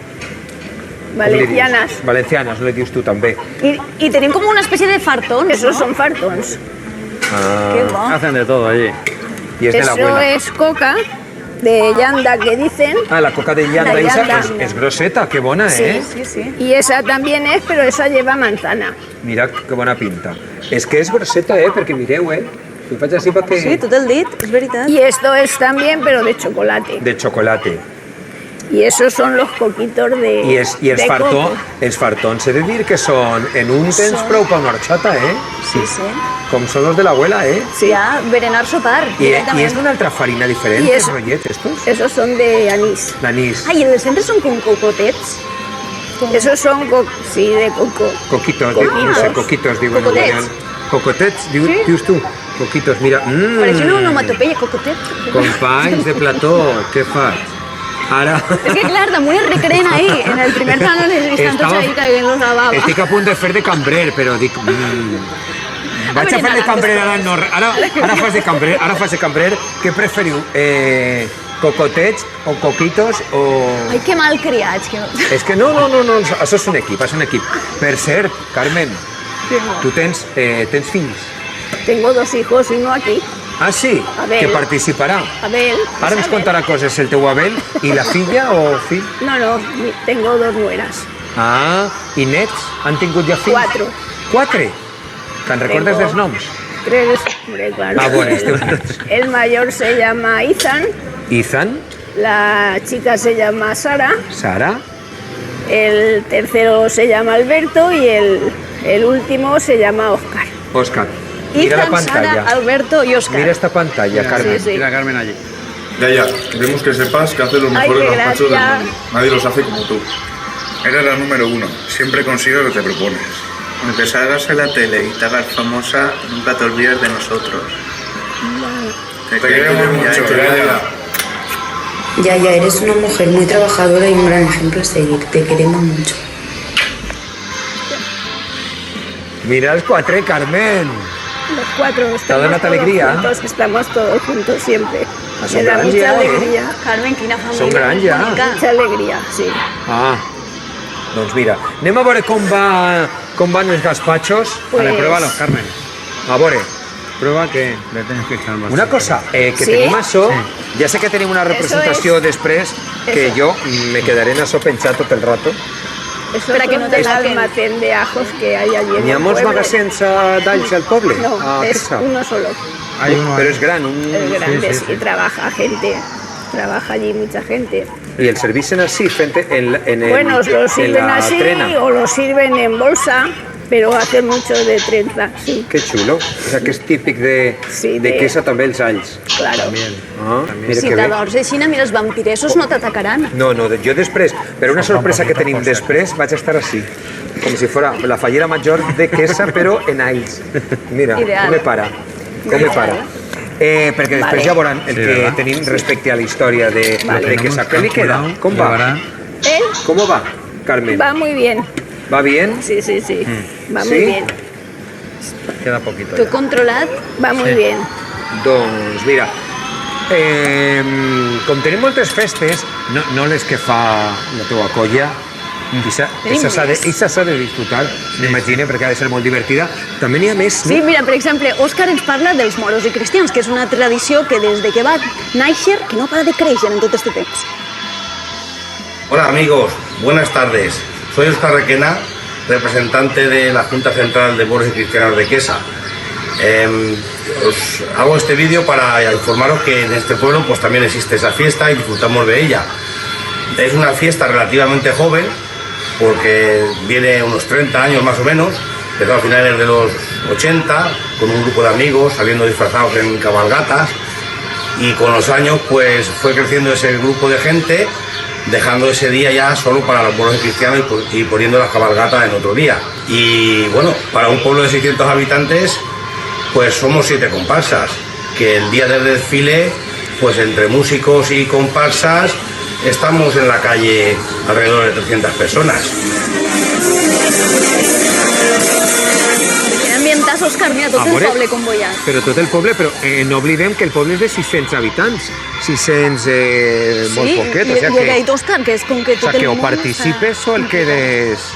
[SPEAKER 2] dius?
[SPEAKER 9] valencianas.
[SPEAKER 2] Valencianes, no li dius tu també?
[SPEAKER 1] I tenim com una espècie de fartons,
[SPEAKER 9] Esos
[SPEAKER 1] no?
[SPEAKER 9] son fartons.
[SPEAKER 2] Ah,
[SPEAKER 1] Qué bo.
[SPEAKER 11] Hacen de todo allí.
[SPEAKER 2] i és de
[SPEAKER 9] Eso
[SPEAKER 2] l'abuela.
[SPEAKER 9] es coca de llanda que dicen.
[SPEAKER 2] Ah, la coca de llanda,
[SPEAKER 9] La
[SPEAKER 2] esa
[SPEAKER 9] llanda.
[SPEAKER 2] és grosseta, que bona,
[SPEAKER 9] Sí,
[SPEAKER 2] eh?
[SPEAKER 1] Sí, sí.
[SPEAKER 9] Y esa también es, pero esa lleva manzana.
[SPEAKER 2] Mira que bona pinta. És que és grosseta, perquè mireu, ho faig així perquè...
[SPEAKER 1] Sí, tot el dit, és veritat.
[SPEAKER 9] Y esto es también, pero de chocolate.
[SPEAKER 2] De xocolate.
[SPEAKER 9] Y esos son los coquitos de.
[SPEAKER 2] I els
[SPEAKER 9] de coco.
[SPEAKER 2] fartons, he de dir que són en un temps prou pa una horchata,
[SPEAKER 1] Sí, sí.
[SPEAKER 2] Com són els de l'abuela,
[SPEAKER 9] Sí.
[SPEAKER 1] Ja, berenar sopar,
[SPEAKER 2] I
[SPEAKER 1] directament.
[SPEAKER 2] és d'una altra farina diferent,
[SPEAKER 9] I
[SPEAKER 2] els
[SPEAKER 9] és-
[SPEAKER 2] rollets, estos?
[SPEAKER 9] Esos son de anís.
[SPEAKER 2] L'anís.
[SPEAKER 1] Ai, i els centres són com cocotets?
[SPEAKER 9] Esos son, sí, de coco.
[SPEAKER 2] Coquitos,
[SPEAKER 9] Coquitos.
[SPEAKER 2] no sé, coquitos, diuen en
[SPEAKER 1] Cocotets.
[SPEAKER 2] Guadiana. Cocotets, dius tu? Coquitos, mira.
[SPEAKER 1] Pareix una onomatopeia, cocotet.
[SPEAKER 2] Companys de plató, què faig? Ara...
[SPEAKER 1] És que, clar, damunt es recreen ahí, en el primer plano les estan tots ahí caient-los la baba.
[SPEAKER 2] Estic a punt de fer de cambrer, però dic... Vaig a fer de cambrer ara, no, ara fas de cambrer. Què preferiu? Cocotets o coquitos o...
[SPEAKER 1] Ai, que mal criats. Que...
[SPEAKER 2] És que no, això és un equip, Per cert, Carmen, tu tens fills?
[SPEAKER 9] Tengo 2 hijos y uno aquí.
[SPEAKER 2] Ah, sí?
[SPEAKER 9] Abel.
[SPEAKER 2] Que participarà.
[SPEAKER 9] Abel.
[SPEAKER 2] Ara ens
[SPEAKER 9] Abel.
[SPEAKER 2] contarà coses el teu Abel i la filla o fill?
[SPEAKER 9] No, tengo 2 nueras.
[SPEAKER 2] Ah, i nets? Han tingut ja fills?
[SPEAKER 9] 4.
[SPEAKER 2] 4? Te'n recordes
[SPEAKER 9] Tengo-
[SPEAKER 2] dels noms?
[SPEAKER 9] 3, hombre, claro.
[SPEAKER 2] Ah, bueno,
[SPEAKER 9] El mayor se llama Ethan,
[SPEAKER 2] Ethan,
[SPEAKER 9] la chica se llama Sara,
[SPEAKER 2] Sara,
[SPEAKER 9] el tercero se llama Alberto y el último se llama Oscar.
[SPEAKER 2] Oscar. Mira la
[SPEAKER 1] Ethan, Sara,
[SPEAKER 2] pantalla.
[SPEAKER 1] Alberto y Oscar.
[SPEAKER 2] Mira esta pantalla, Carmen.
[SPEAKER 9] Sí, sí.
[SPEAKER 11] Mira a Carmen allí.
[SPEAKER 15] Ya, queremos que sepas que haces los
[SPEAKER 9] Ay,
[SPEAKER 15] mejores
[SPEAKER 9] qué
[SPEAKER 15] gazpachos del
[SPEAKER 9] gracia.
[SPEAKER 15] mundo. Nadie los hace como tú. Eres la número 1. Siempre consigues lo que te propones.
[SPEAKER 16] Aunque salgas en la tele y te hagas famosa, nunca te olvides de nosotros.
[SPEAKER 15] Te queremos mucho,
[SPEAKER 4] Ya, eres una mujer muy trabajadora y un gran ejemplo a seguir. Te queremos mucho.
[SPEAKER 2] Mira els 4, Carmen.
[SPEAKER 9] Los 4
[SPEAKER 2] ¿Te ha
[SPEAKER 9] estamos
[SPEAKER 2] donat
[SPEAKER 9] todos
[SPEAKER 2] alegría?
[SPEAKER 9] juntos, estamos todos juntos siempre.
[SPEAKER 2] Ah,
[SPEAKER 9] Me
[SPEAKER 2] son
[SPEAKER 9] da
[SPEAKER 2] grans
[SPEAKER 9] mucha
[SPEAKER 2] ja,
[SPEAKER 9] alegría.
[SPEAKER 1] Carmen, quina família.
[SPEAKER 2] Són grans ja.
[SPEAKER 1] bonica.
[SPEAKER 9] Mucha alegría, sí.
[SPEAKER 2] Ah, doncs mira, anem a veure com van els gazpachos.
[SPEAKER 9] Pues-
[SPEAKER 11] Vale, pruébalos, Carmen.
[SPEAKER 2] A veure,
[SPEAKER 11] Prueba que le tienes que echar más.
[SPEAKER 2] una cosa, que
[SPEAKER 9] Sí?
[SPEAKER 2] tenim això, ja sé que tenim una representació
[SPEAKER 9] es-
[SPEAKER 2] després, que
[SPEAKER 9] eso.
[SPEAKER 2] jo me quedaré en això penjat tot el rato.
[SPEAKER 9] Eso
[SPEAKER 1] Para que
[SPEAKER 9] son
[SPEAKER 1] no te
[SPEAKER 9] del
[SPEAKER 1] saquen.
[SPEAKER 9] almacén de ajos que hay allí en
[SPEAKER 2] N'hi ha
[SPEAKER 9] el
[SPEAKER 2] molts
[SPEAKER 9] pueblo.
[SPEAKER 2] magasins d'alls al poble?
[SPEAKER 9] No,
[SPEAKER 2] Ah,
[SPEAKER 9] es
[SPEAKER 2] Quesa.
[SPEAKER 9] uno solo.
[SPEAKER 11] Hay uno
[SPEAKER 2] Però
[SPEAKER 11] ahí.
[SPEAKER 2] és gran,
[SPEAKER 9] Es grande,
[SPEAKER 11] sí,
[SPEAKER 9] sí, trabaja gente. Trabaja allí mucha gente.
[SPEAKER 2] i el servicen així, fent en
[SPEAKER 9] Bueno, lo
[SPEAKER 2] en
[SPEAKER 9] sirven
[SPEAKER 2] la
[SPEAKER 9] así
[SPEAKER 2] trena.
[SPEAKER 9] o lo sirven en bolsa. pero hace mucho de trenza, sí.
[SPEAKER 2] Qué chulo. O sea, que és típic de Quesa també els alls.
[SPEAKER 9] Claro.
[SPEAKER 2] Mira
[SPEAKER 1] Si
[SPEAKER 2] que bé.
[SPEAKER 1] t'adors així, mira, els vampiresos no t'atacaran.
[SPEAKER 2] No, jo després, però una sorpresa que tenim després, vaig estar així. Com si fora la fallera major de Quesa, però en alls. Mira,
[SPEAKER 1] Ideal.
[SPEAKER 2] com me para. Perquè després ja veuran el que tenim respecte a la història de Quesa. Què li queda? Com va? Com va, Carmen?
[SPEAKER 9] Va muy bien.
[SPEAKER 2] ¿Va bien?
[SPEAKER 9] Sí. Va muy bien.
[SPEAKER 11] Queda poquito.
[SPEAKER 1] Tu controlat?
[SPEAKER 9] Va muy bien.
[SPEAKER 2] Doncs mira, com tenim moltes festes, no les que fa la teva colla, Eixa s'ha de disfrutar, m'imagino, perquè ha de ser molt divertida. També n'hi ha més, no?
[SPEAKER 1] Sí, mira, per exemple, Òscar ens parla dels moros i cristians, que és una tradició que des de que va néixer, que no para de créixer en tot este temps.
[SPEAKER 17] Hola amigos, buenas tardes. Soy Óscar Requena, representante de la Junta Central de Moros y Cristianos de Quesa. Os hago este vídeo para informaros que en este pueblo pues también existe esa fiesta y disfrutamos de ella. Es una fiesta relativamente joven, porque viene unos 30 años más o menos, empezó a finales de los 80, con un grupo de amigos saliendo disfrazados en cabalgatas, y con los años pues fue creciendo ese grupo de gente, dejando ese día ya solo para los moros y cristianos y poniendo las cabalgatas en otro día. Y bueno, para un pueblo de 600 habitantes, pues somos 7 comparsas, que el día del desfile, pues entre músicos y comparsas, estamos en la calle alrededor de 300 personas.
[SPEAKER 1] Quin ambientàs, Òscar, mira, tot el poble convoiat.
[SPEAKER 2] Però tot el poble, però no oblidem que el poble és de 600 habitants. 600 molt poquet.
[SPEAKER 1] Sí, i he dit, Òscar, que és com que tot el món...
[SPEAKER 2] O participes o el quedes...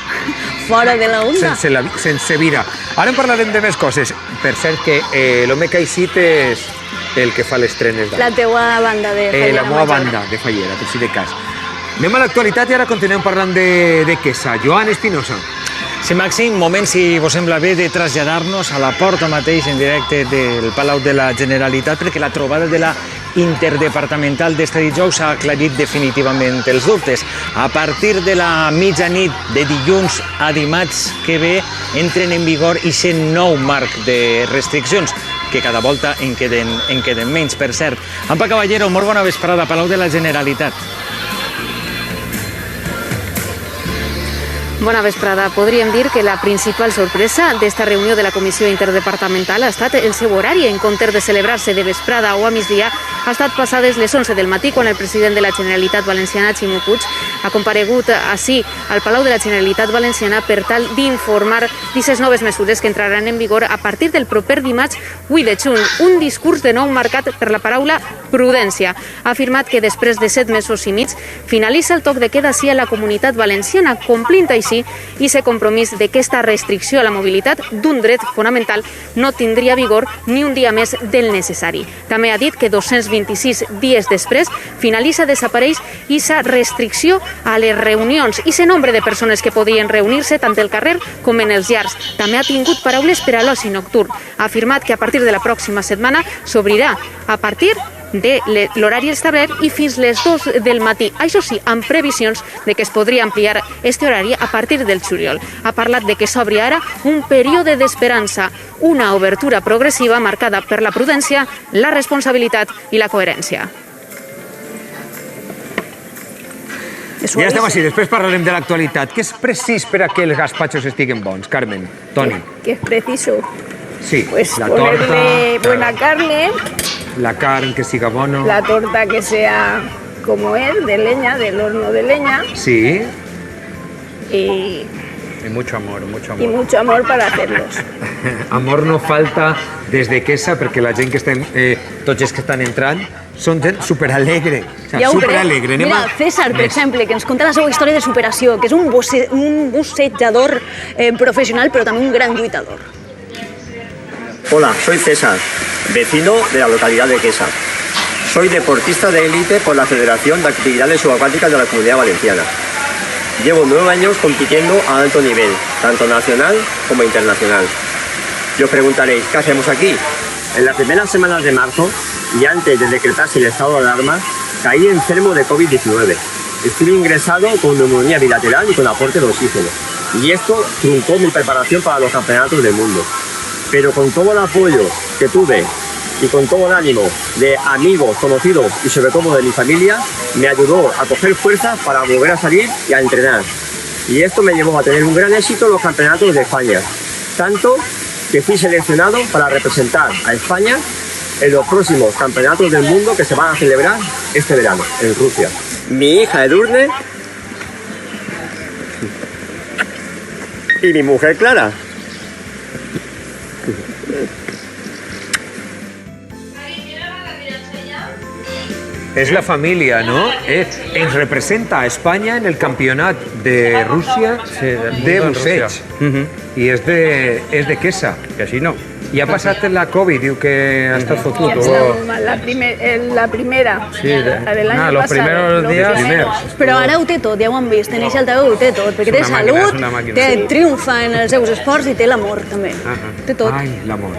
[SPEAKER 1] Fora de la onda.
[SPEAKER 2] Sense vida. Ara en parlarem de més coses. Per cert, que l'home que ha eixit és el que fa les trenes.
[SPEAKER 1] La teua banda de Fallera.
[SPEAKER 2] La meva banda de Fallera, per si de cas. Anem a l'actualitat i ara continuem parlant de Quesa. Joan Espinosa.
[SPEAKER 18] Sí, Màxim, moment, si vos sembla bé, de traslladar-nos a la porta mateix en directe del Palau de la Generalitat, perquè la trobada de la interdepartamental d'este dijous ha aclarit definitivament els dubtes. A partir de la mitjanit de dilluns a dimarts que ve entren en vigor aquest nou marc de restriccions, que cada volta en queden menys, per cert. Ampa Caballero, molt bona vesprada, Palau de la Generalitat.
[SPEAKER 19] Bona vesprada. Podríem dir que la principal sorpresa d'esta reunió de la Comissió Interdepartamental ha estat el seu horari. En comptes de celebrar-se de vesprada o a migdia, ha estat passades les 11 del matí, quan el president de la Generalitat Valenciana, Ximo Puig, ha comparegut ací al Palau de la Generalitat Valenciana per tal d'informar d'aquestes noves mesures que entraran en vigor a partir del proper dimarts 8 de juny. Un discurs de nou marcat per la paraula prudència. Ha afirmat que després de 7 mesos i mig finalitza el toc de queda ací a la Comunitat Valenciana, complint així i se compromís de que esta restricció a la mobilitat d'un dret fonamental no tindria vigor ni un dia més del necessari. També ha dit que 226 dies després finalitza, desapareix aquesta restricció a les reunions i el nombre de persones que podien reunir-se tant al carrer com en els llars. També ha tingut paraules per a l'oci nocturn. Ha afirmat que a partir de la pròxima setmana s'obrirà a partir de l'horari establert i fins les 2 del matí. Això sí, amb previsions de que es podria ampliar este horari a partir del juliol. Ha parlat de que s'obri ara un període d'esperança, una obertura progressiva marcada per la prudència, la responsabilitat i la coherència.
[SPEAKER 2] Ja estem així, després parlarem de l'actualitat. Què és precís per a que els gazpachos estiguen bons, Carmen? Toni.
[SPEAKER 9] ¿Qué es preciso?
[SPEAKER 2] Sí,
[SPEAKER 9] Pues
[SPEAKER 2] la
[SPEAKER 9] ponerle
[SPEAKER 2] torta,
[SPEAKER 9] buena carne,
[SPEAKER 2] la carn que siga bono.
[SPEAKER 9] la torta que sea como es, de leña, del horno de leña,
[SPEAKER 2] Sí.
[SPEAKER 9] y
[SPEAKER 11] mucho amor, mucho amor.
[SPEAKER 9] y mucho amor para hacerlos.
[SPEAKER 2] Amor no falta des de Quesa, perquè la gent que estem, tots els que estan entrant, són gent superalegre.
[SPEAKER 1] Ja ho crec.
[SPEAKER 2] Superalegre.
[SPEAKER 1] Mira, César, per exemple, que ens conta la seva història de superació, que és un bussejador professional, però també un gran lluitador.
[SPEAKER 20] Hola, soy César, vecino de la localidad de Quesa. Soy deportista de élite por la Federación de Actividades Subacuáticas de la Comunidad Valenciana. Llevo 9 años compitiendo a alto nivel, tanto nacional como internacional. Y os preguntaréis, ¿qué hacemos aquí? En las primeras semanas de marzo, y antes de decretarse el estado de alarma, caí enfermo de COVID-19. Estuve ingresado con neumonía bilateral y con aporte de oxígeno. y esto truncó mi preparación para los campeonatos del mundo. Pero con todo el apoyo que tuve y con todo el ánimo de amigos, conocidos y sobre todo de mi familia, me ayudó a coger fuerza para volver a salir y a entrenar. Y esto me llevó a tener un gran éxito en los campeonatos de España. Tanto que fui seleccionado para representar a España en los próximos campeonatos del mundo que se van a celebrar este verano en Rusia. Mi hija Edurne y mi mujer Clara.
[SPEAKER 2] Es la familia, ¿no? Representa a España en el campeonato de Rusia de Buseig. Y es de Quesa.
[SPEAKER 11] Que así no.
[SPEAKER 2] Ja passaste la Covid, diu que ha estat fotut.
[SPEAKER 9] La primera.
[SPEAKER 11] Sí,
[SPEAKER 9] del año
[SPEAKER 11] los
[SPEAKER 9] pasado.
[SPEAKER 11] primeros días.
[SPEAKER 1] Però ara ho té tot, ja ho han vist, Teneix Altaveu ho té tot, perquè té
[SPEAKER 11] És una màquina,
[SPEAKER 1] salut,
[SPEAKER 11] és una màquina.
[SPEAKER 1] té triomfa en els seus esports i té l'amor també. Té tot.
[SPEAKER 2] Ai, l'amor.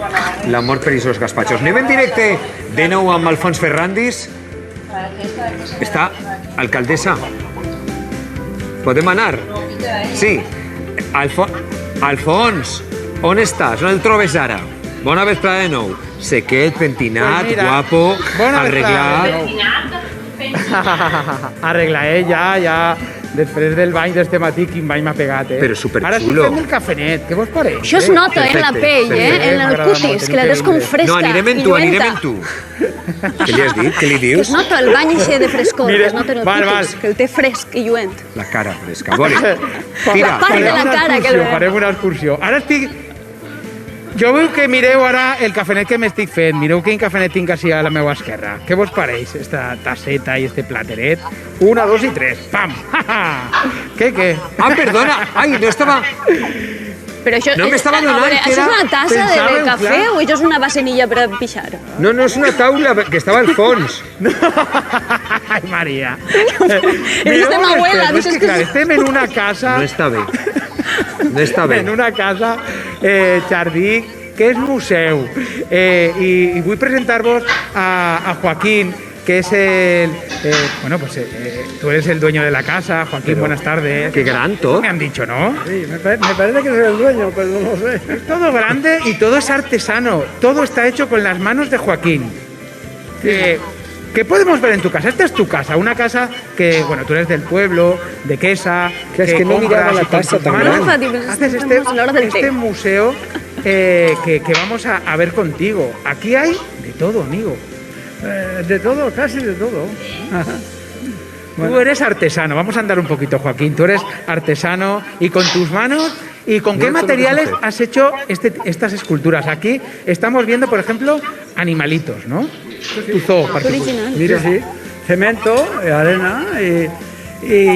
[SPEAKER 2] L'amor per aquests gaspatxos. Anem en directe de nou amb Alfons Ferrandis. Està alcaldessa. Podem anar? Sí. Alfons, on estàs? On el trobes ara? Bona vesprada de nou. Sequet, pentinat,
[SPEAKER 6] Pues mira,
[SPEAKER 2] guapo,
[SPEAKER 6] bona
[SPEAKER 2] arreglat.
[SPEAKER 6] Arregladet ja, després del bany d'este matí, quin bany m'ha pegat,
[SPEAKER 2] Però superxulo.
[SPEAKER 6] Ara estic fent un cafenet, què vos pareix?
[SPEAKER 1] Això es nota, en la pell, en el cutis, que la tens com fresca
[SPEAKER 2] No, anirem en
[SPEAKER 1] i
[SPEAKER 2] tu, anirem
[SPEAKER 1] lluenta.
[SPEAKER 2] en tu. Què li has dit? Què li
[SPEAKER 1] Que
[SPEAKER 2] dius?
[SPEAKER 1] es nota el bany eixe de frescor,
[SPEAKER 6] Mire,
[SPEAKER 1] que es nota en el
[SPEAKER 6] val,
[SPEAKER 1] cutis, que el té fresc i lluent.
[SPEAKER 2] La cara fresca. Vale. Tira.
[SPEAKER 1] La part de la cara que el veu.
[SPEAKER 6] Farem una excursió. Ara estic... Jo vull que mireu ara el cafenet que m'estic fent. Mireu quin cafenet tinc així a la meva esquerra. Què vos pareix, esta tasseta i este plateret? 1, 2 i 3. Pam! Què?
[SPEAKER 2] Ah, perdona. Ai, no estava...
[SPEAKER 1] Però això,
[SPEAKER 2] No m'estava donant
[SPEAKER 1] a veure,
[SPEAKER 2] que
[SPEAKER 1] això és
[SPEAKER 2] era-
[SPEAKER 1] una tassa
[SPEAKER 2] pensava
[SPEAKER 1] de
[SPEAKER 2] en
[SPEAKER 1] cafè
[SPEAKER 2] plan-
[SPEAKER 1] o això és una vasenilla per a pixar?
[SPEAKER 2] No, no, és una taula que estava al fons.
[SPEAKER 6] Ai, Maria.
[SPEAKER 1] Eres de m'abuela,
[SPEAKER 6] dices
[SPEAKER 1] dices que...
[SPEAKER 6] Clar, estem en una casa...
[SPEAKER 2] No està bé. No està bé.
[SPEAKER 6] En una casa, jardí, que és museu. I vull presentar-vos a Joaquín, que es el... tú eres el dueño de la casa, Joaquín,
[SPEAKER 2] Pero,
[SPEAKER 6] buenas tardes.
[SPEAKER 2] qué gran todo.
[SPEAKER 6] Me han dicho, ¿no?
[SPEAKER 12] Sí, me parece que soy el dueño, pero no lo sé.
[SPEAKER 6] Es todo grande y todo es artesano. Todo está hecho con las manos de Joaquín. ¿Qué podemos ver en tu casa? Esta es tu casa, una casa que, bueno, tú eres del pueblo, de Quesa,
[SPEAKER 2] Que es que no
[SPEAKER 6] compras
[SPEAKER 2] miraba la
[SPEAKER 6] y con
[SPEAKER 2] taza
[SPEAKER 6] tus
[SPEAKER 2] tan
[SPEAKER 6] manos
[SPEAKER 2] grande.
[SPEAKER 6] haces este museo que vamos a ver contigo. Aquí hay de todo, amigo.
[SPEAKER 12] De todo, casi de todo.
[SPEAKER 6] Tú eres artesano, vamos a andar un poquito, Joaquín. Tú eres artesano y con tus manos, ¿y con qué
[SPEAKER 2] Mira, esto lo
[SPEAKER 6] materiales
[SPEAKER 2] puedes hacer.
[SPEAKER 6] has hecho estas esculturas? Aquí estamos viendo, por ejemplo, animalitos, ¿no? Tu zoo particular.
[SPEAKER 12] Mira, sí. Cemento, arena y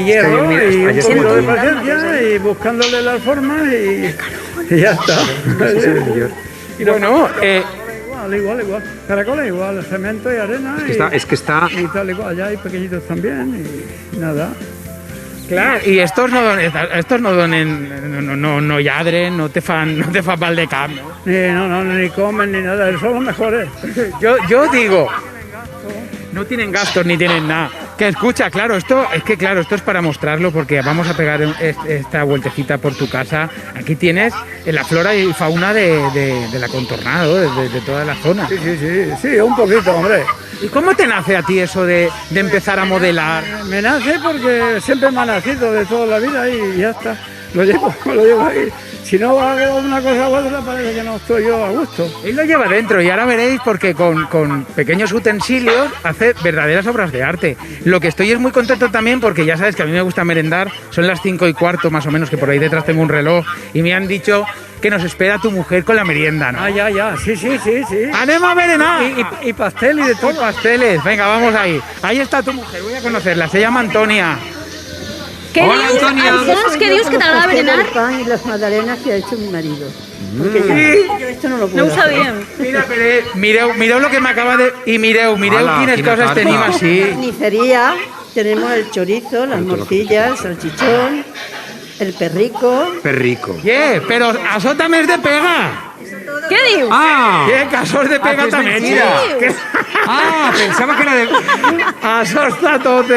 [SPEAKER 12] hierro
[SPEAKER 2] mira,
[SPEAKER 12] y un
[SPEAKER 2] allá está
[SPEAKER 12] poquito de
[SPEAKER 2] todo.
[SPEAKER 12] paciencia y buscándole las formas y ya está.
[SPEAKER 6] Y bueno,
[SPEAKER 12] Igual. Caracoles igual, cemento y arena.
[SPEAKER 2] Es que está...
[SPEAKER 12] Y tal igual, allá hay pequeñitos también y nada.
[SPEAKER 6] claro, y estos no lladren, no te fan mal de camp, ¿no?
[SPEAKER 12] Ni comen ni nada, son los mejores.
[SPEAKER 6] Yo digo, no tienen gastos ni tienen nada. Que escucha, claro, esto es para mostrarlo porque vamos a pegar esta vueltecita por tu casa. Aquí tienes la flora y fauna de la contornado, de toda la zona.
[SPEAKER 12] Sí, un poquito, hombre.
[SPEAKER 6] ¿Y cómo te nace a ti eso de empezar a modelar?
[SPEAKER 12] Me nace porque siempre me ha nacido de toda la vida y ya está. Lo llevo ahí. Si no hago una cosa u otra, parece que no estoy yo a gusto.
[SPEAKER 6] Él lo lleva dentro y ahora veréis porque con pequeños utensilios hace verdaderas obras de arte. Lo que estoy es muy contento también porque ya sabes que a mí me gusta merendar, son las 5:15 más o menos, que por ahí detrás tengo un reloj y me han dicho que nos espera tu mujer con la merienda, ¿no?
[SPEAKER 12] Ah, ya, sí.
[SPEAKER 6] ¡Anemo a merendar!
[SPEAKER 12] Y pastel y de todo.
[SPEAKER 6] Pasteles, venga, vamos ahí. Ahí está tu mujer, voy a conocerla, se llama Antonia.
[SPEAKER 1] Què
[SPEAKER 6] Hola,
[SPEAKER 1] dius,
[SPEAKER 6] Antonia.
[SPEAKER 1] Alfons, què dius que t'agrada berenar?
[SPEAKER 21] El pan y las magdalenas que ha hecho mi marido. Porque yo esto no lo puedo
[SPEAKER 1] No ho sabíem.
[SPEAKER 6] Mira, mireu lo que me acaba de... Y mireu
[SPEAKER 2] Hola,
[SPEAKER 6] quines
[SPEAKER 2] quina
[SPEAKER 6] coses
[SPEAKER 2] carta.
[SPEAKER 6] tenim
[SPEAKER 21] En la
[SPEAKER 6] així.
[SPEAKER 21] carnicería tenemos el chorizo, las morcillas, el salchichón, el perrico.
[SPEAKER 2] Perrico.
[SPEAKER 6] Pero això també és de pega.
[SPEAKER 1] Què dius?
[SPEAKER 2] Ah!
[SPEAKER 6] Que això és de pega
[SPEAKER 2] que és
[SPEAKER 6] també.
[SPEAKER 2] mentira. Ah, pensava que era de...
[SPEAKER 6] Això està tot...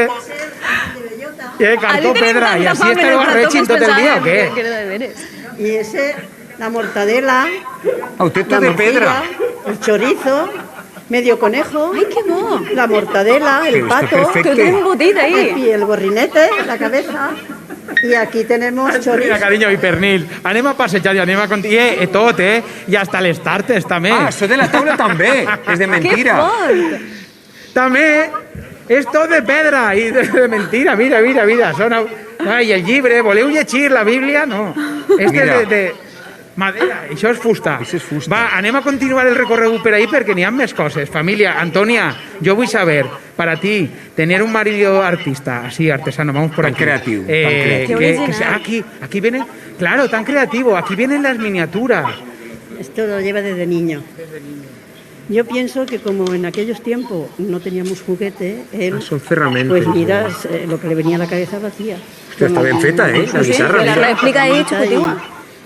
[SPEAKER 6] Cartó pedra, y así está el barrechín todo el día, ¿o qué?
[SPEAKER 21] Y ese, la mortadela,
[SPEAKER 2] Auténtico
[SPEAKER 21] la
[SPEAKER 2] de
[SPEAKER 21] morcilla,
[SPEAKER 2] pedra.
[SPEAKER 21] el chorizo, medio conejo,
[SPEAKER 1] ¡Ai, que bo!
[SPEAKER 21] la mortadela, el
[SPEAKER 2] Pero está
[SPEAKER 21] pato,
[SPEAKER 2] perfecto.
[SPEAKER 1] Que ben embotit ahí.
[SPEAKER 21] y el gorrinete, la cabeza. Y aquí tenemos chorizo.
[SPEAKER 6] Mira, carinyo, i pernil. Anem a passejar i anem a... tot, I hasta les tartes, també.
[SPEAKER 2] Ah, això de la taula també. És de mentira.
[SPEAKER 1] Que fort!
[SPEAKER 6] També és tot de pedra i de mentira. Mira. Ai, el llibre, voleu llegir la Bíblia? No. Este
[SPEAKER 2] Mira.
[SPEAKER 6] és de madera, això és fusta.
[SPEAKER 2] Això és fusta.
[SPEAKER 6] Va, anem a continuar el recorregut per ahí perquè n'hi ha més coses. Família, Antonia, yo vull saber, para ti, tener un marido artista, así, artesano, vamos por
[SPEAKER 2] Tan
[SPEAKER 6] aquí.
[SPEAKER 2] creativo, tan creativo.
[SPEAKER 1] Qué original.
[SPEAKER 6] Aquí vienen, claro, tan creativo, aquí vienen las miniaturas.
[SPEAKER 21] Esto lo lleva desde niño. Yo pienso que como en aquellos tiempos no teníamos juguete, él,
[SPEAKER 2] Son ferramentas.
[SPEAKER 21] pues mira, lo que le venía a la cabeza lo hacía.
[SPEAKER 2] Hostia, está bien feta, ¿eh? La
[SPEAKER 21] Sí,
[SPEAKER 2] guitarra,
[SPEAKER 21] de
[SPEAKER 1] la
[SPEAKER 2] mira.
[SPEAKER 1] réplica ahí,
[SPEAKER 21] y
[SPEAKER 1] chupetigua.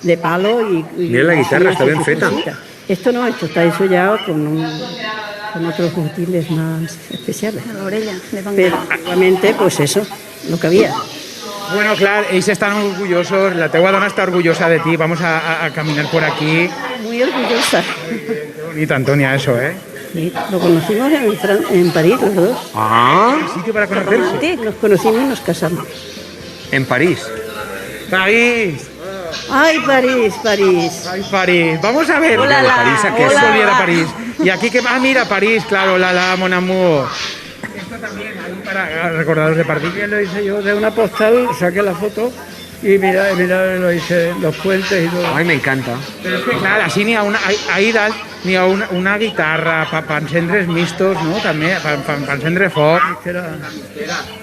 [SPEAKER 21] de palo y
[SPEAKER 2] Mira la guitarra, está bien
[SPEAKER 21] sus
[SPEAKER 2] feta.
[SPEAKER 21] cositas. Esto no, esto está hecho ya con otros útiles más especiales.
[SPEAKER 1] La orella de Van
[SPEAKER 21] Pero
[SPEAKER 1] Gogh.
[SPEAKER 21] antiguamente, pues eso, lo que había.
[SPEAKER 6] Bueno, clar, ells estan orgullosos, la teua dona està orgullosa de ti, vamos a caminar por aquí.
[SPEAKER 21] Muy orgullosa.
[SPEAKER 6] Qué bonito, Antonia, eso, ¿eh?
[SPEAKER 21] Sí, lo conocimos en París los dos.
[SPEAKER 2] Ah,
[SPEAKER 6] Sitio para conocerse.
[SPEAKER 21] Nos conocimos y nos casamos.
[SPEAKER 2] en París.
[SPEAKER 6] París.
[SPEAKER 21] ¡Ay, París, París!
[SPEAKER 6] Ay, París. Vamos a ver.
[SPEAKER 1] Hola,
[SPEAKER 2] París, ¿a qué
[SPEAKER 6] Vamos
[SPEAKER 2] es?
[SPEAKER 6] a volver a París. Y aquí que... Ah, mira, París, claro, la mon amour. Esto también, ahí para recordaros de París.
[SPEAKER 12] Lo hice yo de una postal, saqué la foto y mira, lo hice, los puentes y todo.
[SPEAKER 2] Ay, me encanta.
[SPEAKER 6] Pero es que, clar, així n'hi ha una... Ahir dalt n'hi ha una guitarra per encendres mixtos, ¿no? També, per encendre foc.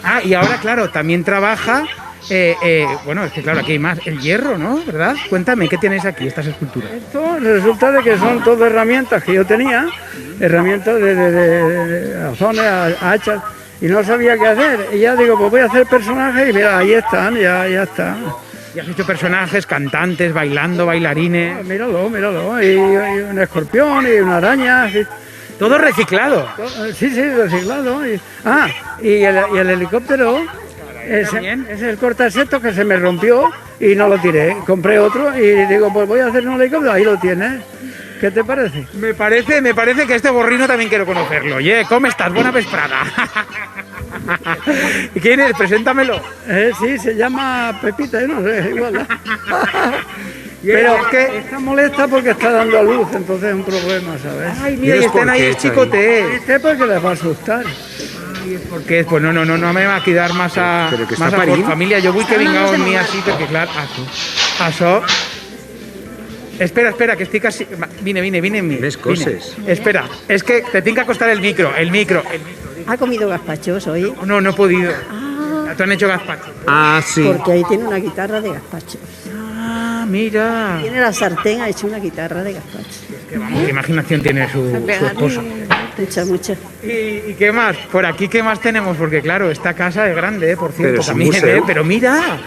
[SPEAKER 6] Ah, y ahora, claro, también trabaja... bueno, es que claro, aquí hay más. El hierro, ¿no? ¿Verdad? Cuéntame, ¿qué tienes aquí, estas esculturas?
[SPEAKER 12] Esto resulta de que son todas herramientas que yo tenía, herramientas de azones, hachas, y no sabía qué hacer. Y ya digo, pues voy a hacer personajes y mira, ahí están, ya está.
[SPEAKER 6] Y has hecho personajes, cantantes, bailando, bailarines.
[SPEAKER 12] Míralo. Y un escorpión y una araña. Y
[SPEAKER 6] todo reciclado.
[SPEAKER 12] Sí, reciclado. Y el helicóptero. Es el cortaseto que se me rompió y no lo tiré. Compré otro y digo, pues voy a hacer un helicóptero. Ahí lo tienes. ¿Qué te parece?
[SPEAKER 6] Me parece que este borrino también quiero conocerlo. Oye, ¿cómo estás? Buena vesprada. ¿Quién es? Preséntamelo.
[SPEAKER 12] Sí, se llama Pepita, yo no sé, igual. Pero es que está molesta porque está dando a luz, entonces es un problema, ¿sabes?
[SPEAKER 6] Ay, mira, y están ahí el chicote.
[SPEAKER 12] Este porque les va a asustar.
[SPEAKER 6] Porque pues no me va a quedar más a
[SPEAKER 2] Pero que
[SPEAKER 6] más
[SPEAKER 2] està
[SPEAKER 6] a
[SPEAKER 2] parint.
[SPEAKER 6] família. Jo vull que vingueu amb mi així, perquè clar, això... Espera, que estic així... Vine amb mi.
[SPEAKER 2] Més coses.
[SPEAKER 6] Vine. Espera, es que te tengo que acostar el micro.
[SPEAKER 21] ¿Ha comido gazpachos hoy?
[SPEAKER 6] No he podido. Te han hecho gazpacho.
[SPEAKER 2] Ah, sí.
[SPEAKER 21] Porque ahí tiene una guitarra de gazpachos.
[SPEAKER 6] Ah, mira.
[SPEAKER 21] Tiene la sartén, ha hecho una guitarra de gazpachos.
[SPEAKER 6] Que vamos, qué imaginación tiene su esposo.
[SPEAKER 21] Mucha.
[SPEAKER 6] ¿Y qué más? Por aquí, ¿qué más tenemos? Porque claro, esta casa es grande, por cierto,
[SPEAKER 2] Pero es un
[SPEAKER 6] también,
[SPEAKER 2] museu.
[SPEAKER 6] pero mira...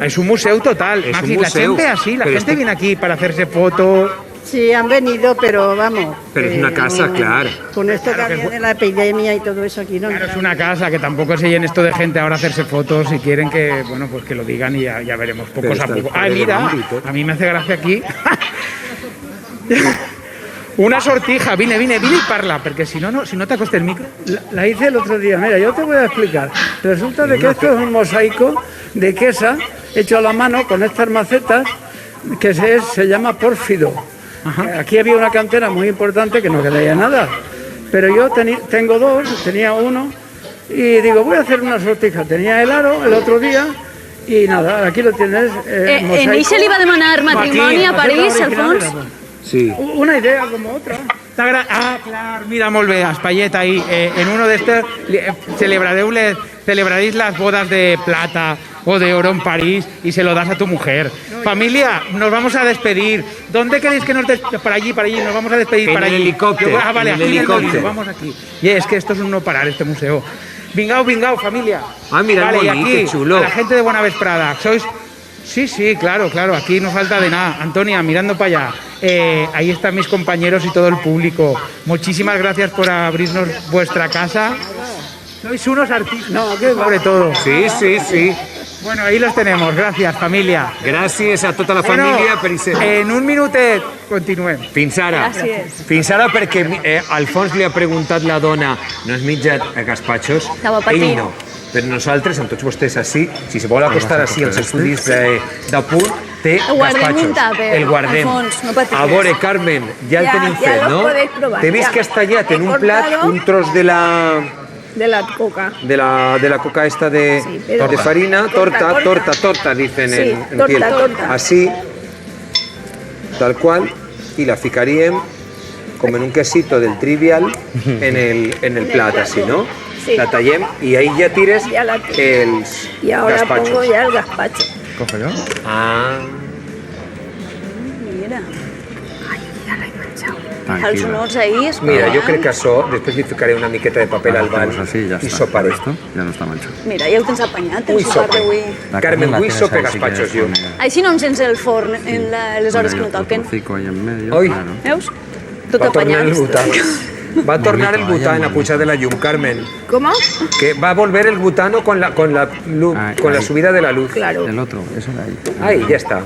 [SPEAKER 6] Es un museo total.
[SPEAKER 2] Es
[SPEAKER 6] Maxi,
[SPEAKER 2] un
[SPEAKER 6] la
[SPEAKER 2] museu.
[SPEAKER 6] gente así, la
[SPEAKER 2] Pero
[SPEAKER 6] gente
[SPEAKER 2] este-
[SPEAKER 6] viene aquí para hacerse fotos.
[SPEAKER 21] Sí, han venido, pero vamos.
[SPEAKER 2] Pero es una casa, claro.
[SPEAKER 21] Con esto
[SPEAKER 6] Claro
[SPEAKER 21] que
[SPEAKER 6] que
[SPEAKER 21] había de la epidemia y todo eso aquí no.
[SPEAKER 6] Claro, es una casa que tampoco se llene esto de gente ahora a hacerse fotos. Si quieren que, bueno, pues que lo digan y ya veremos
[SPEAKER 2] Pero
[SPEAKER 6] pocos a
[SPEAKER 2] está el
[SPEAKER 6] poco. Ah,
[SPEAKER 2] padre
[SPEAKER 6] mira,
[SPEAKER 2] Gandhi y todo.
[SPEAKER 6] a mí me hace gracia aquí. Una sortija, vine y parla, porque si no te acoste el micro.
[SPEAKER 12] La hice el otro día, mira, yo te voy a explicar. Resulta de que esto es un mosaico de quesa hecho a la mano con estas macetas que se llama pórfido. Aquí había una cantera muy importante que no quedaría nada, pero yo tengo dos, tenía uno y digo, voy a hacer una sortija. Tenía el aro el otro día y nada, aquí lo tienes.
[SPEAKER 1] En ell se li va demanar matrimoni a París, Alfons?
[SPEAKER 2] Sí.
[SPEAKER 12] Una idea como otra.
[SPEAKER 6] Ah, claro, mira, molt bé, Espallet ahí. En uno de estos celebraréis las bodas de plata o de oro en París y se lo das a tu mujer. Familia, nos vamos a despedir. ¿Dónde queréis que nos despedamos? Para allí, nos vamos a despedir.
[SPEAKER 2] En
[SPEAKER 6] para
[SPEAKER 2] el
[SPEAKER 6] allí.
[SPEAKER 2] helicóptero,
[SPEAKER 6] Ah, vale,
[SPEAKER 2] en el
[SPEAKER 6] aquí en el
[SPEAKER 2] helicóptero.
[SPEAKER 6] molino, vamos aquí. Y es que esto es un no parar, este museo. Vingao, familia.
[SPEAKER 2] Ah, mira el
[SPEAKER 6] vale, y
[SPEAKER 2] molí,
[SPEAKER 6] aquí,
[SPEAKER 2] qué chulo.
[SPEAKER 6] a la gente de Buena Vesprada, sois... Sí, claro, aquí no falta de nada. Antonia, mirando para allá. Ahí están mis compañeros y todo el público. Muchísimas gracias por abrirnos vuestra casa. Sois unos artistas. No, que sobre todo.
[SPEAKER 2] Sí, sí, sí.
[SPEAKER 6] Bueno, ahí los tenemos. Gràcies, família.
[SPEAKER 2] Gràcies a tota la família per ser.
[SPEAKER 6] En un minutet continuem.
[SPEAKER 2] Fins ara.
[SPEAKER 1] Gràcies.
[SPEAKER 2] Fins ara perquè Alfons li ha preguntat la dona no has menjat gazpachos?
[SPEAKER 1] Estava patint.
[SPEAKER 2] Ell no. Per nosaltres, amb tots vostès així, si se vol acostar així als estudis de punt, té
[SPEAKER 1] Guardem
[SPEAKER 2] gazpachos.
[SPEAKER 1] un tàper,
[SPEAKER 2] El guardem.
[SPEAKER 1] Alfons, no patis.
[SPEAKER 2] A veure, Carmen, ja el tenim fet,
[SPEAKER 9] los
[SPEAKER 2] no?
[SPEAKER 9] podéis probar,
[SPEAKER 2] T'he vist
[SPEAKER 9] ya.
[SPEAKER 2] que has tallat en
[SPEAKER 9] He
[SPEAKER 2] un plat
[SPEAKER 9] cortado
[SPEAKER 2] un tros de la coca esta de farina, torta, dicen
[SPEAKER 9] Sí,
[SPEAKER 2] en
[SPEAKER 9] torta,
[SPEAKER 2] Tiel.
[SPEAKER 9] torta.
[SPEAKER 2] Así, tal cual, y la ficaríem com en un quesito del Trivial en el plat, así, no?
[SPEAKER 9] Sí.
[SPEAKER 2] La tallem y ahí ya tires
[SPEAKER 9] Ya la tiro.
[SPEAKER 2] els
[SPEAKER 9] Y ahora
[SPEAKER 2] gazpachos.
[SPEAKER 9] pongo ya el gazpacho.
[SPEAKER 2] Cógelo. Ah.
[SPEAKER 1] Mira.
[SPEAKER 2] Tranquila.
[SPEAKER 1] Els honors ahir es
[SPEAKER 2] Mira, jo
[SPEAKER 1] poden-
[SPEAKER 2] crec que això, després li ficaré una miqueta de paper al bal i soparé.
[SPEAKER 13] Ya no está manchado.
[SPEAKER 1] Mira, ja ho tens apanyat, el
[SPEAKER 2] Ui,
[SPEAKER 1] sopar
[SPEAKER 2] sopa.
[SPEAKER 1] d'avui.
[SPEAKER 2] Carmen, avui sopa gazpachos, jo.
[SPEAKER 1] Així no encens el forn en les hores que no toquen.
[SPEAKER 13] Ahí en medio.
[SPEAKER 2] Oi,
[SPEAKER 1] Veus? Tot
[SPEAKER 2] va tornar
[SPEAKER 1] apanyat.
[SPEAKER 2] el butano. Va a tornar el butano a pujar de la llum, Carmen.
[SPEAKER 9] ¿Cómo?
[SPEAKER 2] Que va a volver el butano con la subida de la luz.
[SPEAKER 9] Claro.
[SPEAKER 13] El otro, eso de ahí.
[SPEAKER 2] Ahí, ya está.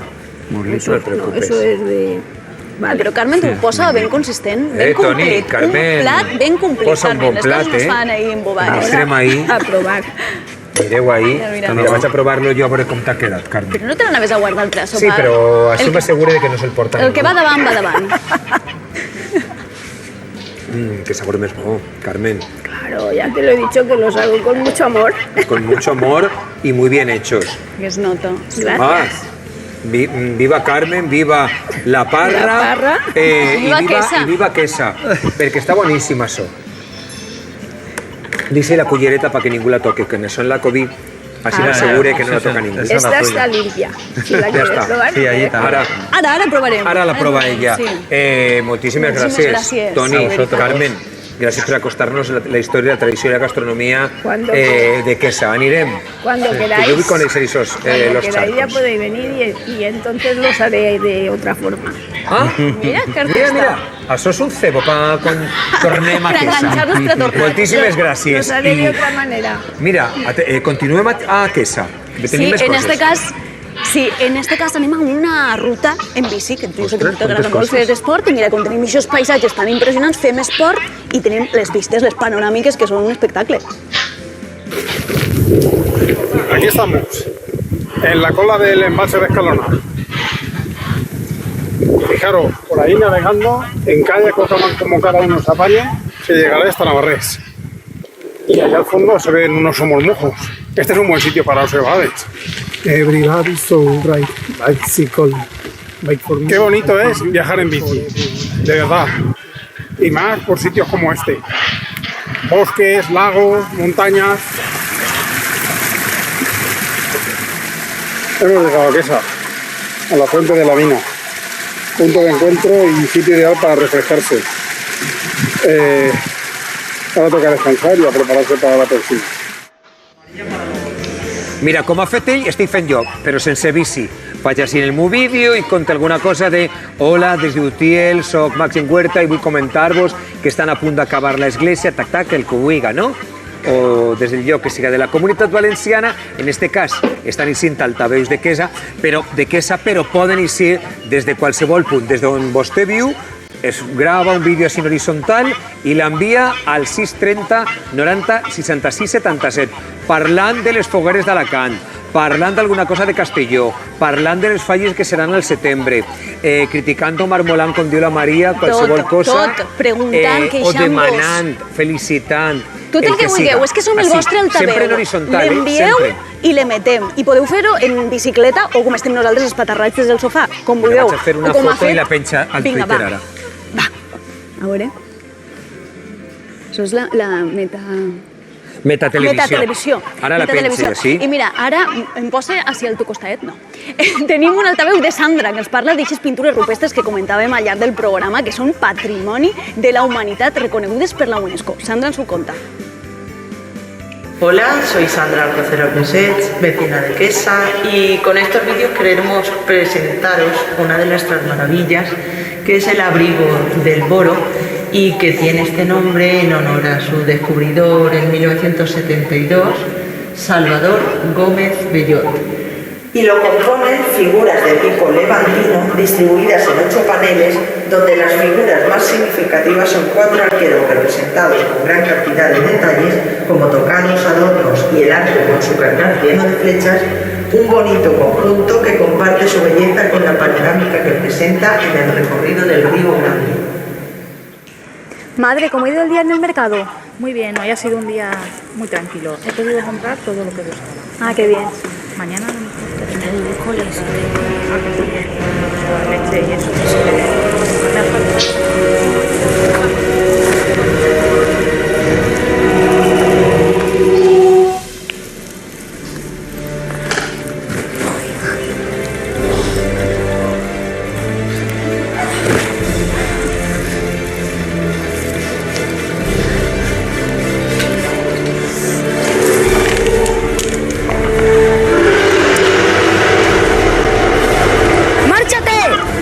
[SPEAKER 9] Eso,
[SPEAKER 2] No te preocupes.
[SPEAKER 9] eso es de... Vale.
[SPEAKER 1] Però Carmen, tu ho posa ben consistent, ben
[SPEAKER 2] Toni,
[SPEAKER 1] complit.
[SPEAKER 2] Carmen,
[SPEAKER 1] Un plat ben complit,
[SPEAKER 2] posa un
[SPEAKER 1] Carmen.
[SPEAKER 2] bon
[SPEAKER 1] Les
[SPEAKER 2] plat,
[SPEAKER 1] coses no es
[SPEAKER 2] eh?
[SPEAKER 1] fan ahir embobades.
[SPEAKER 2] Mostrem ahí.
[SPEAKER 9] A probar.
[SPEAKER 2] Mireu ahí.
[SPEAKER 1] Mira,
[SPEAKER 2] Mira, vaig a provar-lo jo a veure com t'ha quedat, Carmen.
[SPEAKER 1] Però no te l'anaves a guardar el tras
[SPEAKER 2] Sí, però així m'assegure de que no se'l porta
[SPEAKER 1] El que va davant, va davant.
[SPEAKER 2] Que sabor més bo, Carmen.
[SPEAKER 9] Claro, ya te lo he dicho que los hago con mucho amor.
[SPEAKER 2] Con mucho amor y muy bien hechos.
[SPEAKER 1] Que es nota.
[SPEAKER 9] Gracias.
[SPEAKER 2] Viva Carmen, viva la parra,
[SPEAKER 9] La parra.
[SPEAKER 1] Viva Quesa.
[SPEAKER 2] i viva Quesa, perquè està boníssima això. Dice la cullereta para que ningú la toque, que en això en la COVID així m'assegure que no la toca ningú.
[SPEAKER 9] Esta está limpia. Si la
[SPEAKER 2] Ja
[SPEAKER 9] quieres
[SPEAKER 2] està.
[SPEAKER 9] probar.
[SPEAKER 2] Sí, allí ara,
[SPEAKER 1] Ara provarem.
[SPEAKER 2] ara la prova ella.
[SPEAKER 1] Sí.
[SPEAKER 2] Moltíssimes
[SPEAKER 1] Moltíssimes
[SPEAKER 2] gràcies,
[SPEAKER 1] gràcies.
[SPEAKER 2] Toni,
[SPEAKER 1] A vosaltres.
[SPEAKER 2] Carmen. Gràcies per acostar-nos la història, la tradició i la gastronomia
[SPEAKER 9] Cuando
[SPEAKER 2] de Quesa. Anirem.
[SPEAKER 9] Cuando
[SPEAKER 2] Que
[SPEAKER 9] queráis.
[SPEAKER 2] yo voy con esos
[SPEAKER 9] Cuando
[SPEAKER 2] los
[SPEAKER 9] queráis ya
[SPEAKER 2] charcos.
[SPEAKER 9] podéis venir y entonces los haré de otra forma.
[SPEAKER 2] Ah,
[SPEAKER 1] Mira, que
[SPEAKER 2] mira, això és un cebo quan tornem a
[SPEAKER 1] Per
[SPEAKER 2] Quesa.
[SPEAKER 1] enganxar-nos per tornar.
[SPEAKER 2] Moltíssimes gràcies.
[SPEAKER 9] Los haré de
[SPEAKER 2] I,
[SPEAKER 9] otra manera.
[SPEAKER 2] mira, continuem a Quesa. Que
[SPEAKER 1] Sí,
[SPEAKER 2] tenim més
[SPEAKER 1] en
[SPEAKER 2] coses.
[SPEAKER 1] este cas... Sí, en este cas anem a una ruta en bici, que tu
[SPEAKER 2] Ostres,
[SPEAKER 1] t'agrada
[SPEAKER 2] quantes
[SPEAKER 1] molt
[SPEAKER 2] coses.
[SPEAKER 1] fer esport, i mira, com tenim aquests paisatges tan impressionants, fem esport i tenim les vistes, les panoràmiques, que són un espectacle.
[SPEAKER 12] Aquí estamos, en la cola del embalse de Escalona. Fijaros, por ahí navegando, en calle, como cada uno se apañe, se llegará hasta Navarrés. Y allá al fondo se ven unos somormujos. Este es un buen sitio para observar.
[SPEAKER 5] Everybody so right, bicycle, bike for me.
[SPEAKER 12] Qué bonito es viajar en bici, de verdad. Y más por sitios como este. Bosques, lagos, montañas. Hemos llegado a Quesa, a la fuente de la Mina. Punto de encuentro y sitio ideal para refrescarse. Ahora toca descansar y a prepararse para la próxima.
[SPEAKER 2] Mira, com ha fet ell, estic fent jo, però sense bici. Faig així en el meu vídeo i conto alguna cosa de hola, des d'Utiel, soc Màxim Huerta i vull comentar-vos que estan a punt d'acabar l'església, tac-tac, el que vulga, no? O des del lloc que siga de la Comunitat Valenciana, en este cas estan eixint altaveus de Quesa, però poden eixir des de qualsevol punt, des d'on vostè viu, es grava un vídeo així en horitzontal i l'envia al 630 90 66 77 parlant de les fogueres d'Alacant, parlant d'alguna cosa de Castelló, parlant de les falles que seran al setembre, criticant o marmolant, com diu la Maria, qualsevol cosa,
[SPEAKER 1] preguntant,
[SPEAKER 2] o
[SPEAKER 1] queixant-vos.
[SPEAKER 2] demanant, felicitant,
[SPEAKER 1] Tot el que vulgueu, és que som el vostre altaveu.
[SPEAKER 2] Sempre en horitzontal,
[SPEAKER 1] l'envieu
[SPEAKER 2] sempre.
[SPEAKER 1] i l'emetem. I podeu fer-ho en bicicleta o com estem nosaltres espaterrats des del sofà, com vulgueu.
[SPEAKER 2] Vaig a fer una
[SPEAKER 1] O com ha
[SPEAKER 2] foto i
[SPEAKER 1] fet-
[SPEAKER 2] la penja al
[SPEAKER 1] Vinga,
[SPEAKER 2] Twitter
[SPEAKER 1] va.
[SPEAKER 2] ara.
[SPEAKER 1] A veure. Això és la
[SPEAKER 2] Metatelevisió.
[SPEAKER 1] Metatelevisió.
[SPEAKER 2] Ara la
[SPEAKER 1] Metatelevisió.
[SPEAKER 2] penja, sí?
[SPEAKER 1] I mira, ara em posa així al teu costat, no? Tenim un altaveu de Sandra, que ens parla d'aixes pintures rupestres que comentàvem al llarg del programa, que són patrimoni de la humanitat reconegudes per la UNESCO. Sandra ens ho conta.
[SPEAKER 22] Hola, soy Sandra Alcácer Alpensech, vecina de Quesa, y con estos vídeos queremos presentaros una de nuestras maravillas, que es el abrigo del Boro, y que tiene este nombre en honor a su descubridor en 1972, Salvador Gómez Bellot. Y lo componen figuras de tipo levantino distribuidas en 8 paneles, donde las figuras más significativas son 4 arqueros representados con gran cantidad de detalles, como tocados, adornos y el arco con su carcaj lleno de flechas, un bonito conjunto que comparte su belleza con la panorámica que presenta en el recorrido del río Grande.
[SPEAKER 10] Madre, ¿cómo ha ido el día en el mercado?
[SPEAKER 7] Muy bien, hoy ha sido un día muy tranquilo. He podido comprar todo lo que buscaba.
[SPEAKER 10] Ah, qué bien.
[SPEAKER 7] Mañana a lo mejor terminaré de coles, leche y eso.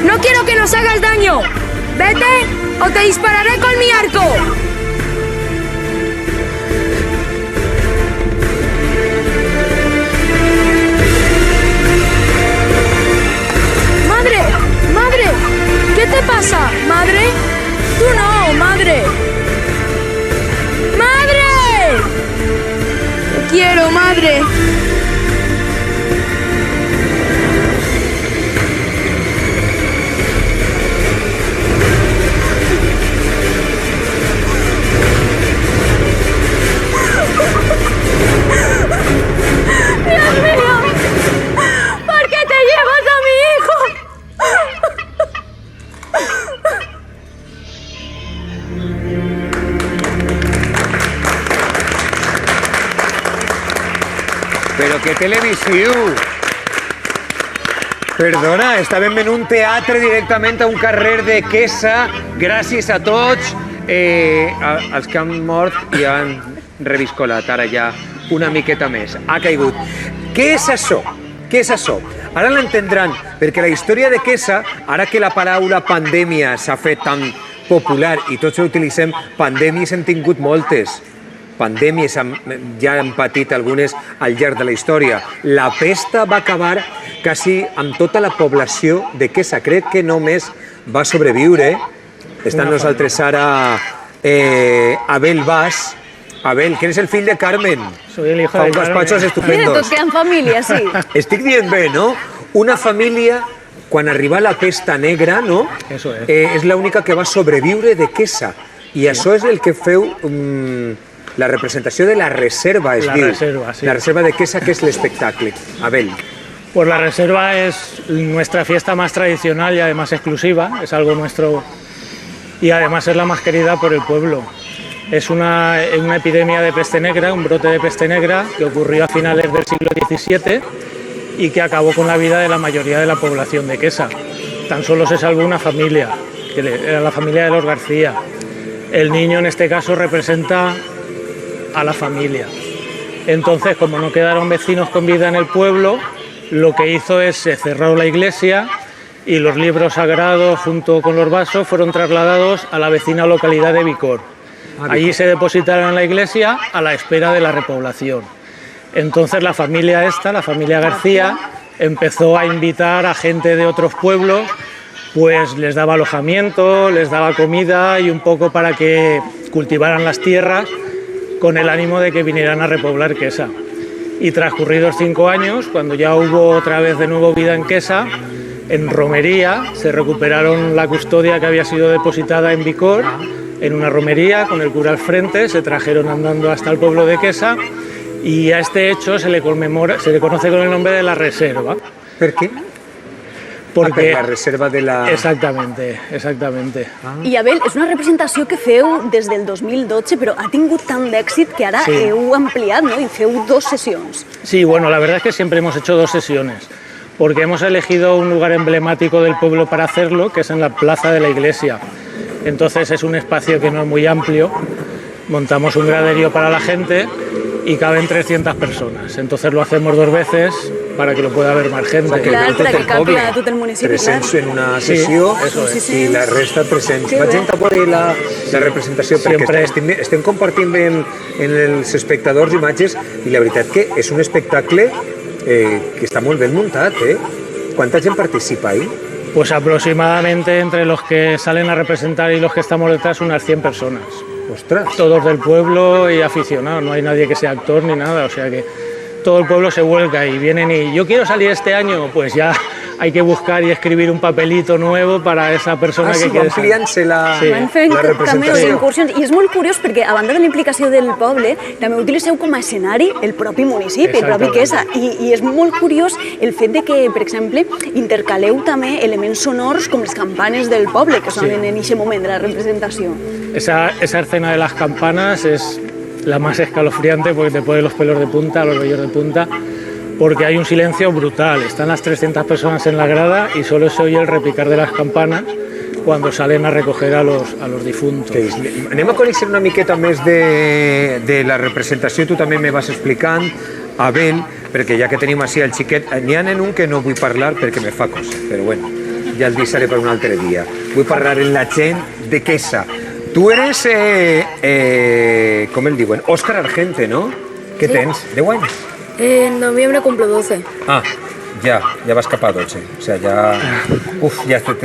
[SPEAKER 10] ¡No quiero que nos hagas daño! ¡Vete o te dispararé con mi arco! ¡Madre! ¡Madre! ¿Qué te pasa? ¿Madre? ¡Tú no, madre! ¡Madre! ¡Te quiero, madre!
[SPEAKER 2] Però que televisió! Perdona, estàvem en un teatre directament a un carrer de Quesa. Gràcies a tots els que han mort i han reviscolat. Ara ja una miqueta més. Ha caigut. Què és això? Què és això? Ara l'entendran, perquè la història de Quesa, ara que la paraula pandèmia s'ha fet tan popular i tots ho utilitzem, pandèmies hem tingut moltes. Pandèmies ja han patit algunes al llarg de la història. La pesta va acabar quasi amb tota la població de Quesa. Crec que només va sobreviure. Està amb nosaltres ara Abel Bas. Abel, que eres el fill de Carmen.
[SPEAKER 5] Soy el hijo
[SPEAKER 2] Fa
[SPEAKER 5] de
[SPEAKER 2] uns
[SPEAKER 5] Carmen.
[SPEAKER 2] despachos estupendos.
[SPEAKER 1] Tots queden família, sí.
[SPEAKER 2] Estic dient bé, no? Una família, quan arriba la pesta negra, no?
[SPEAKER 5] Eso es.
[SPEAKER 2] És l'única que va sobreviure de Quesa. I això és el que feu la representació de la reserva, es
[SPEAKER 5] La
[SPEAKER 2] diu.
[SPEAKER 5] reserva, sí.
[SPEAKER 2] La reserva de Quesa, que és l'espectacle. Abel.
[SPEAKER 5] Pues la reserva es nuestra fiesta más tradicional y además exclusiva, es algo nuestro y además es la más querida por el pueblo. Es una epidemia de peste negra, un brote de peste negra que ocurrió a finales del siglo XVII y que acabó con la vida de la mayoría de la población de Quesa. Tan solo se salvó una familia, que era la familia de los García. El niño en este caso representa a la familia. Entonces, como no quedaron vecinos con vida en el pueblo, lo que hizo es se cerró la iglesia y los libros sagrados junto con los vasos fueron trasladados a la vecina localidad de Vicor. Allí se depositaron en la iglesia a la espera de la repoblación. Entonces la familia esta, la familia García, empezó a invitar a gente de otros pueblos, pues les daba alojamiento, les daba comida y un poco para que cultivaran las tierras con el ánimo de que vinieran a repoblar Quesa. Y transcurridos 5 años, cuando ya hubo otra vez de nuevo vida en Quesa, en romería se recuperaron la custodia que había sido depositada en Vicor, en una romería con el cura al frente, se trajeron andando hasta el pueblo de Quesa y a este hecho se le conoce con el nombre de la reserva.
[SPEAKER 2] ¿Por qué?
[SPEAKER 5] Porque
[SPEAKER 2] la reserva de la...
[SPEAKER 5] Exactamente, exactamente.
[SPEAKER 1] I Abel, és una representació que feu des del 2012, però ha tingut tant d'èxit que ara
[SPEAKER 5] Sí.
[SPEAKER 1] heu ampliat, no? I feu 2 sessions.
[SPEAKER 5] Sí, bueno, la verdad es que siempre hemos hecho 2 sesiones, porque hemos elegido un lugar emblemático del pueblo para hacerlo, que es en la plaza de la iglesia. Entonces es un espacio que no es muy amplio, montamos un graderío para la gente y caben 300 personas. Entonces lo hacemos 2 veces, para que lo pueda ver más gente.
[SPEAKER 1] Clar, per a que calcula tot el municipi, clar.
[SPEAKER 2] Presents en una sessió i la resta presents. Vaig entrar per la representació perquè estem compartint en els espectadors imatges i la veritat que és un espectacle que està molt ben muntat, ¿Cuánta gent participa ahí?
[SPEAKER 5] Pues aproximadamente entre los que salen a representar y los que estamos detrás unas 100 personas.
[SPEAKER 2] ¡Ostras!
[SPEAKER 5] Todos del pueblo y aficionados, no hay nadie que sea actor ni nada, o sea que todo el pueblo se vuelca y vienen y yo quiero salir este año, pues ya hay que buscar y escribir un papelito nuevo para esa persona que quiere salir.
[SPEAKER 2] Ampliant-se la
[SPEAKER 1] també les
[SPEAKER 2] representació.
[SPEAKER 1] incursions. I és molt curiós perquè, a banda de la implicació del poble, també utilitzeu com a escenari el propi municipi, el propi Quesa. I és molt curiós el fet de que, per exemple, intercaleu també elements sonors com les campanes del poble, que sonen en aquest moment de la representació.
[SPEAKER 5] Esa escena de las campanas es la más escalofriante porque te pone los pelos de punta, los vellos de punta, porque hay un silencio brutal. Están las 300 personas en la grada y solo se oye el repicar de las campanas cuando salen a recoger a los difuntos.
[SPEAKER 2] Anem a conèixer una miqueta més de la representació, tu també me vas explicant, Abel, perquè ja que tenim així el xiquet, n'hi ha en un que no vull parlar perquè me fa cosa, però bueno, ja el deixaré per un altre dia. Vull parlar amb la gent de Quesa. Tu eres, com el diuen, Òscar Argente, no? Què tens? 10 anys?
[SPEAKER 3] En noviembre cumplo 12.
[SPEAKER 2] Ah, ya vas cap a 12. O sea,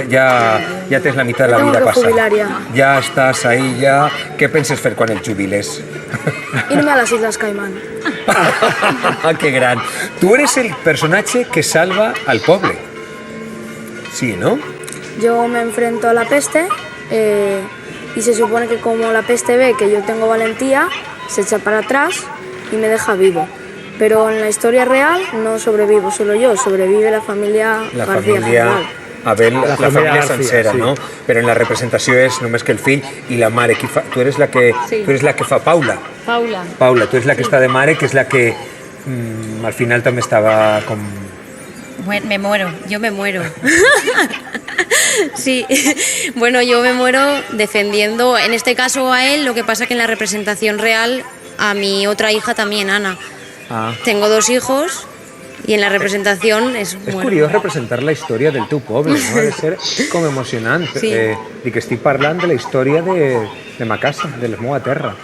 [SPEAKER 2] ya tens la mitad de la
[SPEAKER 3] Tengo
[SPEAKER 2] vida
[SPEAKER 3] que
[SPEAKER 2] pasada.
[SPEAKER 3] jubilar ya.
[SPEAKER 2] Ya estás ahí, ya. ¿Qué penses fer quan el jubiles?
[SPEAKER 3] Irme a las Islas Caimán.
[SPEAKER 2] ¡Qué gran! Tú eres el personaje que salva al poble. Sí, ¿no?
[SPEAKER 3] Yo me enfrento a la peste y se supone que como la peste ve que yo tengo valentía, se echa para atrás y me deja vivo. Pero en la historia real no sobrevivo solo yo, sobrevive la familia
[SPEAKER 2] La
[SPEAKER 3] García
[SPEAKER 2] família
[SPEAKER 3] General.
[SPEAKER 2] Abel, la família
[SPEAKER 5] García,
[SPEAKER 2] sencera,
[SPEAKER 5] sí.
[SPEAKER 2] no? Però en la representació és només que el fill i la mare. Tu eres la que fa Paula. Paula, tu eres la que està de mare, que és la que al final també estava com...
[SPEAKER 8] Bueno, yo me muero. Sí, bueno, yo me muero defendiendo, en este caso a él, lo que pasa que en la representación real a mi otra hija también, Ana. Tengo 2 hijos y en la representación es
[SPEAKER 2] curiós representar la història del teu poble, no? Ha de ser com emocionant.
[SPEAKER 8] Sí.
[SPEAKER 2] I que estic parlant de la història de ma casa, de la meva terra.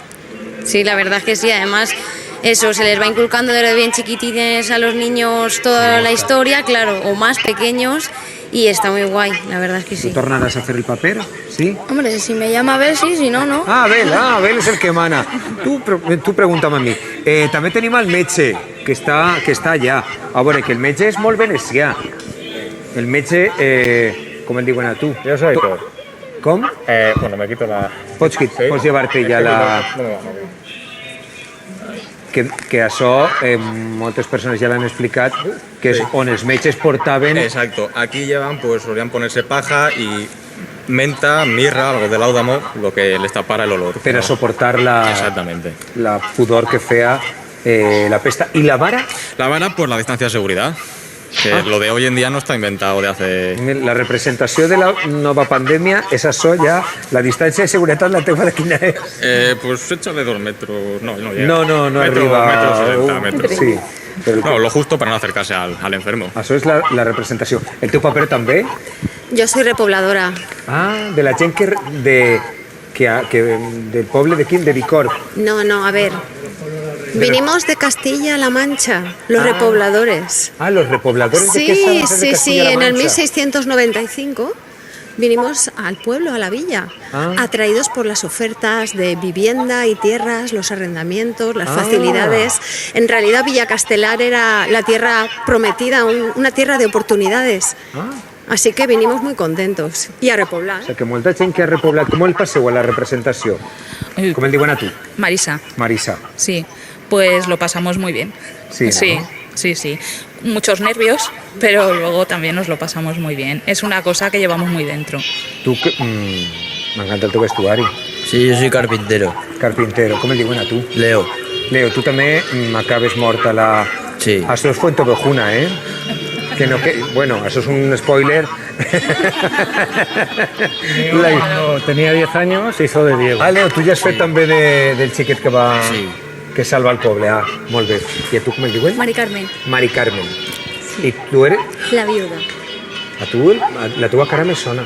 [SPEAKER 8] Sí, la verdad es que sí, además eso, se les va inculcando desde bien chiquitines a los niños toda la historia, claro, o más pequeños, y está muy guay, la verdad es que sí.
[SPEAKER 2] Tu tornaràs a fer el paper? Sí?
[SPEAKER 3] Hombre, si me llama Abel, sí, si no, no.
[SPEAKER 2] Abel és el que mana. Tu pregunta'm a mi. També tenim el metge, que està allà. A veure, que el metge és molt venecià. El metge, com el diuen a tu?
[SPEAKER 12] Yo soy Thor.
[SPEAKER 2] Com?
[SPEAKER 12] Bueno, me quito la...
[SPEAKER 2] Pots llevar-te ja la... Que això moltes persones ja l'han explicat, que és on els metges portaven...
[SPEAKER 23] Exacto, aquí llevan, pues solían ponerse paja y menta, mirra, algo de láudamo, lo que les tapara el olor.
[SPEAKER 2] Per a soportar la pudor que feia la pesta. ¿Y la vara?
[SPEAKER 23] La vara, pues la distancia de seguridad. Que lo de hoy en día no está inventado de hace...
[SPEAKER 2] La representació de la nova pandèmia és això ja, la distància de seguretat la teva de quina és?
[SPEAKER 23] Pues échale 2 metros, no llega.
[SPEAKER 2] No arriba...
[SPEAKER 23] Metros.
[SPEAKER 2] Sí.
[SPEAKER 23] No, lo justo para no acercarse al enfermo.
[SPEAKER 2] Això és la representació. El teu paper també?
[SPEAKER 8] Yo soy repobladora.
[SPEAKER 2] De la gent del poble de quin? De Bicorb.
[SPEAKER 8] No, a ver. Vinimos de Castilla-La Mancha, los repobladores.
[SPEAKER 2] Los repobladores de Quesa.
[SPEAKER 8] Sí, en el 1695 vinimos al pueblo, a la villa, atraídos por las ofertas de vivienda y tierras, los arrendamientos, las facilidades. En realidad Villa Castelar era la tierra prometida, una tierra de oportunidades. Así que vinimos muy contentos y a repoblar.
[SPEAKER 2] O sea, que molta gent que ha repoblat. Com el passeu a la representació? Com el diuen a tu?
[SPEAKER 7] Marisa.
[SPEAKER 2] Marisa.
[SPEAKER 7] Sí, pues lo pasamos muy bien.
[SPEAKER 2] Sí, ¿no?
[SPEAKER 7] Sí. Muchos nervios, pero luego también nos lo pasamos muy bien. Es una cosa que llevamos muy dentro.
[SPEAKER 2] Tu, m'encanta el teu vestuari.
[SPEAKER 24] Sí, yo soy carpintero.
[SPEAKER 2] Carpintero. Com el diuen a tu?
[SPEAKER 24] Leo.
[SPEAKER 2] Leo, tu també acabes mort a la...
[SPEAKER 24] Sí.
[SPEAKER 2] Això és Fuentovejuna, Bueno, això és un spoiler.
[SPEAKER 5] Cuando tenía 10 años hizo de Diego.
[SPEAKER 2] Leo, tu ja has fet també del xiquet que va... que salva el poble. Molt bé. I a tu com el diuen?
[SPEAKER 8] Mari Carmen.
[SPEAKER 2] Mari Carmen. I tu eres?
[SPEAKER 10] La viuda.
[SPEAKER 2] La teva cara me sona.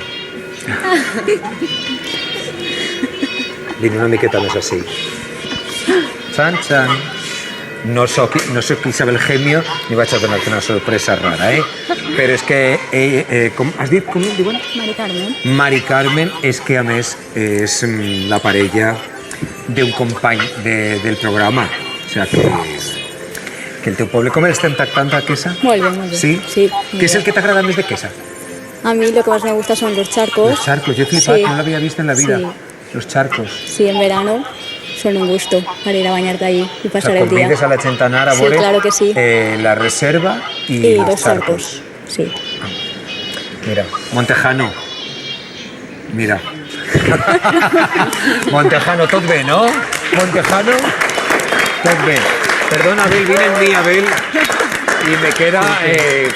[SPEAKER 2] Vine una miqueta més així. Xan, xan. No soc Isabel Gemio ni vaig a donar-te una sorpresa rara, Però és que, com has dit, com em diuen?
[SPEAKER 10] Mari Carmen.
[SPEAKER 2] Mari Carmen és que, a més, és la parella d'un company del programa. O sigui que el teu poble... Com l'estem tractant a Quesa?
[SPEAKER 3] Muy bien, muy bien.
[SPEAKER 2] Sí?
[SPEAKER 3] Sí.
[SPEAKER 2] ¿Qué es el que te agrada más de Quesa?
[SPEAKER 3] A mí lo que más me gusta son los charcos.
[SPEAKER 2] Los charcos, yo he flipado,
[SPEAKER 3] Sí.
[SPEAKER 2] no lo había visto en la vida.
[SPEAKER 3] Sí.
[SPEAKER 2] Los charcos.
[SPEAKER 3] Sí, en verano son un gusto para ir a bañarte allí y pasar
[SPEAKER 2] O sea,
[SPEAKER 3] el día.
[SPEAKER 2] convides a la gent a anar a
[SPEAKER 3] Sí,
[SPEAKER 2] veure
[SPEAKER 3] claro que sí.
[SPEAKER 2] la reserva
[SPEAKER 3] Y
[SPEAKER 2] los
[SPEAKER 3] los charcos. Sí.
[SPEAKER 2] Mira, Montejano. Mira. Montejano, tot bé, no? Montejano, tot bé. Perdona, Abel, vine en mí, Abel. Y me queda,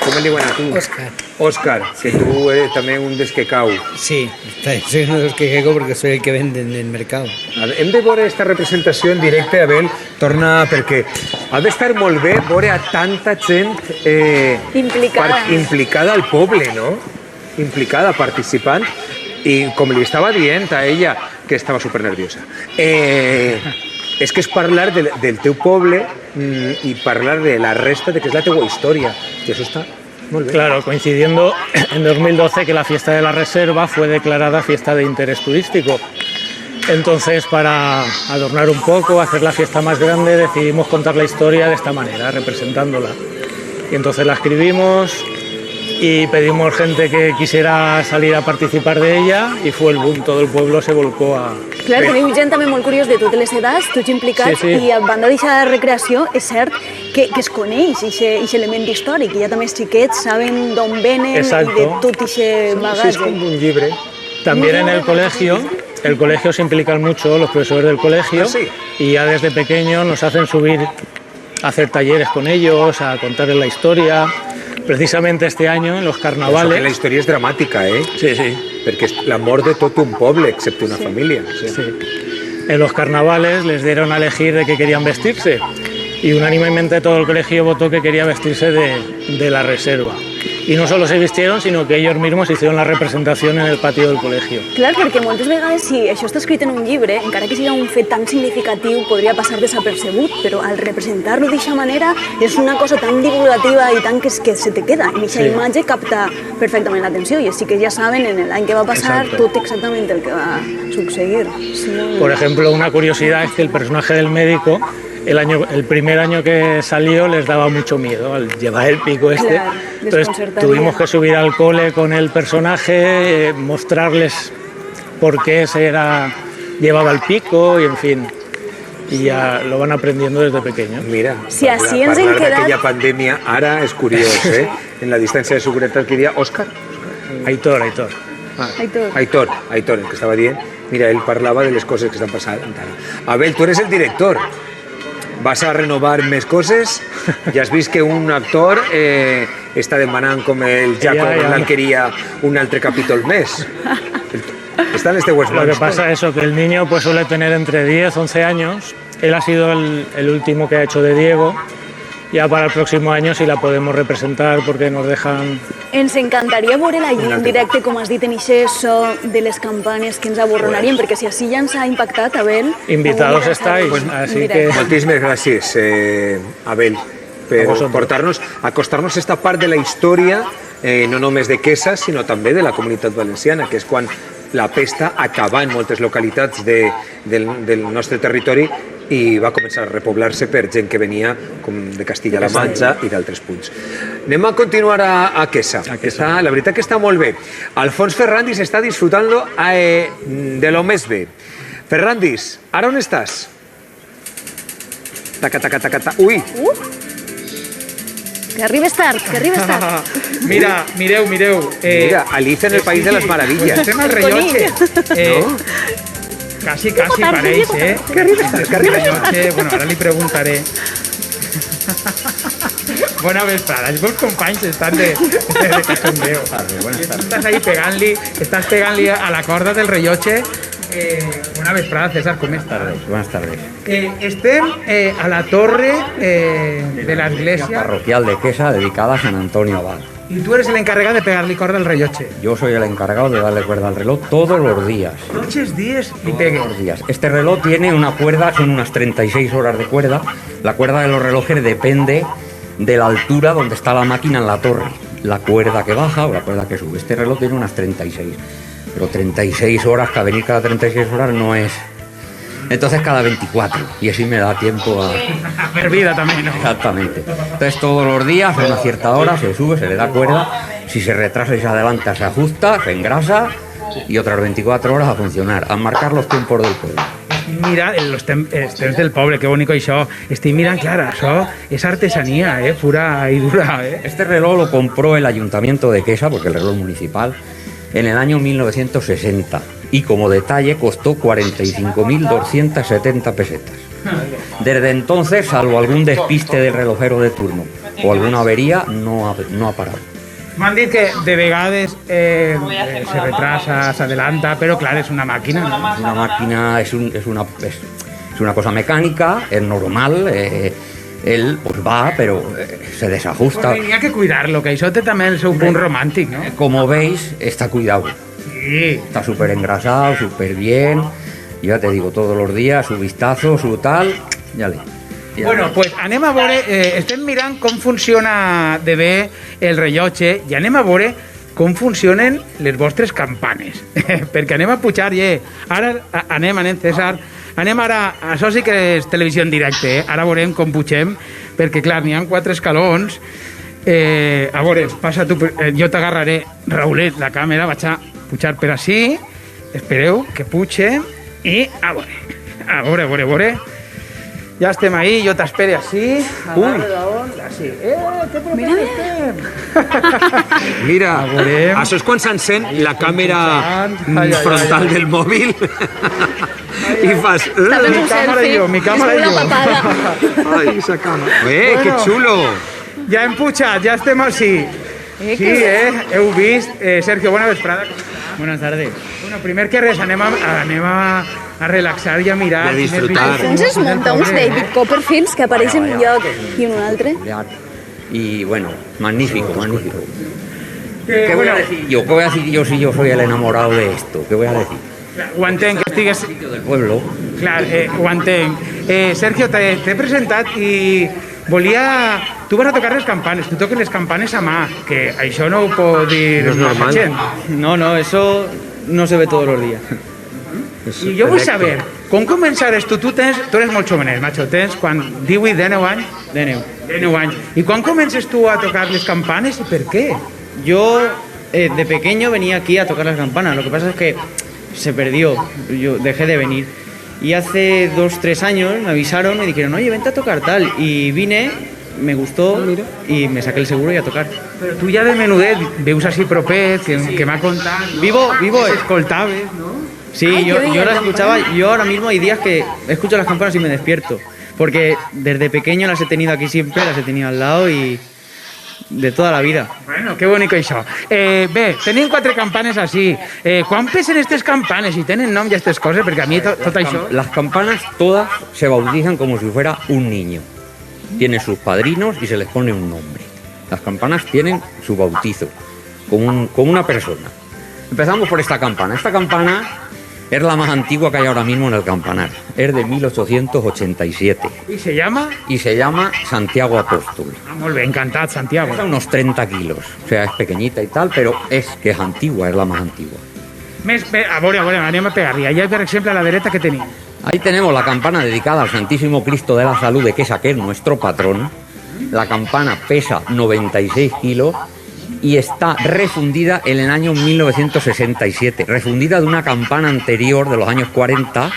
[SPEAKER 2] ¿cómo le digo a tú?
[SPEAKER 4] Óscar.
[SPEAKER 2] Óscar, que tú eres también un desquecao.
[SPEAKER 4] Sí, soy uno de los que queco porque soy el que vende en el mercado.
[SPEAKER 2] Hem de veure esta representació en directe, Abel, torna, perquè ha d'estar molt bé veure a tanta gent implicada al poble, no? Implicada, participant, i com li estava dient a ella, que estava supernerviosa, és que és parlar del teu poble i parlar de la resta de que és la teua història, i això està molt bé.
[SPEAKER 5] Claro, coincidiendo en 2012 que la fiesta de la reserva fue declarada fiesta de interés turístico. Entonces, para adornar un poco, hacer la fiesta más grande, decidimos contar la historia de esta manera, representándola. Y entonces la escribimos y pedimos gente que quisiera salir a participar de ella y fue el boom, todo el pueblo se volcó a...
[SPEAKER 1] Clar, teniu gent també molt curiós de totes les edats, tots implicats,
[SPEAKER 5] Sí, sí.
[SPEAKER 1] i a banda d'aquesta recreació és cert que es coneix aquest element històric, i ja també els xiquets saben d'on venen
[SPEAKER 5] Exacto.
[SPEAKER 1] i de tot aquest bagatge.
[SPEAKER 2] és com un llibre.
[SPEAKER 5] También en el colegio se implican mucho los profesores del colegio y ya desde pequeños nos hacen subir a hacer talleres con ellos, a contarles la historia. Precisamente este año en los carnavales...
[SPEAKER 2] Eso que la història és dramàtica,
[SPEAKER 5] Sí, sí.
[SPEAKER 2] Perquè és la mort de tot un poble, excepte una família.
[SPEAKER 5] Sí. En los carnavales les dieron a elegir de qué querían vestirse y unánimemente todo el colegio votó que quería vestirse de la reserva. Y no solo se vistieron, sino que ellos mismos hicieron la representación en el patio del colegio.
[SPEAKER 1] Clar, perquè moltes vegades, si això està escrit en un llibre, encara que sigui un fet tan significatiu, podria passar desapercebut, però al representar-lo d'aquesta manera és una cosa tan divulgativa i tan que se te queda. I aquesta imatge capta perfectament l'atenció i així que ja saben en l'any que va passar
[SPEAKER 5] Exacto.
[SPEAKER 1] tot exactament el que va succeir. Sí,
[SPEAKER 5] Por ejemplo, una curiosidad es que el personaje del médico, el primer año que salió les daba mucho miedo al llevar el pico este.
[SPEAKER 1] Claro,
[SPEAKER 5] Entonces
[SPEAKER 1] desconcertaría.
[SPEAKER 5] tuvimos que subir al cole con el personaje, mostrarles por qué llevaba el pico y en fin. Y ya lo van aprendiendo desde pequeños.
[SPEAKER 2] Mira,
[SPEAKER 1] Si així ens hem
[SPEAKER 2] parlar
[SPEAKER 1] quedat...
[SPEAKER 2] d'aquella pandèmia ara és curiós, En la distància de seguretat que diria Òscar.
[SPEAKER 5] Aitor.
[SPEAKER 1] Aitor.
[SPEAKER 2] Aitor, el que estava dient. Mira, ell parlava de les coses que estan passant. Abel, tu eres el director. Vas a renovar més coses? Ja has vist que un actor està demanant com el Jacob l'alqueria un altre capítol més. Están les teues
[SPEAKER 5] Lo que
[SPEAKER 2] mans.
[SPEAKER 5] pasa es eso, que el niño pues suele tener entre 10 11 años. Él ha sido el último que ha hecho de Diego. Ya para el próximo año sí la podemos representar porque nos dejan...
[SPEAKER 1] Ens encantaria veure-la allí en directe, com has dit, en aquest so de les campanes que ens aborronarien, perquè si així ja ens ha impactat, Abel...
[SPEAKER 5] Invitados estáis, así que...
[SPEAKER 2] Moltíssimes gràcies, Abel, per portar-nos, acostar-nos a esta part de la història, no només de Quesa, sinó també de la Comunitat Valenciana, que és quan la pesta acabà en moltes localitats del nostre territori i va començar a repoblar-se per gent que venia com de Castilla-La Manxa i d'altres punts. Anem a continuar a Quesa. La veritat que està molt bé. Alfons Ferrandis està disfrutant-lo de lo més bé. Ferrandis, ara on estàs? Taca, taca, taca, taca. Ui!
[SPEAKER 1] Que arribes tard, que arribes tard.
[SPEAKER 6] Mira, mireu.
[SPEAKER 2] Mira, Alicia en el País de las Maravillas.
[SPEAKER 6] Estem al rellotge. Casi pareix,
[SPEAKER 2] Que arribes tard, que arribes tard.
[SPEAKER 6] Bueno, ara li preguntaré. Bona vesprada, els meus companys estan de cachondeo. Estàs ahí pegant-li a la corda del rellotge Una vesprada, César, com estàs?
[SPEAKER 14] Buenas tardes.
[SPEAKER 6] Estem a la torre de la iglesia
[SPEAKER 14] Parroquial de Quesa dedicada a San Antonio Abad.
[SPEAKER 6] y tú eres el encargado de pegarle corda al relloche.
[SPEAKER 14] Yo soy el encargado de darle cuerda al reloj todos los días.
[SPEAKER 6] Noches, días y pegue.
[SPEAKER 14] Todos los días. Este reloj tiene una cuerda, son unas 36 horas de cuerda. La cuerda de los relojes depende de la altura donde está la máquina en la torre. La cuerda que baja o la cuerda que sube. Este reloj tiene unas 36. Pero 36 horas, que venir cada 36 horas no es... Entonces cada 24, y así me da tiempo a...
[SPEAKER 6] Hacer vida también, ¿no?
[SPEAKER 14] Exactamente. Entonces todos los días, a una cierta hora, se sube, se le da cuerda. Si se retrasa y se adelanta, se ajusta, se engrasa, y otras 24 horas a funcionar, a marcar los tiempos del pueblo.
[SPEAKER 6] Mira, els temps del poble, que bonic això. Estic mirant, clar, això és artesanía, pura y dura.
[SPEAKER 14] Este reloj lo compró el ayuntamiento de Quesa, porque el reloj municipal, en el año 1960. Y como detalle costó 45.270 pesetas. Desde entonces, salvo algún despiste del relojero de turno o alguna avería, no ha parado.
[SPEAKER 6] M'han dit que de vegades se retrasa, s'adelanta, però clar, és una màquina. No?
[SPEAKER 14] Es una máquina, es una cosa mecánica, es normal. Él pues va, pero se desajusta.
[SPEAKER 6] Pues tenía que cuidarlo, que això té també el seu punt romàntic, ¿no?
[SPEAKER 14] Como veis, está cuidado.
[SPEAKER 6] Sí.
[SPEAKER 14] Está súper engrasado, súper bien. Ya te digo, todos los días, su vistazo, su tal. Ya le.
[SPEAKER 6] Bueno, pues anem a veure, estem mirant com funciona de bé el rellotge i anem a veure com funcionen les vostres campanes. Perquè anem a pujar, ara anem, César, anem ara, això sí que és televisió en directe, ara veurem com pugem, perquè clar, n'hi ha 4 escalons. A veure, passa tu, jo t'agarraré, Raulet, la càmera, vaig a pujar per així, espereu que pugem i a veure. Ja estem ahí, jo t'espere així. Així. Que propers estem!
[SPEAKER 2] Mira, això és quan s'encén la càmera frontal del mòbil i fas...
[SPEAKER 6] Mi càmera i jo.
[SPEAKER 2] Ai, esa càmera. Que xulo!
[SPEAKER 6] Ja hem pujat, ja estem així. Sí, heu vist. Sergio, bona vesprada.
[SPEAKER 15] Buenas tardes.
[SPEAKER 6] Bueno, primer que res, anem a relaxar i a mirar.
[SPEAKER 2] I a disfrutar.
[SPEAKER 1] Ens es munta uns David Copperfields que apareixen en un lloc i en un altre.
[SPEAKER 14] Y bueno, magnífico. ¿Qué voy a decir yo? ¿Qué voy a decir yo si yo soy el enamorado de esto? ¿Qué voy a decir?
[SPEAKER 6] Ho entenc, que estigues...
[SPEAKER 14] del pueblo.
[SPEAKER 6] Clar, ho entenc. Sergio, t'he presentat i volia... Tu vas a tocar les campanes, tu toques les campanes a mà, que això no ho pot dir massa gent.
[SPEAKER 15] No, eso no se ve todos los días.
[SPEAKER 6] I jo vull saber, com començares tu? Tu eres molt jovenet, macho, tens quan 18, 19 anys? 19 anys. I quan comences tu a tocar les campanes i per què?
[SPEAKER 15] Yo de pequeño venía aquí a tocar las campanas, lo que pasa es que se perdió, yo dejé de venir. Y hace 2-3 años me avisaron, me dijeron, oye, vente a tocar tal. Y vine, me gustó y me saqué el seguro y a tocar.
[SPEAKER 6] Però tu ja de menudet veus així propet, que m'ha contat...
[SPEAKER 15] Vivo...
[SPEAKER 6] Escoltaves, ¿no?
[SPEAKER 15] Sí, yo la escuchaba, yo ahora mismo hay días que escucho las campanas y me despierto. Porque desde pequeño las he tenido aquí siempre, las he tenido al lado y... de toda la vida.
[SPEAKER 6] Bueno, que bonic això. Bé, tenim 4 campanes així. Quan pesen aquestes campanes? Si tenen nom i aquestes coses, perquè a mi tot això...
[SPEAKER 14] Las campanas todas se bautizan como si fuera un niño. Tienen sus padrinos y se les pone un nombre. Las campanas tienen su bautizo, como una persona. Empezamos por esta campana. Esta campana es la más antigua que hay ahora mismo en el campanar. Es de 1887.
[SPEAKER 6] ¿Y se llama?
[SPEAKER 14] Y se llama Santiago Apóstol.
[SPEAKER 6] Molt bé, encantat, Santiago.
[SPEAKER 14] Pesa unos 30 kilos. O sea, es pequeñita y tal, pero es antigua, es la más antigua.
[SPEAKER 6] A veure, anem a pegar-li. Allà, per exemple, a la dreta que tenim.
[SPEAKER 14] Ahí tenemos la campana dedicada al Santísimo Cristo de la Salud de Quesa, que es nuestro patrón. La campana pesa 96 kilos y está refundida en el año 1967. Refundida de una campana anterior de los años 40,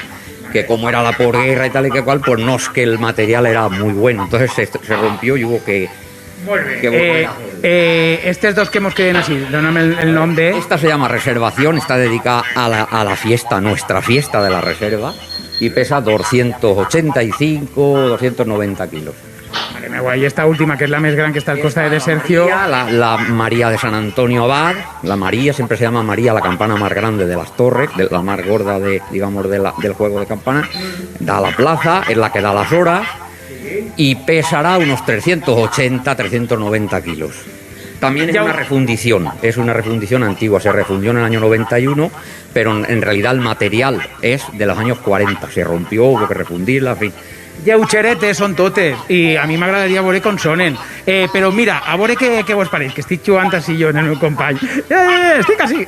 [SPEAKER 14] que como era la posguerra y tal y que cual, pues no es que el material era muy bueno. Entonces se rompió y hubo que...
[SPEAKER 6] Molt bé. Estos dos que hemos quedado así, dóname el nom de...
[SPEAKER 14] Esta se llama Reservación, está dedicada a la fiesta, nuestra fiesta de la reserva, y pesa 285, 290 kilos.
[SPEAKER 6] Mare meva, i esta última, que es la més gran, que está al costat de Sergio.
[SPEAKER 14] La María de San Antonio Abad. La María, siempre se llama María, la campana más grande de las torres, la más gorda del juego de campana. Da la plaza, es la que da las horas y pesará unos 380, 390 kilos. También es una refundición antigua, se refundió en el año 91, pero en realidad el material es de los años 40, se rompió, hubo que refundirla, en fin.
[SPEAKER 6] Lleucheretes són totes, i a mi m'agradaria veure com sonen. Però mira, a veure què vos pareix, que estic jugant així jo en el meu company. Estic així.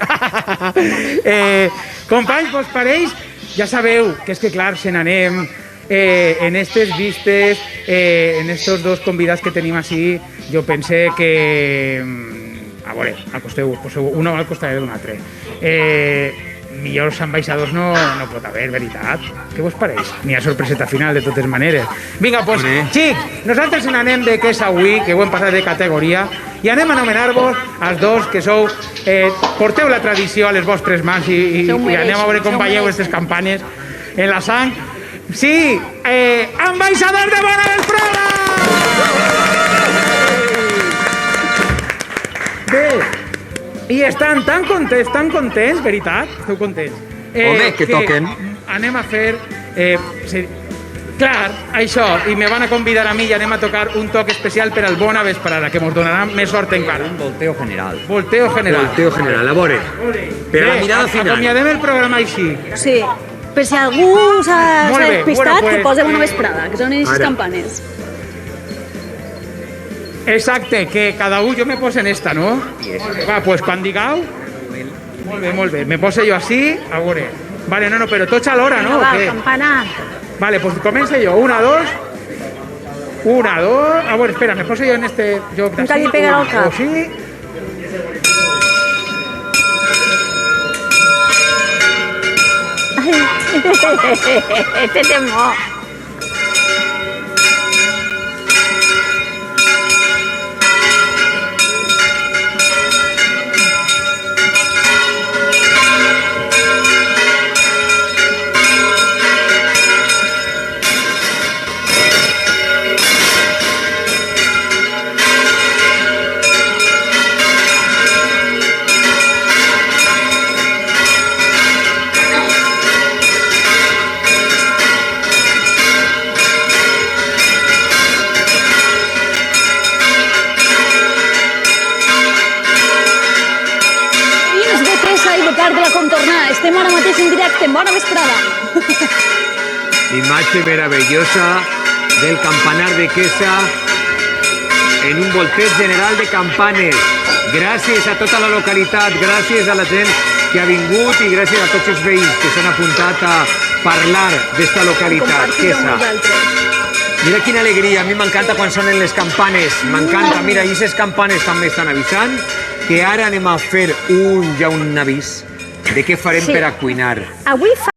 [SPEAKER 6] Companys, vos pareix? Ja sabeu que és que, clar, se n'anem en aquestes vistes, en estos dos convidats que tenim així, jo pense que... A veure, acosteu-vos, poseu una al costat d'un altre. Millors ambaixadors no pot haver, veritat. Què vos pareix? N'hi ha sorpreseta final, de totes maneres. Vinga, doncs, xics, nosaltres n'anem de què és avui, que ho hem passat de categoria, i anem a anomenar-vos els dos que sou... porteu la tradició a les vostres mans i anem a veure com balleu aquestes campanes en la sang. Sí, ambaixadors de Bona Vesprada! Bé, i estan tan contents, veritat? Esteu contents?
[SPEAKER 2] Home, que toquen.
[SPEAKER 6] Anem a fer... clar, això, i me van a convidar a mi i anem a tocar un toc especial per al Bona Vesprada, que mos donarà més sort encara.
[SPEAKER 14] Un volteo general.
[SPEAKER 6] Volteo general.
[SPEAKER 2] Volteo general, a veure. Per la mirada final.
[SPEAKER 6] Acomiadem el programa així.
[SPEAKER 1] Sí, per si algú s'ha despistat, que posa Bona Vesprada, que són aquestes campanes.
[SPEAKER 6] Exacte, que cada un jo me poso en esta, ¿no? Va, pues quan digueu... Molt bé, me poso jo així, a veure. Vale, no, però tots alhora, no?
[SPEAKER 9] Va, campana.
[SPEAKER 6] Vale, pues començo jo. 1, 2... 1, 2... A veure, espera, me poso jo en este joc d'ací.
[SPEAKER 1] Nunca li pegarà al cap.
[SPEAKER 6] Sí.
[SPEAKER 9] Este temor.
[SPEAKER 1] Estem ara mateix en directe, Bona Vesprada.
[SPEAKER 2] Imatge meravellosa del campanar de Quesa en un volteig general de campanes. Gràcies a tota la localitat, gràcies a la gent que ha vingut i gràcies a tots els veïns que s'han apuntat a parlar d'esta localitat, Quesa. Mira quina alegria, a mi m'encanta quan sonen les campanes, m'encanta. Mira, i aquestes campanes també estan avisant que ara anem a fer un avís de què farem per a cuinar.
[SPEAKER 9] Avui